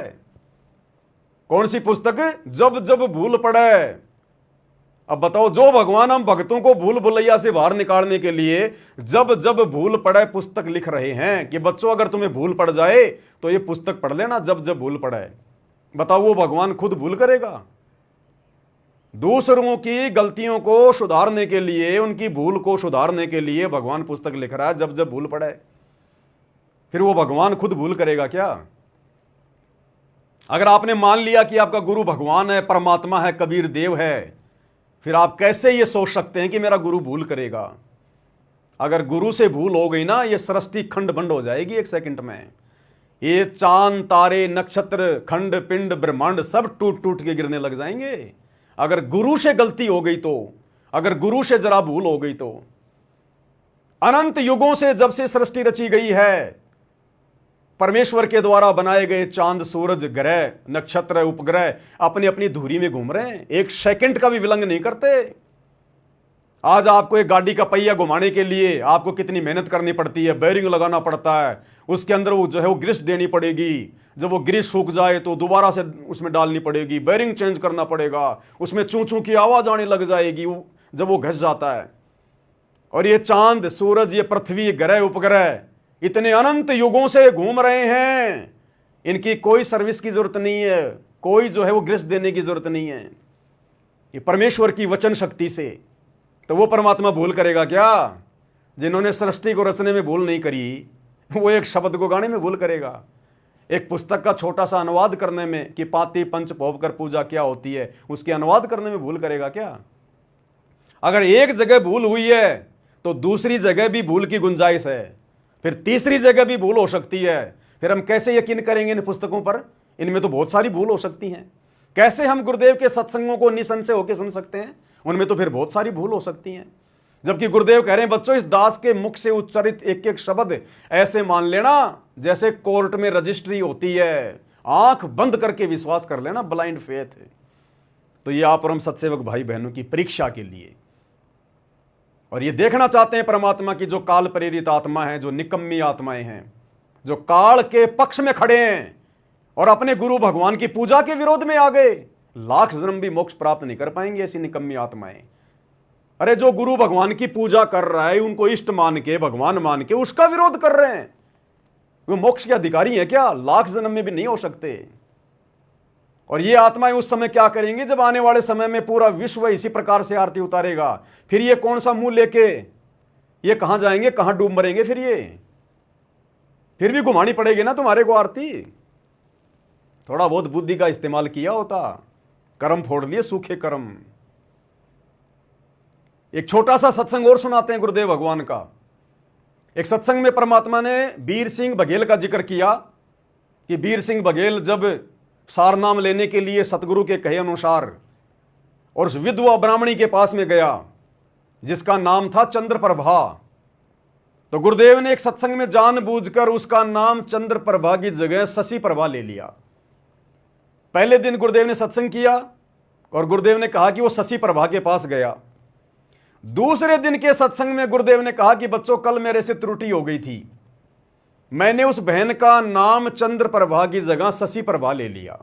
S1: कौन सी पुस्तक? जब जब भूल पड़े। अब बताओ, जो भगवान हम भक्तों को भूल भुलैया से बाहर निकालने के लिए जब जब भूल पड़े पुस्तक लिख रहे हैं कि बच्चों अगर तुम्हें भूल पड़ जाए तो ये पुस्तक पढ़ लेना, जब जब भूल पड़े। बताओ, वो भगवान खुद भूल करेगा? दूसरों की गलतियों को सुधारने के लिए, उनकी भूल को सुधारने के लिए भगवान पुस्तक लिख रहा है, जब जब भूल पड़े। फिर वो भगवान खुद भूल करेगा क्या? अगर आपने मान लिया कि आपका गुरु भगवान है, परमात्मा है, कबीर देव है, फिर आप कैसे ये सोच सकते हैं कि मेरा गुरु भूल करेगा? अगर गुरु से भूल हो गई ना, ये सृष्टि खंड बंड हो जाएगी एक सेकंड में। ये चांद, तारे, नक्षत्र, खंड, पिंड, ब्रह्मांड सब टूट टूट के गिरने लग जाएंगे। अगर गुरु से गलती हो गई तो, अगर गुरु से जरा भूल हो गई तो। अनंत युगों से जब से सृष्टि रची गई है, परमेश्वर के द्वारा बनाए गए चांद, सूरज, ग्रह, नक्षत्र, उपग्रह अपनी अपनी धुरी में घूम रहे हैं, एक सेकंड का भी विलंब नहीं करते। आज आपको एक गाड़ी का पहिया घुमाने के लिए आपको कितनी मेहनत करनी पड़ती है, बेरिंग लगाना पड़ता है, उसके अंदर वो जो है वो ग्रीस देनी पड़ेगी, जब वो ग्रीस सूख जाए तो दोबारा से उसमें डालनी पड़ेगी, बेरिंग चेंज करना पड़ेगा, उसमें चूं चूं की आवाज आने लग जाएगी जब वो घस जाता है। और ये चांद, सूरज, ये पृथ्वी, ग्रह, उपग्रह, इतने अनंत युगों से घूम रहे हैं, इनकी कोई सर्विस की जरूरत नहीं है, कोई जो है वो गृहस्थ देने की जरूरत नहीं है, ये परमेश्वर की वचन शक्ति से। तो वो परमात्मा भूल करेगा क्या? जिन्होंने सृष्टि को रचने में भूल नहीं करी, वो एक शब्द को गाने में भूल करेगा, एक पुस्तक का छोटा सा अनुवाद करने में कि पाती पंच भोग कर पूजा क्या होती है, उसके अनुवाद करने में भूल करेगा क्या? अगर एक जगह भूल हुई है तो दूसरी जगह भी भूल की गुंजाइश है, फिर तीसरी जगह भी भूल हो सकती है। फिर हम कैसे यकीन करेंगे इन पुस्तकों पर? इनमें तो बहुत सारी भूल हो सकती हैं। कैसे हम गुरुदेव के सत्संगों को निसंशय होकर सुन सकते हैं? उनमें तो फिर बहुत सारी भूल हो सकती हैं। जबकि गुरुदेव कह रहे हैं, बच्चों इस दास के मुख से उच्चारित एक एक शब्द ऐसे मान लेना जैसे कोर्ट में रजिस्ट्री होती है, आंख बंद करके विश्वास कर लेना, ब्लाइंड फेथ। तो ये आप और हम सत्सेवक भाई बहनों की परीक्षा के लिए, और ये देखना चाहते हैं परमात्मा की जो काल प्रेरित आत्मा है, जो निकम्मी आत्माएं हैं, जो काल के पक्ष में खड़े हैं और अपने गुरु भगवान की पूजा के विरोध में आ गए, लाख जन्म भी मोक्ष प्राप्त नहीं कर पाएंगे ऐसी निकम्मी आत्माएं। अरे जो गुरु भगवान की पूजा कर रहा है, उनको इष्ट मान के, भगवान मान के उसका विरोध कर रहे हैं, वो मोक्ष के अधिकारी हैं क्या? लाख जन्म में भी नहीं हो सकते। और ये आत्माएं उस समय क्या करेंगे जब आने वाले समय में पूरा विश्व इसी प्रकार से आरती उतारेगा? फिर ये कौन सा मुंह लेके ये कहां जाएंगे, कहां डूब मरेंगे? फिर भी घुमानी पड़ेगी ना तुम्हारे को आरती। थोड़ा बहुत बुद्धि का इस्तेमाल किया होता, कर्म फोड़ लिए, सूखे कर्म। एक छोटा सा सत्संग और सुनाते हैं गुरुदेव भगवान का। एक सत्संग में परमात्मा ने वीर सिंह बघेल का जिक्र किया कि वीर सिंह बघेल जब सार नाम लेने के लिए सतगुरु के कहे अनुसार और उस विधवा ब्राह्मणी के पास में गया जिसका नाम था चंद्रप्रभा, तो गुरुदेव ने एक सत्संग में जानबूझकर उसका नाम चंद्रप्रभा की जगह शशि प्रभा ले लिया। पहले दिन गुरुदेव ने सत्संग किया और गुरुदेव ने कहा कि वो शशि प्रभा के पास गया। दूसरे दिन के सत्संग में गुरुदेव ने कहा कि बच्चों कल मेरे से त्रुटि हो गई थी, मैंने उस बहन का नाम चंद्रप्रभा की जगह शशि प्रभा ले लिया।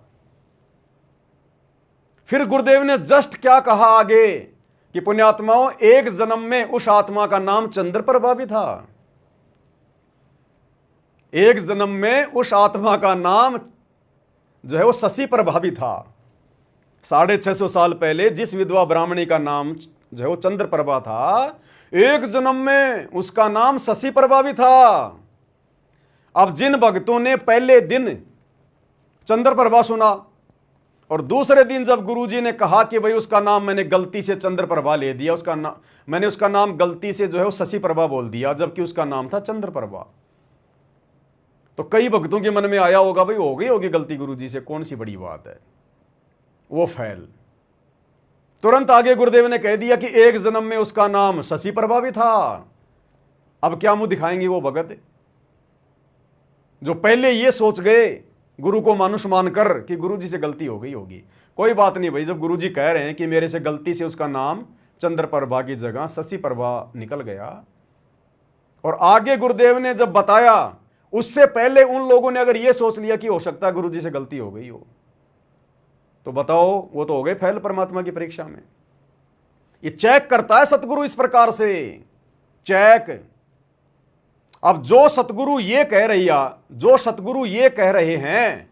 S1: फिर गुरुदेव ने जस्ट क्या कहा आगे कि पुण्यात्माओं, एक जन्म में उस आत्मा का नाम चंद्रप्रभा भी था, एक जन्म में उस आत्मा का नाम जो है वो शशि प्रभा भी था। 650 साल पहले जिस विधवा ब्राह्मणी का नाम जो है वो चंद्रप्रभा था, एक जन्म में उसका नाम शशि प्रभा भी था। अब जिन भक्तों ने पहले दिन चंद्रप्रभा सुना और दूसरे दिन जब गुरुजी ने कहा कि भाई उसका नाम मैंने गलती से चंद्रप्रभा ले दिया, मैंने उसका नाम गलती से जो है वो शशि प्रभा बोल दिया, जबकि उसका नाम था चंद्रप्रभा, तो कई भक्तों के मन में आया होगा भाई हो गई होगी गलती गुरुजी से, कौन सी बड़ी बात है, वो फैल। तुरंत आगे गुरुदेव ने कह दिया कि एक जन्म में उसका नाम शशि प्रभा भी था। अब क्या मुंह दिखाएंगे वो भगत जो पहले ये सोच गए गुरु को मानुष मानकर कि गुरुजी से गलती हो गई होगी। कोई बात नहीं भाई, जब गुरुजी कह रहे हैं कि मेरे से गलती से उसका नाम चंद्रप्रभा की जगह शशि प्रभा निकल गया, और आगे गुरुदेव ने जब बताया, उससे पहले उन लोगों ने अगर ये सोच लिया कि हो सकता है गुरुजी से गलती हो गई हो, तो बताओ वो तो हो गए फैल परमात्मा की परीक्षा में। ये चेक करता है सतगुरु इस प्रकार से, चेक। अब जो सतगुरु ये कह रहे हैं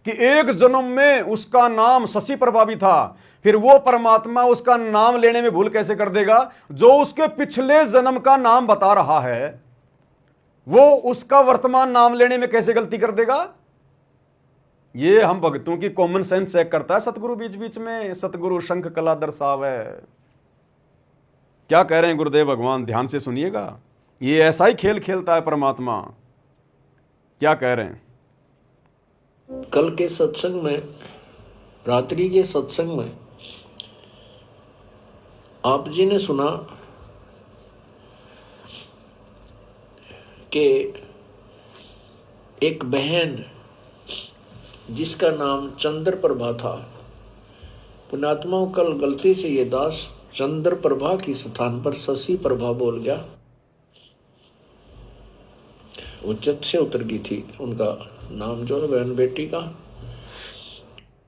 S1: कि एक जन्म में उसका नाम शशि प्रभा भी था, फिर वो परमात्मा उसका नाम लेने में भूल कैसे कर देगा? जो उसके पिछले जन्म का नाम बता रहा है वो उसका वर्तमान नाम लेने में कैसे गलती कर देगा? ये हम भक्तों की कॉमन सेंस चेक करता है सतगुरु बीच बीच में। सतगुरु शंख कला दर्शावे। क्या कह रहे हैं गुरुदेव भगवान, ध्यान से सुनिएगा। ये ऐसा ही खेल खेलता है परमात्मा। क्या कह रहे हैं?
S3: कल के सत्संग में, रात्रि के सत्संग में आप जी ने सुना कि एक बहन जिसका नाम चंद्रप्रभा था, पुण्यात्माओं कल गलती से ये दास चंद्रप्रभा की स्थान पर शशि प्रभा बोल गया। वो चित्त से उतर गई थी उनका नाम, जो है बहन बेटी का।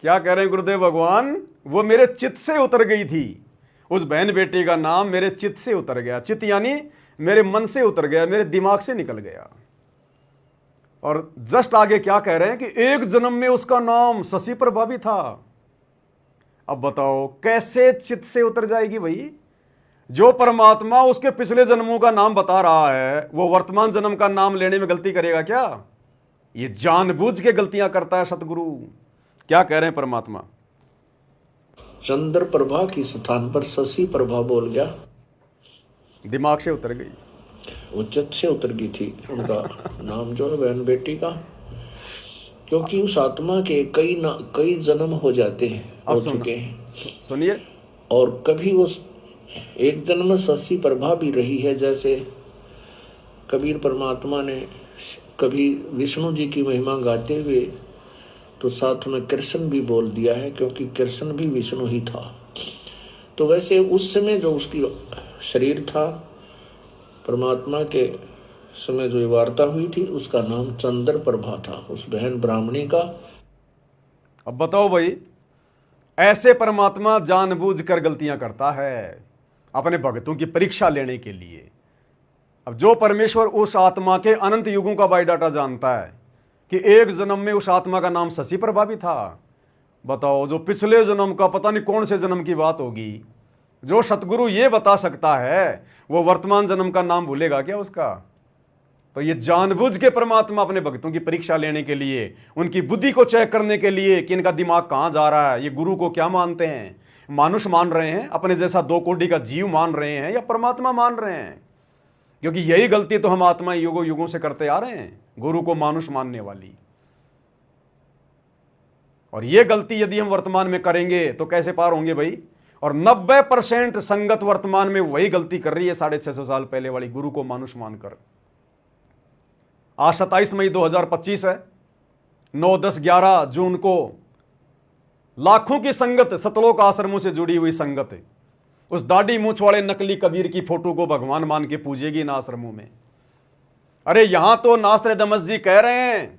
S1: क्या कह रहे हैं गुरुदेव भगवान? वो मेरे चित्त से उतर गई थी, उस बहन बेटी का नाम मेरे चित्त से उतर गया। चित्त यानी मेरे मन से उतर गया, मेरे दिमाग से निकल गया। और जस्ट आगे क्या कह रहे हैं कि एक जन्म में उसका नाम शशि प्रभा भी था। अब बताओ कैसे चित्त से उतर जाएगी भाई? जो परमात्मा उसके पिछले जन्मों का नाम बता रहा है वो वर्तमान जन्म का नाम लेने में गलती करेगा क्या? ये जानबूझ के गलतियां करता है सतगुरु। क्या कह रहे हैं परमात्मा?
S3: चंद्र प्रभा के स्थान पर शशि प्रभा बोल गया।
S2: दिमाग से उतर गई,
S3: उच्चत से उतर गई थी उनका नाम जो है बहन बेटी का, क्योंकि उस आत्मा के कई जन्म हो जाते हैं, हो चुके हैं।
S1: सुनिए,
S3: और कभी उस एक जन्म में शशि प्रभा भी रही है। जैसे कबीर परमात्मा ने कभी विष्णु जी की महिमा गाते हुए तो साथ में कृष्ण भी बोल दिया है, क्योंकि कृष्ण भी विष्णु ही था। तो वैसे उस समय जो उसकी शरीर था, परमात्मा के समय जो वार्ता हुई थी, उसका नाम चंद्र प्रभा था, उस बहन ब्राह्मणी का।
S1: अब बताओ भाई, ऐसे परमात्मा जानबूझकर गलतियां करता है अपने भक्तों की परीक्षा लेने के लिए। अब जो परमेश्वर उस आत्मा के अनंत युगों का बायोडाटा जानता है कि एक जन्म में उस आत्मा का नाम शशि प्रभा भी था, बताओ जो पिछले जन्म का पता नहीं कौन से जन्म की बात होगी, जो सतगुरु ये बता सकता है वो वर्तमान जन्म का नाम भूलेगा क्या उसका? तो ये जानबूझ के परमात्मा अपने भक्तों की परीक्षा लेने के लिए, उनकी बुद्धि को चेक करने के लिए कि इनका दिमाग कहां जा रहा है, ये गुरु को क्या मानते हैं, मानुष मान रहे हैं, अपने जैसा दो कोटि का जीव मान रहे हैं या परमात्मा मान रहे हैं। क्योंकि यही गलती तो हम आत्मा युगों युगों से करते आ रहे हैं, गुरु को मानुष मानने वाली। और यह गलती यदि हम वर्तमान में करेंगे तो कैसे पार होंगे भाई? और 90% संगत वर्तमान में वही गलती कर रही है 650 साल पहले वाली, गुरु को मानुष मानकर। आज 27 मई 2025 है, 9, 10, 11 जून को लाखों की संगत, सतलोक आश्रमों से जुड़ी हुई संगत उस दाढ़ी मूछ वाले नकली कबीर की फोटो को भगवान मान के पूजेगी इन आश्रमों में। अरे यहां तो नास्त्रदमस जी कह रहे हैं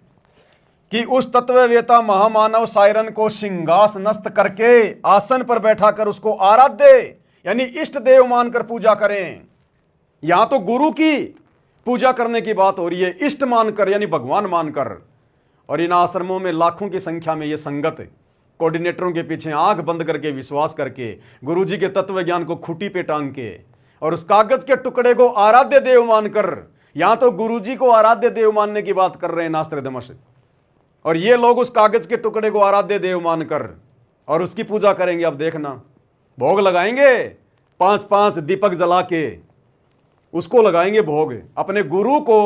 S1: कि उस तत्ववेता महामानव सायरन को सिंहासनस्थ करके आसन पर बैठा कर उसको आराध्य यानी इष्ट देव मानकर पूजा करें। यहां तो गुरु की पूजा करने की बात हो रही है, इष्ट मानकर यानी भगवान मानकर। और इन आश्रमों में लाखों की संख्या में ये संगत कोऑर्डिनेटरों के पीछे आंख बंद करके विश्वास करके गुरुजी के तत्व ज्ञान को खूंटी पे टांग के और उस कागज के टुकड़े को आराध्य देव मानकर, यहां तो गुरुजी को आराध्य देव मानने की बात कर रहे हैं नास्त्रदमस, और ये लोग उस कागज के टुकड़े को आराध्य देव मानकर और उसकी पूजा करेंगे। अब देखना, भोग लगाएंगे, 5-5 दीपक जला के उसको लगाएंगे भोग। अपने गुरु को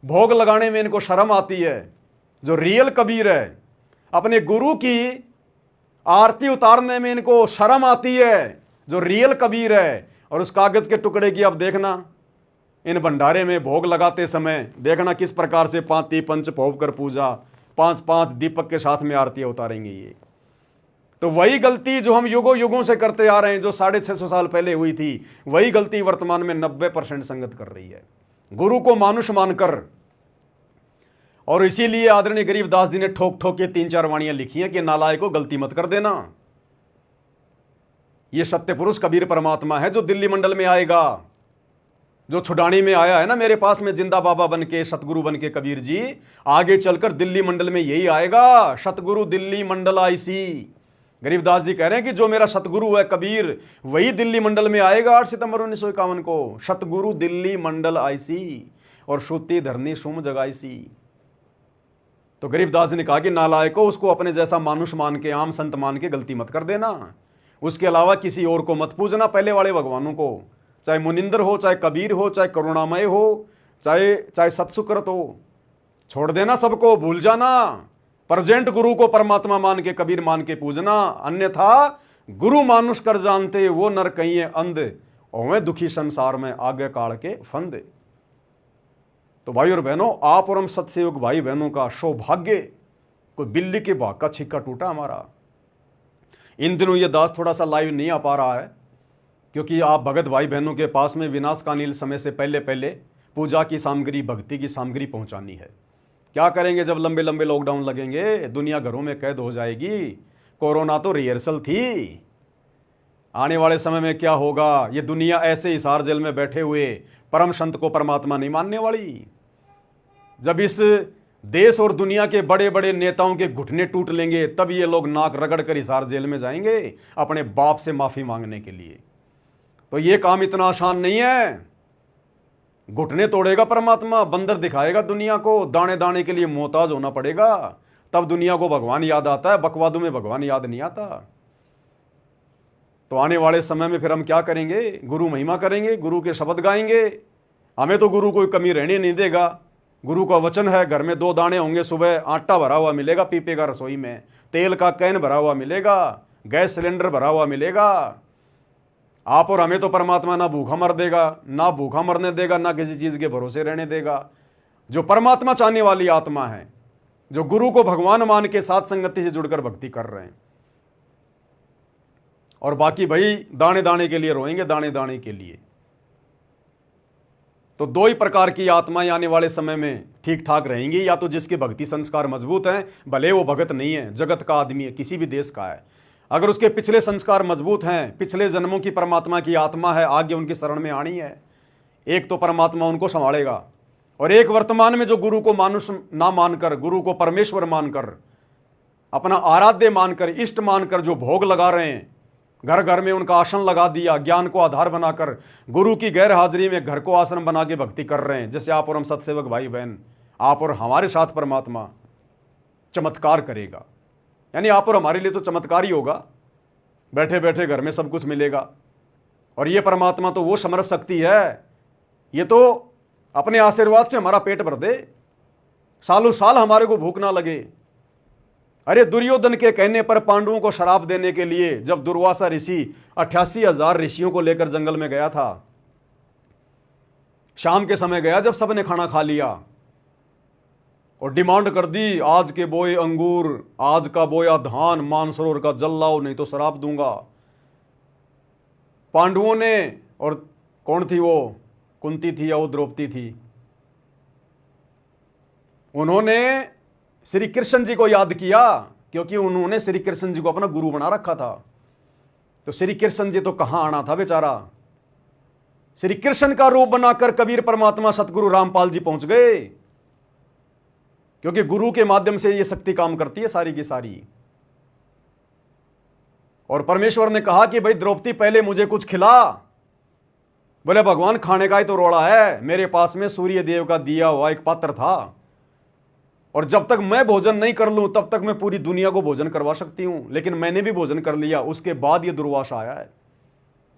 S1: भोग लगाने में इनको शर्म आती है। जो रियल कबीर है, अपने गुरु की आरती उतारने में इनको शर्म आती है, जो रियल कबीर है। और उस कागज के टुकड़े की अब देखना, इन भंडारे में भोग लगाते समय देखना किस प्रकार से 5 पंच भोग कर पूजा, 5-5 दीपक के साथ में आरतियां उतारेंगे। ये तो वही गलती जो हम युगों युगों से करते आ रहे हैं, जो 650 साल पहले हुई थी, वही गलती वर्तमान में 90% संगत कर रही है, गुरु को मानुष मानकर। और इसीलिए आदरणीय गरीबदास जी ने ठोक ठोक के 3-4 वाणियां लिखी हैं कि नालायक को गलती मत कर देना। यह सत्य पुरुष कबीर परमात्मा है जो दिल्ली मंडल में आएगा, जो छुडानी में आया है ना मेरे पास में जिंदा बाबा बन के, सतगुरु बन के कबीर जी, आगे चलकर दिल्ली मंडल में यही आएगा, सतगुरु दिल्ली मंडल आईसी। गरीबदास जी कह रहे हैं कि जो मेरा सतगुरु है कबीर, वही दिल्ली मंडल में आएगा 8 सितंबर 1951 को। सतगुरु दिल्ली मंडल आईसी और श्रुति धरनी सुम जगाईसी। तो गरीबदास जी ने कहा कि नालायको, उसको अपने जैसा मानुष मान के, आम संत मान के गलती मत कर देना। उसके अलावा किसी और को मत पूजना, पहले वाले भगवानों को, चाहे मुनिंदर हो, चाहे कबीर हो, चाहे करुणामय हो, चाहे सत्सुकृत हो, छोड़ देना सबको, भूल जाना। प्रेजेंट गुरु को परमात्मा मान के, कबीर मान के पूजना। अन्यथा गुरु मानुष कर जानते, वो नर कहिए अंध, ओवे दुखी संसार में आगे काल के फंदे। तो भाई और बहनों, आप और हम सत्सयोग भाई बहनों का सौभाग्य, कोई बिल्ली के भाग का छिक्का टूटा हमारा। इन दिनों ये दास थोड़ा सा लाइव नहीं आ पा रहा है, क्योंकि आप भगत भाई बहनों के पास में विनाशकालीन समय से पहले पहले पूजा की सामग्री, भक्ति की सामग्री पहुंचानी है। क्या करेंगे जब लंबे लंबे लॉकडाउन लगेंगे, दुनिया घरों में कैद हो जाएगी। कोरोना तो रिहर्सल थी, आने वाले समय में क्या होगा, ये दुनिया ऐसे हिसार जेल में बैठे हुए परम संत को परमात्मा नहीं मानने वाली। जब इस देश और दुनिया के बड़े बड़े नेताओं के घुटने टूट लेंगे तब ये लोग नाक रगड़ कर हिसार जेल में जाएंगे अपने बाप से माफी मांगने के लिए। तो ये काम इतना आसान नहीं है। घुटने तोड़ेगा परमात्मा, बंदर दिखाएगा दुनिया को, दाने दाने के लिए मोहताज होना पड़ेगा, तब दुनिया को भगवान याद आता है। बकवादों में भगवान याद नहीं आता। तो आने वाले समय में फिर हम क्या करेंगे? गुरु महिमा करेंगे, गुरु के शब्द गाएंगे। हमें तो गुरु कोई कमी रहने नहीं देगा। गुरु का वचन है, घर में 2 दाने होंगे, सुबह आटा भरा हुआ मिलेगा पीपे का रसोई में, तेल का कैन भरा हुआ मिलेगा, गैस सिलेंडर भरा हुआ मिलेगा। आप और हमें तो परमात्मा ना भूखा मर देगा, ना भूखा मरने देगा, ना किसी चीज के भरोसे रहने देगा। जो परमात्मा चाहने वाली आत्मा है, जो गुरु को भगवान मान के साथ संगति से जुड़कर भक्ति कर रहे हैं, और बाकी भाई दाने दाने के लिए रोएंगे, दाने दाने के लिए। तो 2 ही प्रकार की आत्माएं आने वाले समय में ठीक ठाक रहेंगी। या तो जिसके भक्ति संस्कार मजबूत हैं, भले वो भगत नहीं है, जगत का आदमी है, किसी भी देश का है, अगर उसके पिछले संस्कार मजबूत हैं, पिछले जन्मों की परमात्मा की आत्मा है, आगे उनकी शरण में आनी है, एक तो परमात्मा उनको संभालेगा, और एक वर्तमान में जो गुरु को मानुष ना मानकर, गुरु को परमेश्वर मानकर, अपना आराध्य मानकर, इष्ट मानकर जो भोग लगा रहे हैं, घर घर में उनका आसन लगा दिया, ज्ञान को आधार बनाकर गुरु की गैर हाजिरी में घर को आश्रम बना के भक्ति कर रहे हैं, जैसे आप और हम सत्सेवक भाई बहन, आप और हमारे साथ परमात्मा चमत्कार करेगा। यानी आप और हमारे लिए तो चमत्कार ही होगा, बैठे बैठे घर में सब कुछ मिलेगा। और ये परमात्मा तो वो समर्थ शक्ति है, ये तो अपने आशीर्वाद से हमारा पेट भर दे, सालों साल हमारे को भूख ना लगे। अरे दुर्योधन के कहने पर पांडवों को शराप देने के लिए जब दुर्वासा ऋषि 88,000 ऋषियों को लेकर जंगल में गया था, शाम के समय गया जब सबने खाना खा लिया, और डिमांड कर दी, आज के बोए अंगूर, आज का बोया धान मानसरोवर का जल लाओ, नहीं तो शराप दूंगा। पांडवों ने, और कौन थी वो, कुंती थी या वो द्रौपदी थी, उन्होंने श्री कृष्ण जी को याद किया, क्योंकि उन्होंने श्री कृष्ण जी को अपना गुरु बना रखा था। तो श्री कृष्ण जी तो कहां आना था बेचारा, श्री कृष्ण का रूप बनाकर कबीर परमात्मा सतगुरु रामपाल जी पहुंच गए, क्योंकि गुरु के माध्यम से ये शक्ति काम करती है सारी की सारी। और परमेश्वर ने कहा कि भाई द्रौपदी पहले मुझे कुछ खिला। बोले भगवान खाने का ही तो रोड़ा है, मेरे पास में सूर्य देव का दिया हुआ एक पात्र था, और जब तक मैं भोजन नहीं कर लूं तब तक मैं पूरी दुनिया को भोजन करवा सकती हूं, लेकिन मैंने भी भोजन कर लिया, उसके बाद ये दुर्वासा आया है।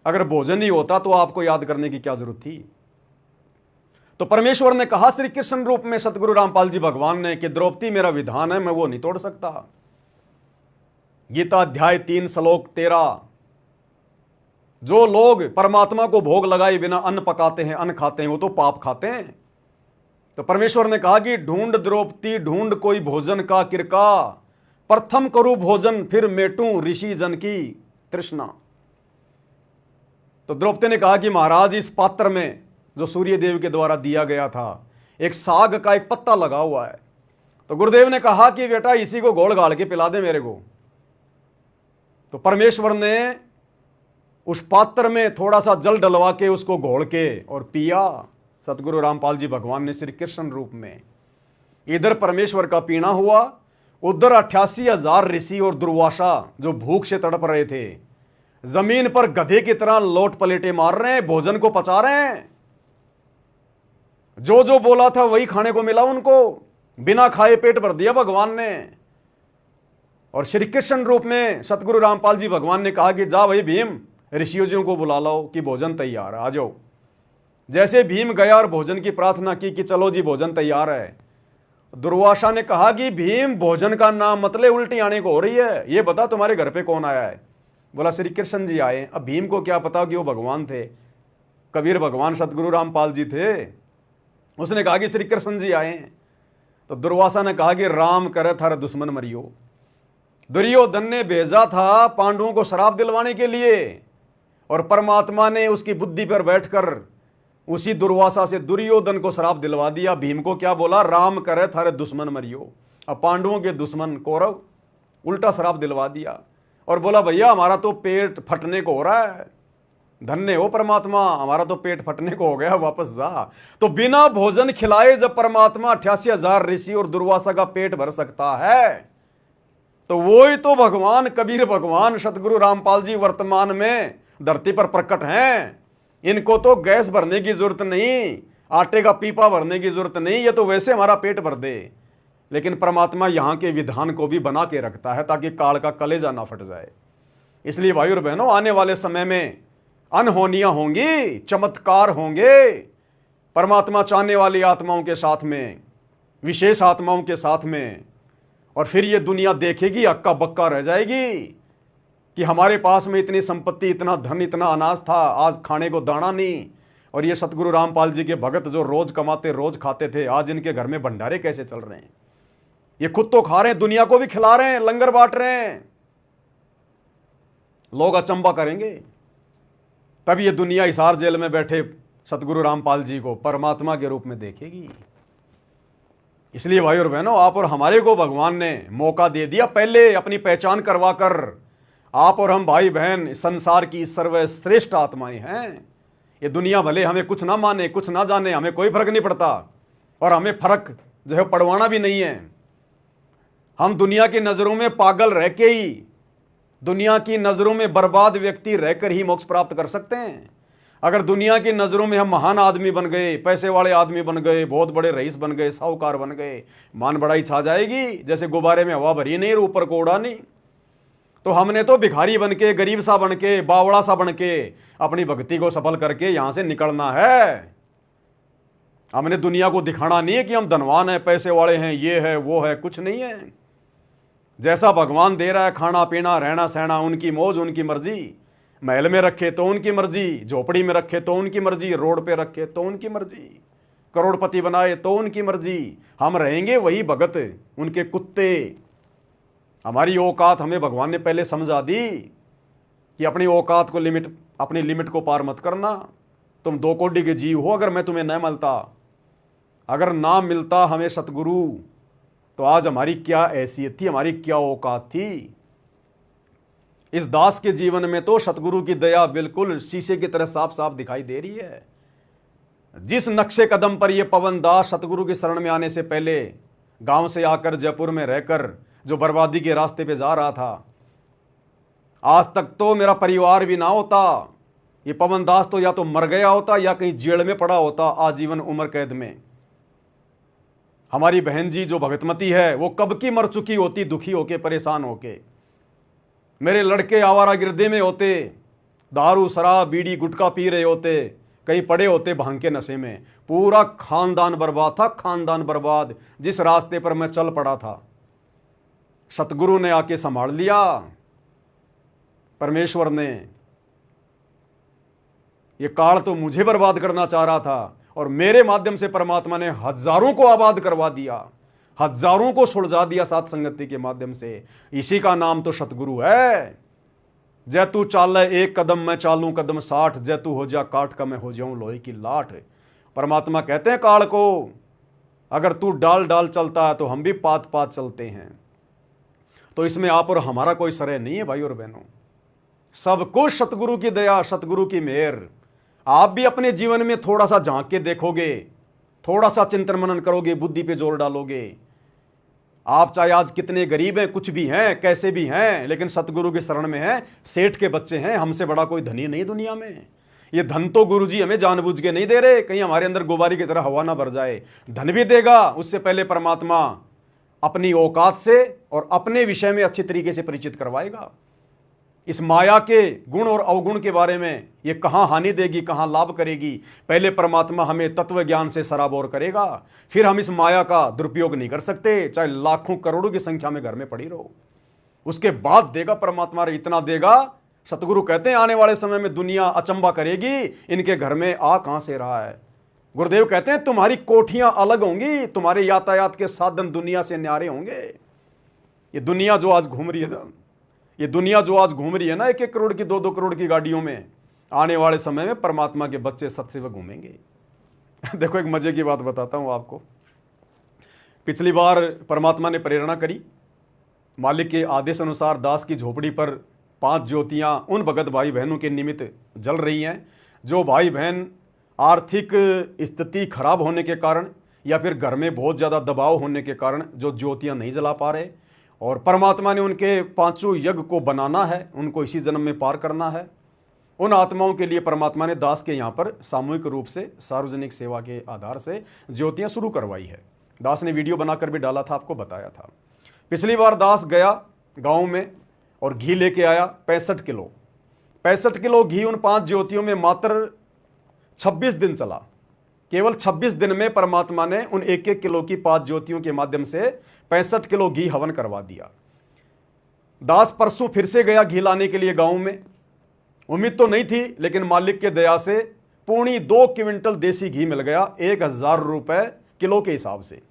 S1: अगर भोजन नहीं होता तो आपको याद करने की क्या जरूरत थी। तो परमेश्वर ने कहा श्री कृष्ण रूप में सतगुरु रामपाल जी भगवान ने कि द्रौपदी मेरा विधान है, मैं वो नहीं तोड़ सकता। गीता अध्याय 3 श्लोक 13। जो लोग परमात्मा को भोग लगाए बिना अन्न पकाते हैं, अन्न खाते हैं, वो तो पाप खाते हैं। तो परमेश्वर ने कहा कि ढूंढ द्रौपदी ढूंढ कोई भोजन का किरका, प्रथम करूं भोजन फिर मेटूं ऋषि जन की तृष्णा। तो द्रौपदी ने कहा कि महाराज इस पात्र में जो सूर्य देव के द्वारा दिया गया था, एक साग का एक पत्ता लगा हुआ है। तो गुरुदेव ने कहा कि बेटा इसी को घोल घाल के पिला दे मेरे को। तो परमेश्वर ने उस पात्र में थोड़ा सा जल डलवा के उसको घोल के और पिया, सतगुरु रामपाल जी भगवान ने श्री कृष्ण रूप में। इधर परमेश्वर का पीना हुआ, उधर 88,000 ऋषि और दुर्वासा जो भूख से तड़प रहे थे, जमीन पर गधे की तरह लोट पलेटे मार रहे हैं, भोजन को पचा रहे हैं। जो जो बोला था वही खाने को मिला उनको, बिना खाए पेट भर दिया भगवान ने। और श्री कृष्ण रूप में सतगुरु रामपाल जी भगवान ने कहा कि जा भाई भीम, ऋषियों जी को बुला लो कि भोजन तैयार है, आ जाओ। जैसे भीम गया और भोजन की प्रार्थना की कि चलो जी भोजन तैयार है, दुर्वासा ने कहा कि भीम भोजन का नाम मतलब उल्टी आने को हो रही है, ये बता तुम्हारे घर पे कौन आया है। बोला श्री कृष्ण जी आए। अब भीम को क्या पता कि वो भगवान थे, कबीर भगवान सतगुरु रामपाल जी थे। उसने कहा कि श्री कृष्ण जी आए। तो दुर्वासा ने कहा कि राम करे थारे दुश्मन मरियो। दुर्योधन ने भेजा था पांडवों को शराप दिलवाने के लिए, और परमात्मा ने उसकी बुद्धि पर बैठकर उसी दुर्वासा से दुर्योधन को शराप दिलवा दिया। भीम को क्या बोला, राम करे थारे दुश्मन मरियो। अब पांडवों के दुश्मन कौरव उल्टा शराप दिलवा दिया और बोला भैया हमारा तो पेट फटने को हो रहा है, धन्य हो परमात्मा, हमारा तो पेट फटने को हो गया, वापस जा। तो बिना भोजन खिलाए जब परमात्मा 88,000 ऋषि और दुर्वासा का पेट भर सकता है, तो वो ही तो भगवान कबीर भगवान सतगुरु रामपाल जी वर्तमान में धरती पर प्रकट हैं। इनको तो गैस भरने की जरूरत नहीं, आटे का पीपा भरने की जरूरत नहीं, ये तो वैसे हमारा पेट भर दे। लेकिन परमात्मा यहां के विधान को भी बना के रखता है ताकि काल का कलेजा ना फट जाए। इसलिए भाई और बहनों, आने वाले समय में अनहोनियां होंगी, चमत्कार होंगे, परमात्मा चाहने वाली आत्माओं के साथ में, विशेष आत्माओं के साथ में। और फिर ये दुनिया देखेगी, हक्का बक्का रह जाएगी कि हमारे पास में इतनी संपत्ति, इतना धन, इतना अनाज था, आज खाने को दाना नहीं। और ये सतगुरु रामपाल जी के भगत जो रोज कमाते रोज खाते थे, आज इनके घर में भंडारे कैसे चल रहे हैं। ये खुद तो खा रहे हैं, दुनिया को भी खिला रहे हैं, लंगर बांट रहे हैं। लोग अचंबा करेंगे। तब ये दुनिया हिसार जेल में बैठे सतगुरु रामपाल जी को परमात्मा के रूप में देखेगी। इसलिए भाई और बहनों, आप और हमारे को भगवान ने मौका दे दिया, पहले अपनी पहचान करवा कर। आप और हम भाई बहन संसार की सर्वश्रेष्ठ आत्माएं हैं। ये दुनिया भले हमें कुछ ना माने, कुछ ना जाने, हमें कोई फर्क नहीं पड़ता, और हमें फर्क जो है पड़वाना भी नहीं है। हम दुनिया की नजरों में पागल रह के ही, दुनिया की नजरों में बर्बाद व्यक्ति रहकर ही मोक्ष प्राप्त कर सकते हैं। अगर दुनिया की नजरों में हम महान आदमी बन गए, पैसे वाले आदमी बन गए, बहुत बड़े रईस बन गए, साहूकार बन गए, मान बड़ाई छा जाएगी। जैसे गुब्बारे में हवा भरी नहीं, ऊपर को उड़ा नहीं। तो हमने तो भिखारी बन के, गरीब सा बन के, बावड़ा सा बन के अपनी भक्ति को सफल करके यहां से निकलना है। हमने दुनिया को दिखाना नहीं है कि हम धनवान हैं, पैसे वाले हैं, ये है वो है, कुछ नहीं है। जैसा भगवान दे रहा है, खाना पीना रहना सहना, उनकी मौज उनकी मर्जी। महल में रखे तो उनकी मर्जी, झोपड़ी में रखे तो उनकी मर्जी, रोड पे रखे तो उनकी मर्जी, करोड़पति बनाए तो उनकी मर्जी। हम रहेंगे वही भगत, उनके कुत्ते। हमारी औकात हमें भगवान ने पहले समझा दी कि अपनी औकात को अपनी लिमिट को पार मत करना। तुम 2 कोटि के जीव हो, अगर मैं तुम्हें न मिलता, अगर ना मिलता हमें सतगुरु, तो आज हमारी क्या हैसियत थी, हमारी क्या औकात थी। इस दास के जीवन में तो सतगुरु की दया बिल्कुल शीशे की तरह साफ साफ दिखाई दे रही है। जिस नक्शे कदम पर यह पवन दास सतगुरु की शरण में आने से पहले गांव से आकर जयपुर में रहकर जो बर्बादी के रास्ते पे जा रहा था, आज तक तो मेरा परिवार भी ना होता, ये पवन दास तो या तो मर गया होता या कहीं जेल में पड़ा होता, आजीवन उम्र कैद में। हमारी बहन जी जो भगतमती है, वो कब की मर चुकी होती, दुखी होके, परेशान होके। मेरे लड़के आवारागिर्दी में होते, दारू शराब बीड़ी गुटखा पी रहे होते, कहीं पड़े होते भांग के नशे में। पूरा खानदान बर्बाद था, खानदान बर्बाद। जिस रास्ते पर मैं चल पड़ा था, सतगुरु ने आके संभाल लिया। परमेश्वर ने, ये काल तो मुझे बर्बाद करना चाह रहा था, और मेरे माध्यम से परमात्मा ने हजारों को आबाद करवा दिया, हजारों को सुलझा दिया सात संगति के माध्यम से। इसी का नाम तो सतगुरु है। जय तू चाले 1 कदम, मैं चालूं कदम 60, जय तू हो जा काट का, मैं हो जाऊं लोहे की लाठ। परमात्मा कहते हैं काल को, अगर तू डाल डाल चलता है तो हम भी पात पात चलते हैं। तो इसमें आप और हमारा कोई श्रेय नहीं है भाई और बहनों, सब कुछ सतगुरु की दया, सतगुरु की मेहर। आप भी अपने जीवन में थोड़ा सा झांक के देखोगे, थोड़ा सा चिंतन मनन करोगे, बुद्धि पे जोर डालोगे। आप चाहे आज कितने गरीब हैं, कुछ भी हैं, कैसे भी हैं, लेकिन सतगुरु की शरण में हैं, सेठ के बच्चे हैं, हमसे बड़ा कोई धनी नहीं दुनिया में। ये धन तो गुरुजी हमें जानबूझ के नहीं दे रहे, कहीं हमारे अंदर गुब्बारी की तरह हवा ना भर जाए। धन भी देगा, उससे पहले परमात्मा अपनी औकात से और अपने विषय में अच्छी तरीके से परिचित करवाएगा। इस माया के गुण और अवगुण के बारे में, ये कहाँ हानि देगी, कहाँ लाभ करेगी, पहले परमात्मा हमें तत्व ज्ञान से सराबोर करेगा। फिर हम इस माया का दुरुपयोग नहीं कर सकते, चाहे लाखों करोड़ों की संख्या में घर में पड़ी रहो। उसके बाद देगा परमात्मा, इतना देगा। सतगुरु कहते हैं आने वाले समय में दुनिया अचंबा करेगी, इनके घर में आ कहां से रहा है। गुरुदेव कहते हैं तुम्हारी कोठियां अलग होंगी, तुम्हारे यातायात के साधन दुनिया से न्यारे होंगे। ये दुनिया जो आज घूम रही है, ये दुनिया जो आज घूम रही है ना, 1-1 करोड़ की 2-2 करोड़ की गाड़ियों में, आने वाले समय में परमात्मा के बच्चे सतसेवक घूमेंगे। देखो एक मजे की बात बताता हूं आपको। पिछली बार परमात्मा ने प्रेरणा करी, मालिक के आदेश अनुसार दास की झोपड़ी पर 5 ज्योतियां उन भगत भाई बहनों के निमित्त जल रही हैं जो भाई बहन आर्थिक स्थिति खराब होने के कारण या फिर घर में बहुत ज़्यादा दबाव होने के कारण जो ज्योतियां नहीं जला पा रहे, और परमात्मा ने उनके 5 यज्ञ को बनाना है, उनको इसी जन्म में पार करना है। उन आत्माओं के लिए परमात्मा ने दास के यहाँ पर सामूहिक रूप से सार्वजनिक सेवा के आधार से ज्योतियाँ शुरू करवाई है। दास ने वीडियो बनाकर भी डाला था, आपको बताया था। पिछली बार दास गया गांव में और घी लेके आया 65 किलो। 65 किलो घी उन 5 ज्योतियों में मात्र 26 दिन चला। केवल 26 दिन में परमात्मा ने उन 1-1 किलो की 5 ज्योतियों के माध्यम से 65 किलो घी हवन करवा दिया। दास परसों फिर से गया घी लाने के लिए गांव में। उम्मीद तो नहीं थी, लेकिन मालिक के दया से 2.25 क्विंटल देसी घी मिल गया 1000 रुपए किलो के हिसाब से।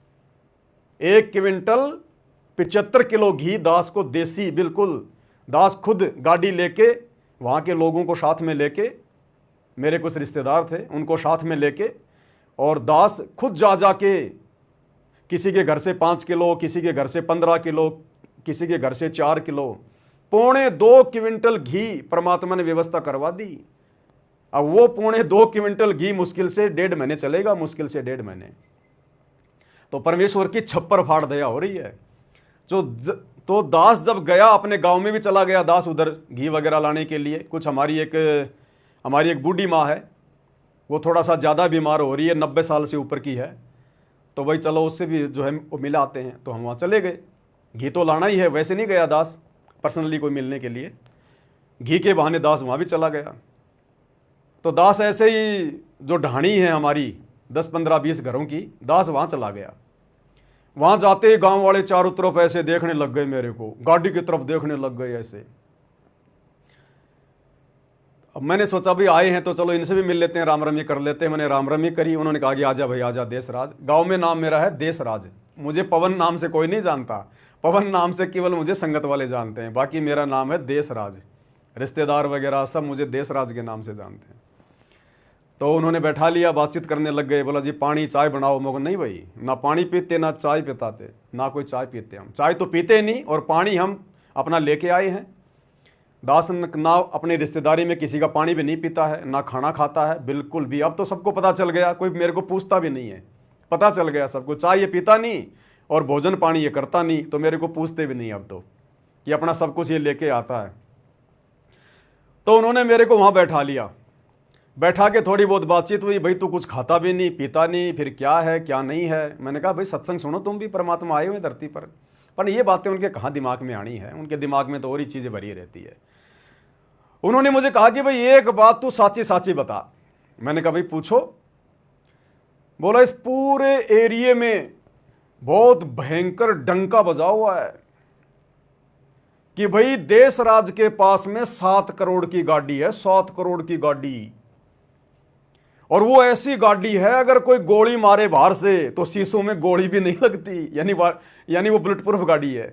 S1: 1 क्विंटल 75 किलो घी दास को देसी, बिल्कुल दास खुद गाड़ी लेके वहाँ के लोगों को साथ में लेके, मेरे कुछ रिश्तेदार थे उनको साथ में लेके, और दास खुद जा के किसी के घर से 5 किलो, किसी के घर से 15 किलो, किसी के घर से 4 किलो, 2.25 क्विंटल घी परमात्मा ने व्यवस्था करवा दी। अब वो 2.25 क्विंटल घी मुश्किल से 1.5 महीने चलेगा, मुश्किल से 1.5 महीने। तो परमेश्वर की छप्पर फाड़ दया हो रही है। तो दास जब गया, अपने गांव में भी चला गया दास उधर घी वगैरह लाने के लिए। कुछ हमारी एक बूढ़ी माँ है, वो थोड़ा सा ज़्यादा बीमार हो रही है, 90 साल से ऊपर की है। तो भाई चलो उससे भी जो है वो मिला आते हैं, तो हम वहाँ चले गए। घी तो लाना ही है, वैसे नहीं गया दास पर्सनली कोई मिलने के लिए, घी के बहाने दास वहाँ भी चला गया। तो दास ऐसे ही जो ढाणी है हमारी 10-15-20 घरों की, दास वहाँ चला गया। वहाँ जाते ही गांव वाले चारों तरफ ऐसे देखने लग गए, मेरे को गाड़ी की तरफ देखने लग गए ऐसे। अब मैंने सोचा भी आए हैं तो चलो इनसे भी मिल लेते हैं, राम रमी कर लेते हैं। मैंने राम रमी करी। उन्होंने कहा कि आजा भाई आजा देशराज। गांव में नाम मेरा है देशराज। मुझे पवन नाम से कोई नहीं जानता, पवन नाम से केवल मुझे संगत वाले जानते हैं, बाकी मेरा नाम है देशराज। रिश्तेदार वगैरह सब मुझे देशराज के नाम से जानते हैं। तो उन्होंने बैठा लिया, बातचीत करने लग गए। बोला जी पानी चाय बनाओ। मगर नहीं भाई, ना पानी पीते ना चाय पिताते, ना कोई चाय पीते। हम चाय तो पीते नहीं, और पानी हम अपना लेके आए हैं। दास ना अपनी रिश्तेदारी में किसी का पानी भी नहीं पीता है, ना खाना खाता है बिल्कुल भी। अब तो सबको पता चल गया, कोई मेरे को पूछता भी नहीं है, पता चल गया सबको। चाय ये पीता नहीं और भोजन पानी ये करता नहीं, तो मेरे को पूछते भी नहीं अब तो, कि अपना सब कुछ ये लेके आता है। तो उन्होंने मेरे को वहाँ बैठा लिया। बैठा के थोड़ी बहुत बातचीत हुई। भाई तू कुछ खाता भी नहीं पीता नहीं, फिर क्या है क्या नहीं है। मैंने कहा भाई सत्संग सुनो, तुम भी परमात्मा आए हुए धरती पर ये बातें उनके कहाँ दिमाग में आनी है, उनके दिमाग में तो और ही चीज़ें भरी रहती है। उन्होंने मुझे कहा कि भाई एक बात तू साची साची बता। मैंने कहा भाई पूछो। बोला इस पूरे एरिया में बहुत भयंकर डंका बजा हुआ है कि भाई देशराज के पास में 7 करोड़ की गाड़ी है, 7 करोड़ की गाड़ी। और वो ऐसी गाड़ी है अगर कोई गोली मारे बाहर से तो शीशों में गोली भी नहीं लगती, यानी वो बुलेट प्रूफ गाड़ी है।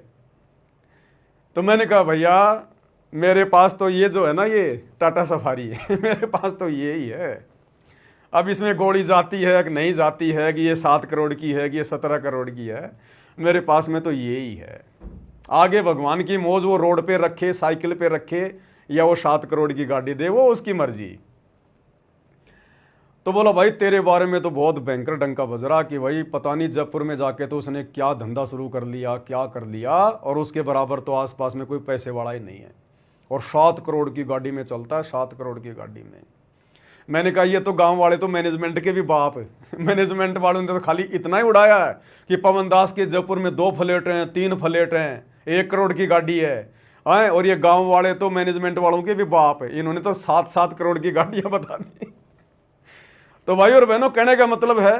S1: तो मैंने कहा भैया मेरे पास तो ये जो है ना, ये टाटा सफारी है मेरे पास तो ये ही है। अब इसमें गोली जाती है कि नहीं जाती है, कि ये 7 करोड़ की है कि ये 17 करोड़ की है, मेरे पास में तो ये ही है। आगे भगवान की मौज, वो रोड पे रखे, साइकिल पे रखे, या वो 7 करोड़ की गाड़ी दे, वो उसकी मर्जी। तो बोला भाई तेरे बारे में तो बहुत भयंकर डंका बज रहा कि भाई पता नहीं जयपुर में जाके तो उसने क्या धंधा शुरू कर लिया, क्या कर लिया, और उसके बराबर तो आसपास में कोई पैसे वाला ही नहीं है, और 7 करोड़ की गाड़ी में चलता है, 7 करोड़ की गाड़ी में। मैंने कहा ये तो गांव वाले तो मैनेजमेंट के भी बाप है। मैनेजमेंट वालों ने तो खाली इतना ही उड़ाया है कि पवन दास के जयपुर में 2 फ्लैट हैं, 3 फ्लैट हैं, 1 करोड़ की गाड़ी है। और ये गाँव वाले तो मैनेजमेंट वालों के भी बाप है, इन्होंने तो 7-7 करोड़ की गाड़ियाँ बता दी। तो भाई और बहनों, कहने का मतलब है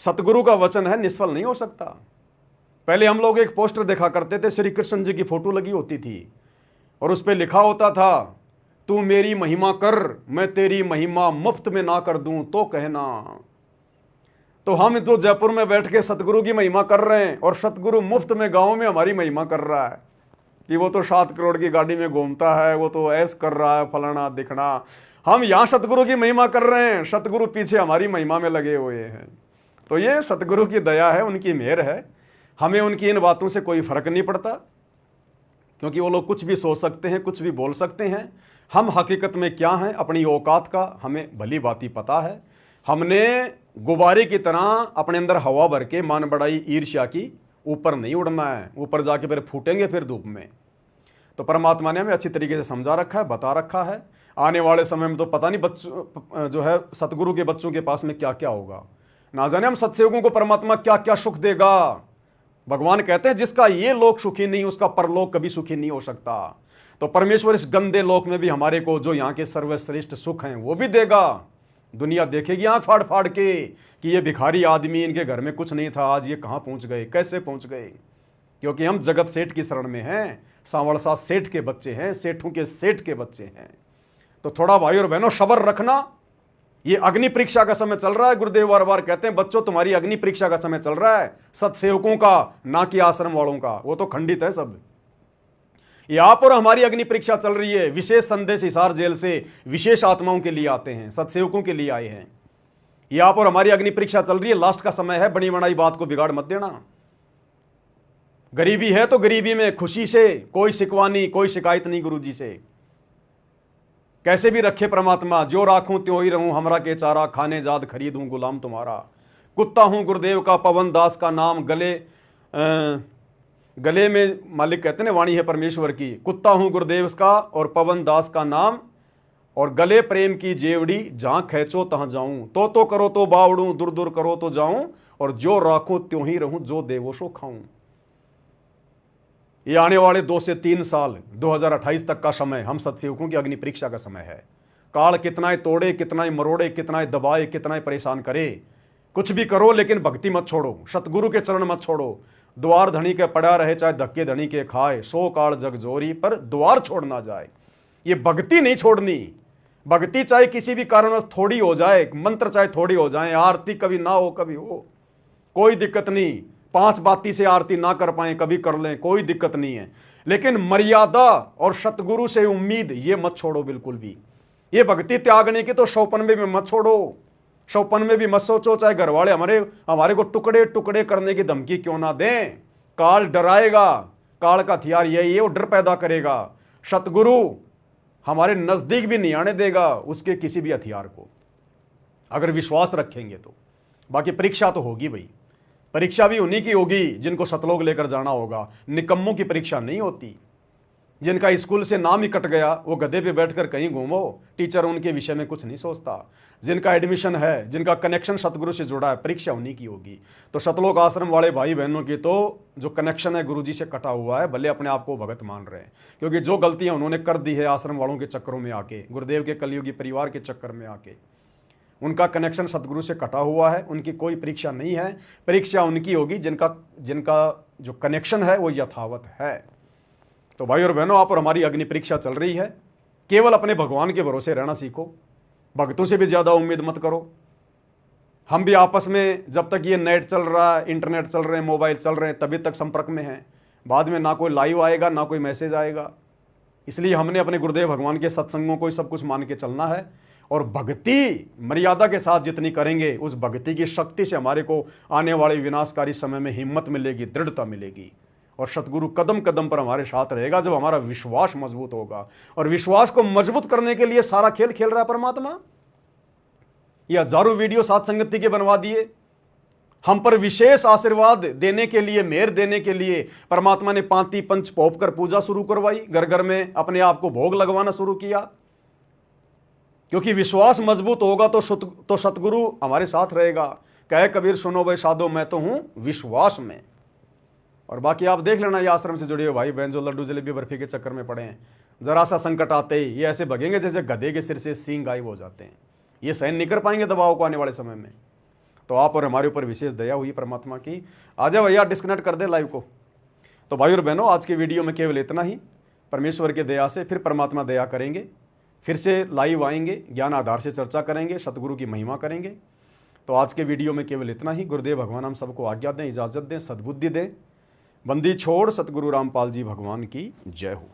S1: सतगुरु का वचन है, निष्फल नहीं हो सकता। पहले हम लोग एक पोस्टर देखा करते थे, श्री कृष्ण जी की फोटो लगी होती थी और उस पर लिखा होता था तू मेरी महिमा कर, मैं तेरी महिमा मुफ्त में ना कर दूं तो कहना। तो हम तो जयपुर में बैठ के सतगुरु की महिमा कर रहे हैं, और सतगुरु मुफ्त में गांव में हमारी महिमा कर रहा है कि वो तो 7 करोड़ की गाड़ी में घूमता है, वो तो ऐस कर रहा है, फलाना दिखना। हम यहाँ सतगुरु की महिमा कर रहे हैं, सतगुरु पीछे हमारी महिमा में लगे हुए हैं। तो ये सतगुरु की दया है, उनकी मेहर है, हमें उनकी इन बातों से कोई फर्क नहीं पड़ता। क्योंकि वो लोग कुछ भी सोच सकते हैं, कुछ भी बोल सकते हैं। हम हकीकत में क्या हैं, अपनी औकात का हमें भली बात ही पता है। हमने गुब्बारे की तरह अपने अंदर हवा भर के मान बढ़ाई ईर्ष्या की ऊपर नहीं उड़ना है, ऊपर जाके फिर फूटेंगे फिर धूप में। तो परमात्मा ने हमें अच्छी तरीके से समझा रखा है, बता रखा है। आने वाले समय में तो पता नहीं बच्चों जो है सतगुरु के बच्चों के पास में क्या क्या होगा, ना जाने हम सत्सेवकों को परमात्मा क्या क्या सुख देगा। भगवान कहते हैं जिसका ये लोक सुखी नहीं उसका परलोक कभी सुखी नहीं हो सकता। तो परमेश्वर इस गंदे लोक में भी हमारे को जो यहाँ के सर्वश्रेष्ठ सुख हैं वो भी देगा। दुनिया देखेगी आंख फाड़ फाड़ के कि ये भिखारी आदमी, इनके घर में कुछ नहीं था, आज ये कहाँ पहुँच गए, कैसे पहुँच गए। क्योंकि हम जगत सेठ की शरण में हैं, सांवरसा सेठ के बच्चे हैं, सेठों के सेठ के बच्चे हैं। तो थोड़ा भाई और बहनों सब्र रखना, ये अग्नि परीक्षा का समय चल रहा है। गुरुदेव बार बार कहते हैं बच्चों तुम्हारी अग्नि परीक्षा का समय चल रहा है, सत्सेवकों का, ना कि आश्रम वालों का, वो तो खंडित है सब। यहां पर हमारी अग्नि परीक्षा चल रही है। विशेष संदेश हिसार जेल से विशेष आत्माओं के लिए आते हैं, सत्सेवकों के लिए आए हैं। यहां पर हमारी अग्नि परीक्षा चल रही है, लास्ट का समय है, बनी बनाई बात को बिगाड़ मत देना। गरीबी है तो गरीबी में खुशी से, कोई शिकवा नहीं, कोई शिकायत नहीं गुरुजी से। कैसे भी रखे परमात्मा, जो राखूं त्यों ही रहूं, हमरा के चारा खाने जाद खरीदूं गुलाम तुम्हारा। कुत्ता हूं गुरुदेव का, पवन दास का नाम गले में, मालिक कहते हैं वाणी है परमेश्वर की। कुत्ता हूं गुरुदेव का और पवन दास का नाम, और गले प्रेम की जेवड़ी, जहां खेचो तहां जाऊं। तो करो तो बावड़ूं, दूर दूर करो तो जाऊं, और जो राखूं त्यों ही रहूं, जो देवो सो खाऊं। ये आने वाले 2 से 3 साल 2028 तक का समय हम सत्सेवकों की अग्नि परीक्षा का समय है। काल कितना तोड़े, कितना मरोड़े, कितना दबाए, कितना परेशान करे, कुछ भी करो लेकिन भक्ति मत छोड़ो, सतगुरु के चरण मत छोड़ो। द्वार धनी के पड़ा रहे चाहे धक्के धनी के खाए, सो काल जग जोरी, पर द्वार छोड़ ना जाए। ये भक्ति नहीं छोड़नी। भक्ति चाहे किसी भी कारणवश थोड़ी हो जाए, मंत्र चाहे थोड़ी हो जाए, आरती कभी ना हो कभी हो, कोई दिक्कत नहीं। 5 बाती से आरती ना कर पाए कभी कर लें, कोई दिक्कत नहीं है। लेकिन मर्यादा और सतगुरु से उम्मीद ये मत छोड़ो बिल्कुल भी। ये भक्ति त्यागने की तो 195 में मत छोड़ो, 195 में भी मत सोचो। चाहे घर वाले हमारे को टुकड़े टुकड़े करने की धमकी क्यों ना दें, काल डराएगा। काल का हथियार यही है, वो डर पैदा करेगा। सतगुरु हमारे नजदीक भी नहीं आने देगा उसके किसी भी हथियार को, अगर विश्वास रखेंगे तो। बाकी परीक्षा तो होगी भाई, परीक्षा भी उन्हीं की होगी जिनको सतलोक लेकर जाना होगा। निकम्मों की परीक्षा नहीं होती। जिनका स्कूल से नाम ही कट गया वो गधे पे बैठकर कहीं घूमो, टीचर उनके विषय में कुछ नहीं सोचता। जिनका एडमिशन है, जिनका कनेक्शन सतगुरु से जुड़ा है, परीक्षा उन्हीं की होगी। तो सतलोक आश्रम वाले भाई बहनों की तो जो कनेक्शन है गुरुजी से कटा हुआ है, भले अपने आप को भगत मान रहे हैं, क्योंकि जो गलतियां उन्होंने कर दी है आश्रम वालों के चक्करों में आके, गुरुदेव के कलयुगी परिवार के चक्कर में आके, उनका कनेक्शन सतगुरु से कटा हुआ है। उनकी कोई परीक्षा नहीं है। परीक्षा उनकी होगी जिनका जो कनेक्शन है वो यथावत है। तो भाई और बहनों, आप और हमारी अग्नि परीक्षा चल रही है। केवल अपने भगवान के भरोसे रहना सीखो, भक्तों से भी ज़्यादा उम्मीद मत करो। हम भी आपस में जब तक ये नेट चल रहा है, इंटरनेट चल रहे हैं, मोबाइल चल रहे हैं, तभी तक संपर्क में हैं। बाद में ना कोई लाइव आएगा ना कोई मैसेज आएगा। इसलिए हमने अपने गुरुदेव भगवान के सत्संगों को ही सब कुछ मान के चलना है। और भक्ति मर्यादा के साथ जितनी करेंगे, उस भक्ति की शक्ति से हमारे को आने वाले विनाशकारी समय में हिम्मत मिलेगी, दृढ़ता मिलेगी। और सतगुरु कदम कदम पर हमारे साथ रहेगा जब हमारा विश्वास मजबूत होगा। और विश्वास को मजबूत करने के लिए सारा खेल खेल रहा है परमात्मा। ये हजारों वीडियो साथ संगति के बनवा दिए, हम पर विशेष आशीर्वाद देने के लिए, मेहर देने के लिए परमात्मा ने पांति पंच पोप कर पूजा शुरू करवाई, घर घर में अपने आप को भोग लगवाना शुरू किया। क्योंकि विश्वास मजबूत होगा तो सतगुरु हमारे साथ रहेगा। कहे कबीर सुनो भाई साधो, मैं तो हूं विश्वास में। और बाकी आप देख लेना, ये आश्रम से जुड़े हुए भाई बहन जो लड्डू जलेबी बर्फी के चक्कर में पड़े हैं, जरा सा संकट आते ही ये ऐसे भगेंगे जैसे गधे के सिर से सींग गायब हो जाते हैं। ये सहन नहीं कर पाएंगे दबाव को आने वाले समय में। तो आप और हमारे ऊपर विशेष दया हुई परमात्मा की। आ जाओ भैया, डिस्कनेक्ट कर दे लाइव को। तो भाई और बहनों, आज के वीडियो में केवल इतना ही। परमेश्वर के दया से फिर परमात्मा दया करेंगे, फिर से लाइव आएंगे, ज्ञान आधार से चर्चा करेंगे, सतगुरु की महिमा करेंगे। तो आज के वीडियो में केवल इतना ही। गुरुदेव भगवान हम सबको आज्ञा दें, इजाज़त दें, सद्बुद्धि दें। बंदी छोड़ सतगुरु रामपाल जी भगवान की जय हो।